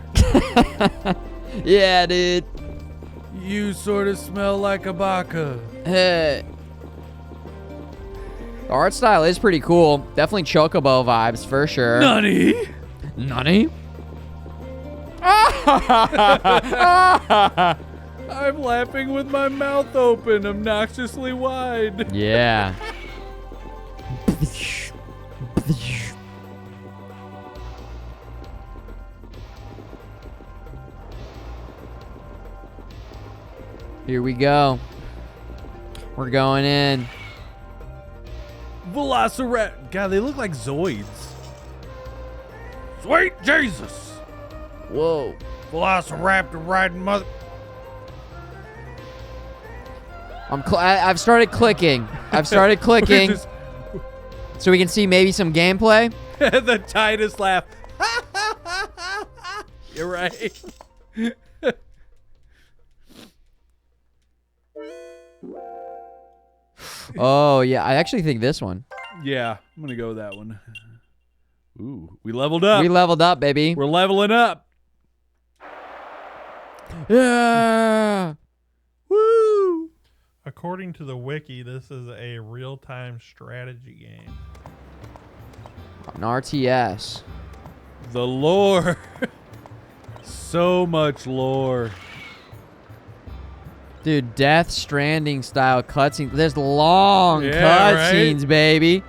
Yeah, dude. You sort of smell like a baka. Hey. The art style is pretty cool. Definitely Chocobo vibes for sure. Nani? Nani? I'm laughing with my mouth open, obnoxiously wide. Yeah. Here we go. We're going in. Velociraptor. God, they look like Zoids. Sweet Jesus. Whoa. Velociraptor riding mother. I've started clicking. I've started clicking. Just- So we can see maybe some gameplay. The tightest laugh. You're right. Oh, yeah. I actually think this one. Yeah, I'm gonna go with that one. Ooh, we leveled up. We leveled up, baby. We're leveling up. Yeah. Woo! According to the wiki, this is a real-time strategy game. An RTS. The lore. So much lore. Dude, Death Stranding style cutscenes. There's long Yeah, cutscenes, baby.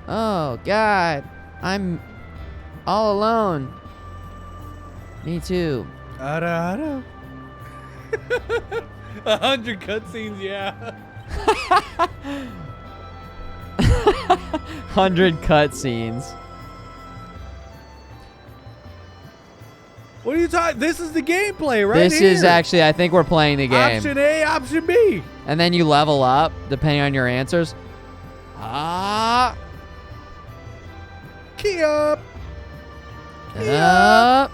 Oh, God. I'm all alone. Me too. Ara. 100 cutscenes, yeah. 100 cutscenes. What are you talking? This is the gameplay, right? This is here. actually, I think we're playing the game. Option A, option B. And then you level up depending on your answers. Ah. Key up. Up.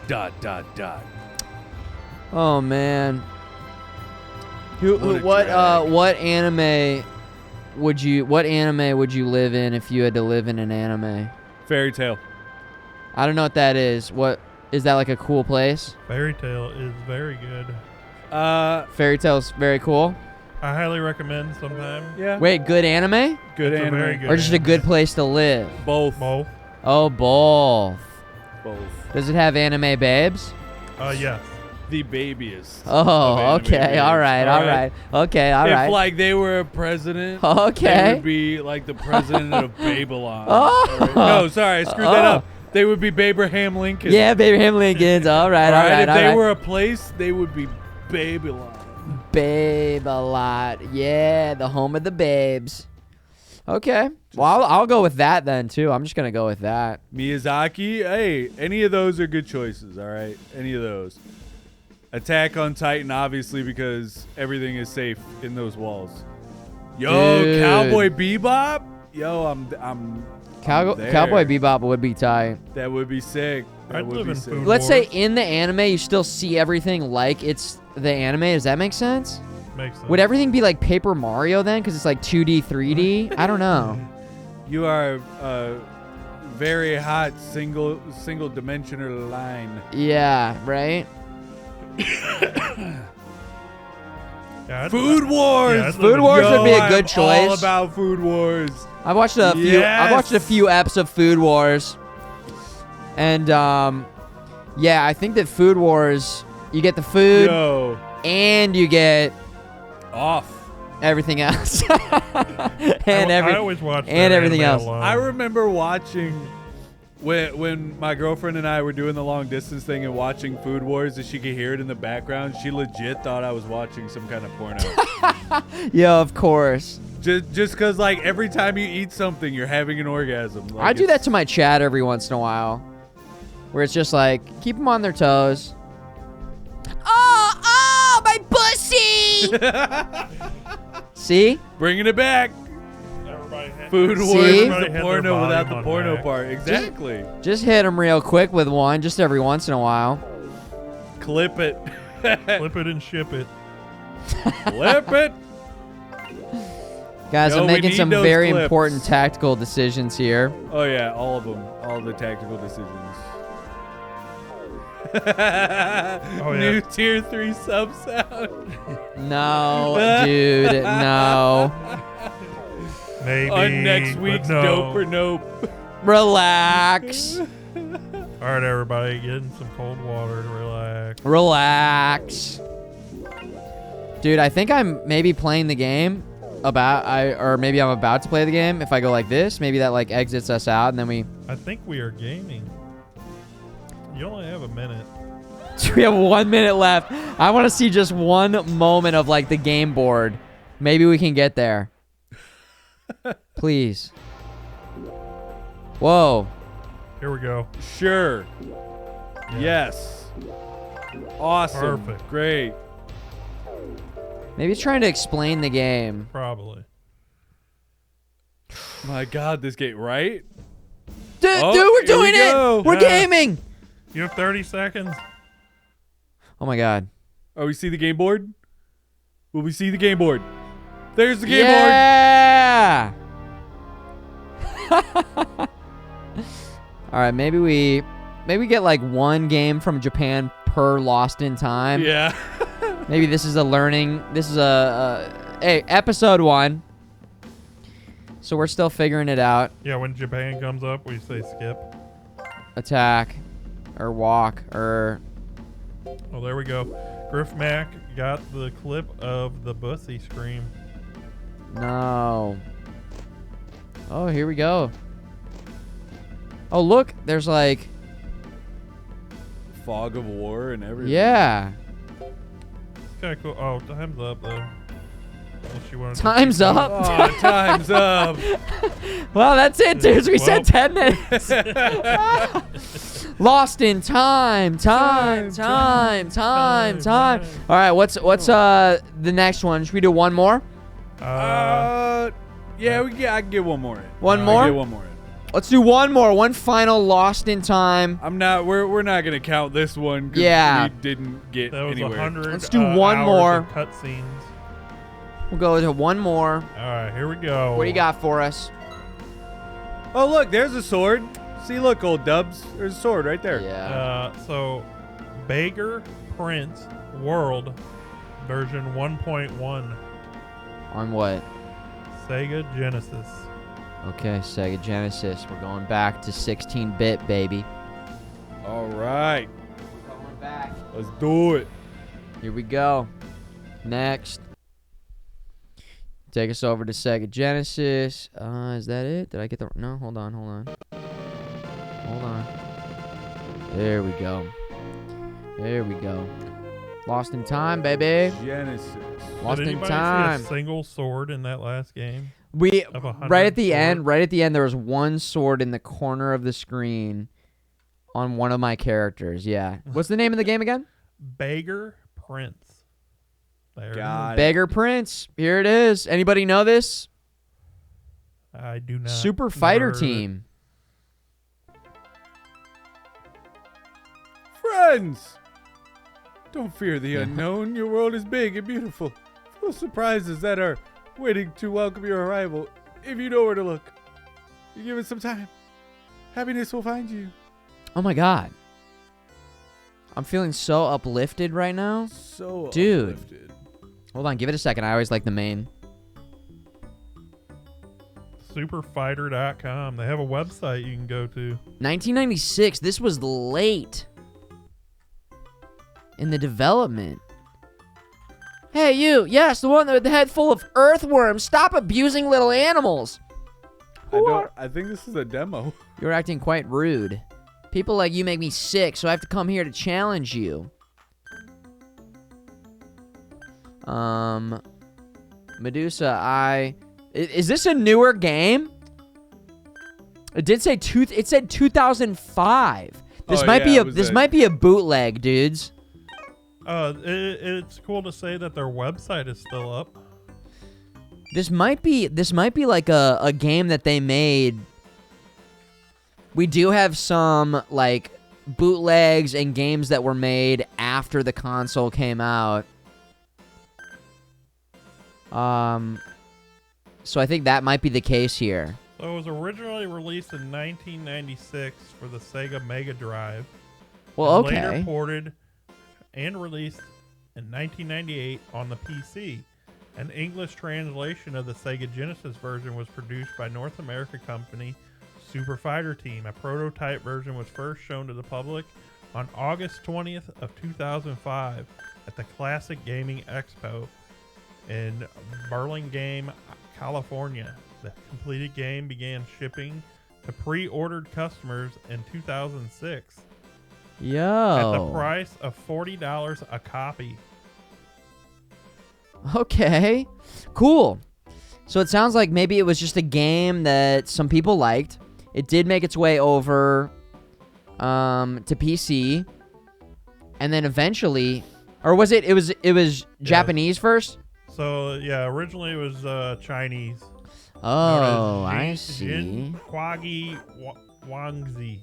Dot, dot, dot. Oh man. What a drag. What anime would you live in if you had to live in an anime? Fairy tale. I don't know what that is. What Is that like a cool place? Fairy Tale is very good. Fairy Tale's very cool. I highly recommend sometime. Yeah. Wait, good anime? Good It's a anime. very good Or just a anime. good place to live? Both. Both. Oh, both. Both. Does it have anime babes? Yes. The babyest. Oh, of anime okay. babes. All right. Okay, all if right. like they were a president, they Okay. would be like the president of Babylon. Oh. Alright. No, sorry, I screwed that up. They would be Abraham Lincoln. Yeah, Abraham Lincoln's. All right, all right, If all they right. were a place, they would be Babylon. Babe a lot. Yeah, the home of the babes. Okay. Well, I'll go with that then, too. I'm just going to go with that. Miyazaki, hey, any of those are good choices, all right? Any of those. Attack on Titan, obviously, because everything is safe in those walls. Yo, Dude. Cowboy Bebop? Yo, I'm there. Cowboy Bebop would be tight. That would be sick. That I'd would live be in sick. Food Let's say Wars. in the anime, you still see everything like it's the anime. Does that make sense? Makes sense. Would everything be like Paper Mario then? Because it's like 2D, 3D? I don't know. You are a very hot single dimensional line. Yeah, right? Yeah, I'd- Food Wars. Yeah, I'd Food live in- Wars would be a I'm good choice. All about Food Wars. I watched a few. I watched a few eps of Food Wars, and yeah, I think that Food Wars, you get the food Yo, and you get off. everything else, and I always watch and that everything anime else. alone. I remember watching when my girlfriend and I were doing the long distance thing and watching Food Wars, and she could hear it in the background. She legit thought I was watching some kind of porno. Yeah, of course. just because, like, every time you eat something, you're having an orgasm. Like, I do that it's- to my chat every once in a while, where it's just like keep them on their toes. Oh, my pussy! See? Bringing it back. Everybody had- Food Wars See? is Everybody the had porno their without volume the on porno max. part. Exactly. Just hit them real quick with one, just every once in a while. Clip it. Flip it and ship it. Clip it. Guys, Yo, I'm we making need some those very clips. important tactical decisions here. Oh yeah, all of them. All the tactical decisions. New tier 3 sub sound. No, dude, no. Maybe. On next but week's no. Dope or Nope. Relax. All right, everybody, get in some cold water to relax. Relax. Dude, I think I'm maybe playing the game or maybe I'm about to play the game. If I go like this, maybe that like exits us out and then we I think we are gaming. You only have a minute. we have 1 minute left. I want to see just one moment of like the game board. Maybe we can get there. Please. Whoa. Here we go. Sure. Yes. Awesome. Perfect. Great. Maybe it's trying to explain the game. Probably. My God, this game, right? Dude, Oh, we're here we doing go. it. We're Yeah. gaming. You have 30 seconds. Oh my God. Oh, we see the game board? Will we see the game board? There's the game board. Yeah. All right, maybe we get like one game from Japan per Lost in Time. Yeah. Maybe this is a learning. This is hey, episode 1. So we're still figuring it out. Yeah, when Japan comes up, we say skip. Attack or walk or Oh, there we go. Griff Mac got the clip of the bussy scream. no. Oh, here we go. Oh, look, there's like Fog of war and everything. yeah. It's kind of cool. Oh, time's up though. Unless you wanted to Time's keep up. Oh, time's up. Well, that's it, dudes. We said Well. 10 minutes. Lost in time. Time. All right, what's the next one? Should we do one more? Yeah, I can get one more in. One I more? can get one more in. Let's do one more. One final Lost in Time. We're not gonna count this one. 'Cause Yeah. we didn't get That was anywhere. 100. Let's do one more. Cutscenes. We'll go to one more. All right, here we go. What do you got for us? Oh look, there's a sword. See, look, old Dubs. There's a sword right there. Yeah. So, Beggar Prince World version 1.1, On what? Sega Genesis. Okay, Sega Genesis. We're going back to 16-bit, baby. All right. We're going back. Let's do it. Here we go. Next. Take us over to Sega Genesis. Is that it? Did I get the... No, hold on. Hold on. There we go. Lost in time, baby. Genesis. Lost Did in anybody time. see a single sword in that last game? We Of 100 right at the sword? end, there was one sword in the corner of the screen on one of my characters. Yeah. What's the name of the game again? Beggar Prince. There. Got it. Beggar Prince. Here it is. Anybody know this? I do not. Super Fighter Never heard of it. Team. Friends! Don't fear the unknown. Your world is big and beautiful. Full of surprises that are waiting to welcome your arrival. If you know where to look, you give it some time. Happiness will find you. Oh my god. I'm feeling so uplifted right now. So Dude. uplifted. Hold on, give it a second. I always like the main. Superfighter.com. They have a website you can go to. 1996. This was late in the development. Hey, you. Yes, the one with the head full of earthworms. Stop abusing little animals. I think this is a demo. You're acting quite rude. People like you make me sick, so I have to come here to challenge you. Medusa, is this a newer game? It did say it said 2005. This Oh, might yeah, might be a bootleg, dudes. It's cool to say that their website is still up. This might be like a game that they made. We do have some like bootlegs and games that were made after the console came out. So I think that might be the case here. So it was originally released in 1996 for the Sega Mega Drive. Well, and okay. Later ported and released in 1998 on the PC. An English translation of the Sega Genesis version was produced by North America company Super Fighter Team. A prototype version was first shown to the public on August 20th of 2005 at the Classic Gaming Expo in Burlingame, California. The completed game began shipping to pre-ordered customers in 2006 Yo. at the price of $40 a copy. Okay. Cool. So it sounds like maybe it was just a game that some people liked. It did make its way over to PC. And then eventually, or was it was Japanese first? So yeah, originally it was Chinese. Oh, known as I Jin see. Huagi Wangzi.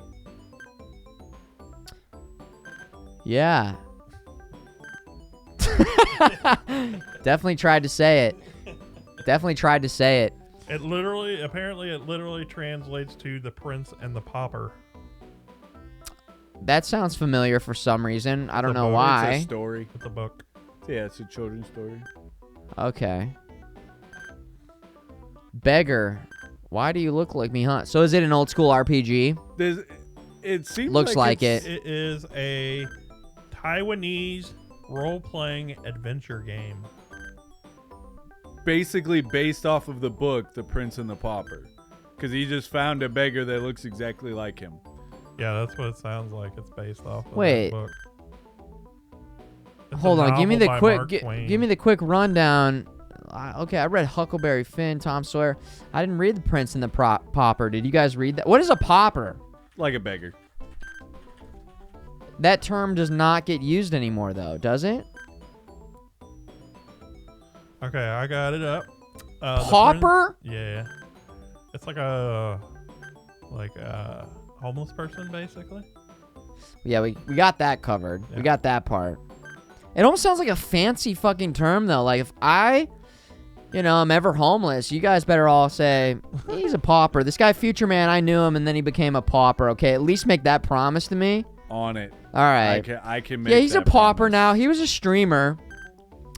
Yeah. Definitely tried to say it. Apparently it literally translates to the Prince and the Pauper. That sounds familiar for some reason. I don't know book. why. It's a story. It's a book. Yeah, it's a children's story. Okay. Beggar. Why do you look like me, huh? So is it an old school RPG? It seems Looks like it's- It is a Taiwanese role-playing adventure game. basically based off of the book, The Prince and the Pauper. Because he just found a beggar that looks exactly like him. Yeah, that's what it sounds like. It's based off of Wait. that book. It's a Hold on, give me novel the by quick Mark Twain. give me the quick rundown. Okay, I read Huckleberry Finn, Tom Sawyer. I didn't read The Prince and the Pauper. Did you guys read that? What is a pauper? Like a beggar. That term does not get used anymore, though, does it? Okay, I got it up. The Pauper? Prince- yeah. It's like a homeless person, basically. Yeah, we got that covered. Yeah. We got that part. It almost sounds like a fancy fucking term, though. Like, if I I'm ever homeless. You guys better all say, he's a pauper. This guy, Futureman, I knew him, and then he became a pauper. Okay, at least make that promise to me. On it. All right. I can make Yeah, he's a that pauper promise. now. He was a streamer.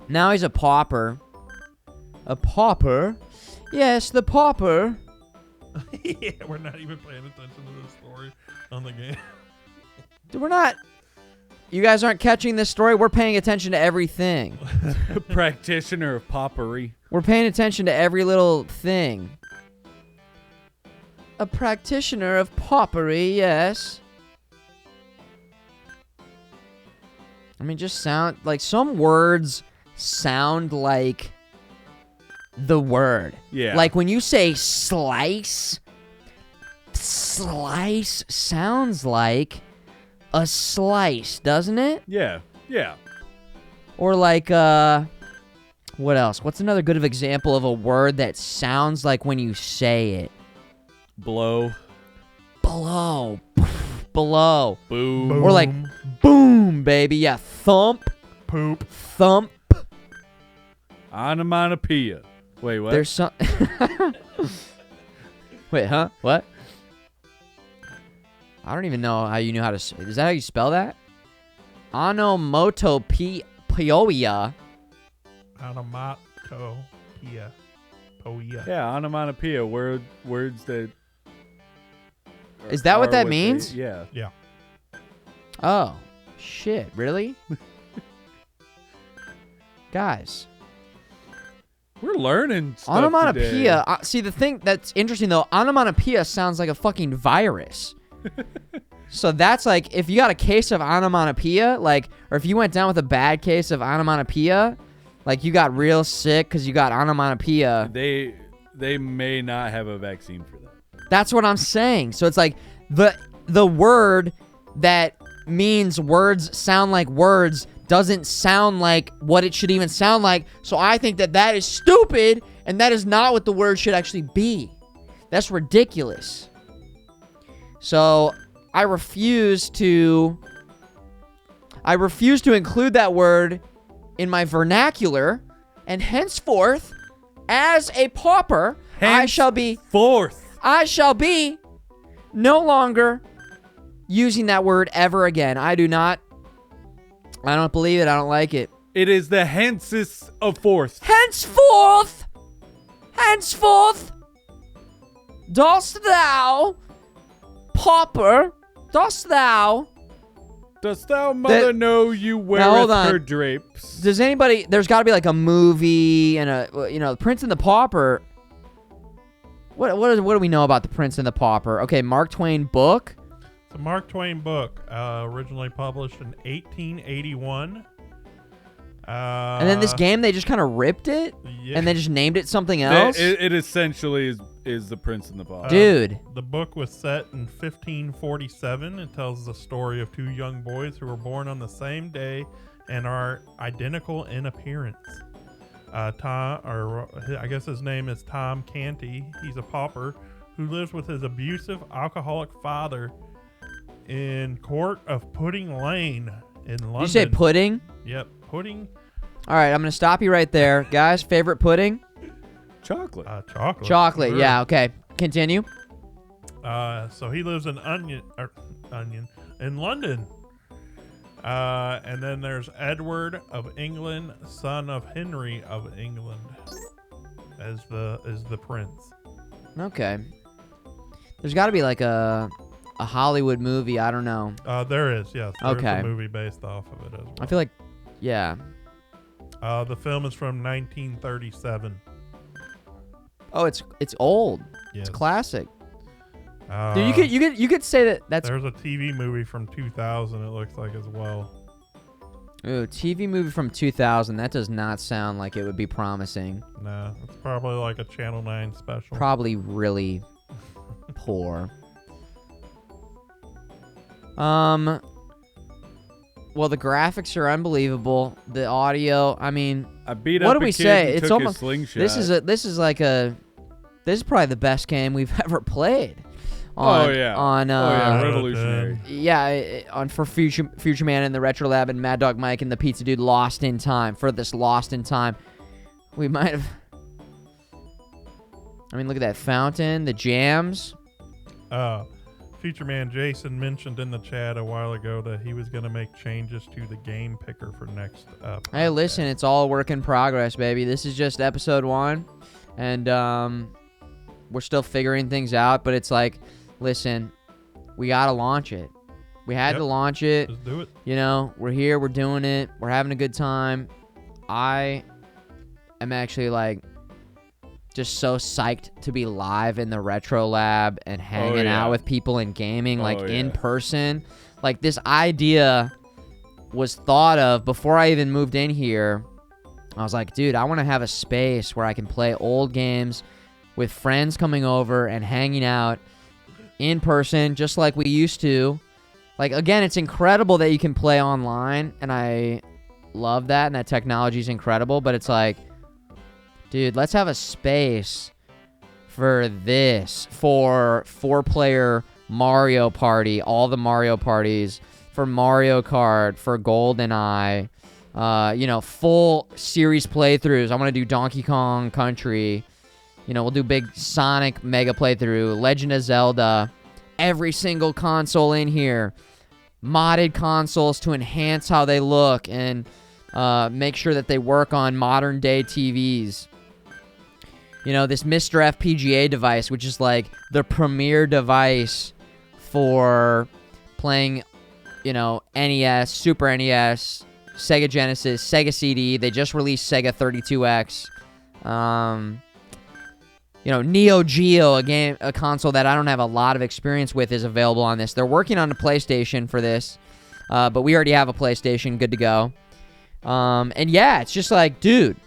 Now he's a pauper. A pauper? Yes, the pauper. Yeah, we're not even paying attention to the story on the game. Dude, we're not... You guys aren't catching this story. We're paying attention to everything. Practitioner of paupery. We're paying attention to every little thing. A practitioner of paupery, yes. I mean, just sound... Like, some words sound like the word. Yeah. Like, when you say slice, slice sounds like a slice, doesn't it? Yeah. Yeah. Or like, what else? What's another good example of a word that sounds like when you say it? Blow. Blow. Blow. Boom. Or like, boom, baby. Yeah, thump. Poop. Thump. Onomatopoeia. Wait, what? There's some... Wait, huh? What? I don't even know how you knew how to... Is that how you spell that? Onomatopoeia. Onomatopoeia. Poeia. Yeah, onomatopoeia. Words that... Is that what are that they- means? Yeah. Yeah. Oh, shit. Really? Guys. We're learning stuff Onomatopoeia. today. See, the thing that's interesting, though, onomatopoeia sounds like a fucking virus. So that's like, if you got a case of onomatopoeia, like, or if you went down with a bad case of onomatopoeia, like you got real sick because you got onomatopoeia. They may not have a vaccine for that. That's what I'm saying. So it's like the word that means words sound like words doesn't sound like what it should even sound like. So I think that is stupid, and that is not what the word should actually be. That's ridiculous. So I refuse to include that word in my vernacular, and henceforth, as I shall be no longer using that word ever again. I don't believe it. I don't like it. It is the hence's of fourth. Henceforth, dost thou, pauper, dost thou, Dost thou, mother, know you hold weareth on. her drapes? does anybody, there's got to be like a movie and Prince and the Pauper. What do we know about the Prince and the Pauper? Okay, Mark Twain book. It's a Mark Twain book, originally published in 1881. And then this game, they just kind of ripped it Yeah. and they just named it something else. It essentially is the Prince and the Pauper. Dude. The book was set in 1547. It tells the story of two young boys who were born on the same day and are identical in appearance. I guess his name is Tom Canty. He's a pauper who lives with his abusive alcoholic father in Court of Pudding Lane in London. You say pudding? Yep, pudding. All right, I'm going to stop you right there. Guys, favorite pudding? Chocolate. Chocolate. Chocolate, Sure. yeah, okay. Continue. So he lives in in London. And then there's Edward of England, son of Henry of England, as the prince. Okay. There's got to be like a Hollywood movie, I don't know. There is, yes. There's Okay. a movie based off of it as well. I feel like, yeah. The film is from 1937. Oh, it's old. Yes. It's classic. Uh, Dude, you could say that that's There's a TV movie from 2000. It looks like as well. ooh, TV movie from 2000. That does not sound like it would be promising. Nah, it's probably like a Channel 9 special. Probably really poor. Well, the graphics are unbelievable. The audio, I mean, I beat what up do a we kid say? and It's took almost his slingshot. This is probably the best game we've ever played. Oh yeah. On revolutionary. for Futureman and the RetroLab and MadDawgMike and the Pizza Dude Lost in Time. For this Lost in Time, we might have I mean, look at that fountain, the jams. Futureman Jason mentioned in the chat a while ago that he was going to make changes to the game picker for next. Hey, listen, it's all work in progress, baby. This is just episode 1, and we're still figuring things out. But it's like, listen, we gotta launch it. We had to launch it. Just do it. You know, we're here, we're doing it, we're having a good time. I am actually like just so psyched to be live in the RetroLab and hanging out with people and gaming in person. Like, this idea was thought of before I even moved in here. I was like, dude, I want to have a space where I can play old games with friends coming over and hanging out in person just like we used to. Like, again, it's incredible that you can play online, and I love that, and that technology is incredible, but it's like, dude, let's have a space for this, for 4-player Mario Party, all the Mario parties, for Mario Kart, for GoldenEye, full series playthroughs. I want to do Donkey Kong Country. We'll do big Sonic mega playthrough, Legend of Zelda, every single console in here, modded consoles to enhance how they look and make sure that they work on modern day TVs. This Mr. FPGA device, which is like the premier device for playing, NES, Super NES, Sega Genesis, Sega CD. They just released Sega 32X. Neo Geo, a console that I don't have a lot of experience with, is available on this. They're working on a PlayStation for this, but we already have a PlayStation, good to go. And yeah, it's just like, dude,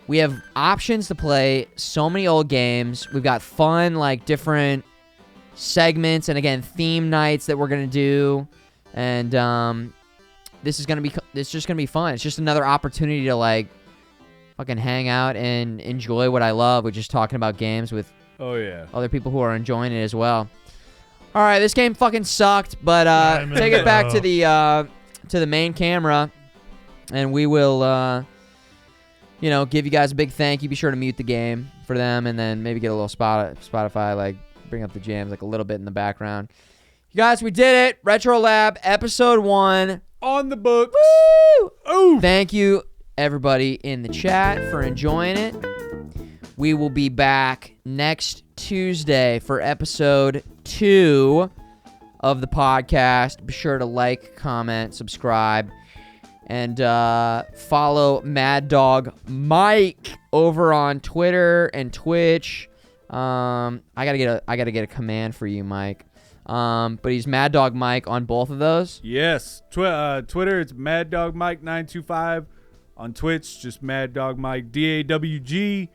we have options to play so many old games. We've got fun, like, different segments, and again, theme nights that we're gonna do. And it's just gonna be fun. It's just another opportunity to like fucking hang out and enjoy what I love, which is talking about games with other people who are enjoying it as well. All right, this game fucking sucked, but take it back to the main camera, and we will give you guys a big thank you. Be sure to mute the game for them, and then maybe get a little Spotify, like bring up the jams like a little bit in the background. You guys, we did it. RetroLab episode 1 on the books. Woo! Ooh. Thank you, everybody in the chat, for enjoying it. We will be back next Tuesday for episode 2 of the podcast. Be sure to like, comment, subscribe, and follow MadDawgMike over on Twitter and Twitch. I gotta get a command for you, Mike. But he's MadDawgMike on both of those. Yes, Twitter it's MadDawgMike925. On Twitch, just MadDawgMike DAWG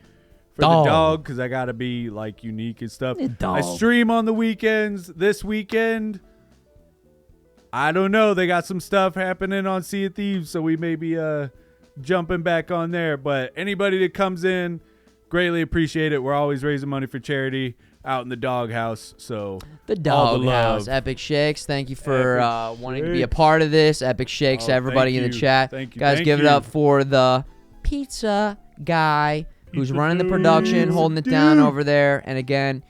for the dog, because I gotta be like unique and stuff. I stream on the weekends. This weekend, I don't know. They got some stuff happening on Sea of Thieves, so we may be jumping back on there. But anybody that comes in, greatly appreciate it. We're always raising money for charity out in the doghouse. So the doghouse, Epic Shakes. Thank you for wanting to be a part of this. Epic Shakes, everybody in the chat. Thank you, guys. Give it up for the pizza guy who's running the production, holding it down over there. And again,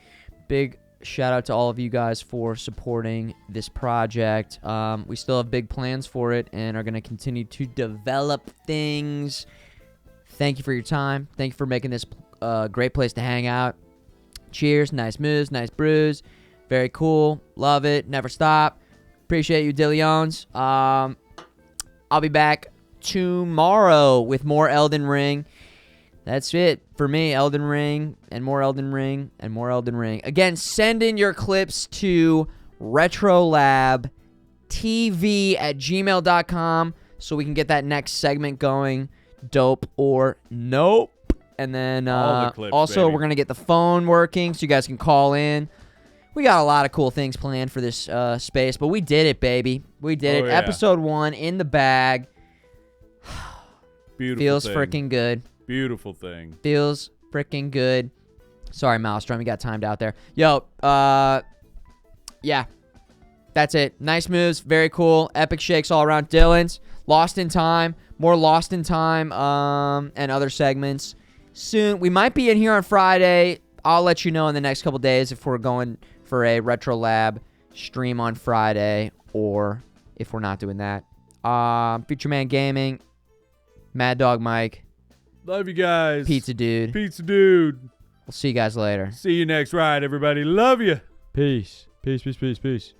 big shout out to all of you guys for supporting this project. We still have big plans for it and are going to continue to develop things. Thank you for your time. Thank you for making this a great place to hang out. Cheers. Nice moves. Nice brews. Very cool. Love it. Never stop. Appreciate you, DeLeons. I'll be back tomorrow with more Elden Ring. That's it for me. Elden Ring and more Elden Ring and more Elden Ring. Again, send in your clips to retrolabtv@gmail.com so we can get that next segment going. Dope or nope. And then also, we're going to get the phone working so you guys can call in. We got a lot of cool things planned for this space, but we did it, baby. We did it. Yeah. Episode 1 in the bag. Beautiful. Feels freaking good. Beautiful thing. Feels freaking good. Sorry, Maelstrom, you got timed out there. Yo, yeah. That's it. Nice moves. Very cool. Epic shakes all around. Dylan's. Lost in Time. More Lost in Time and other segments. Soon. We might be in here on Friday. I'll let you know in the next couple days if we're going for a RetroLab stream on Friday or if we're not doing that. Futureman Gaming, MadDawgMike, Love you guys. Pizza Dude. Pizza Dude. We'll see you guys later. See you next ride, everybody. Love you. Peace. Peace, peace, peace, peace.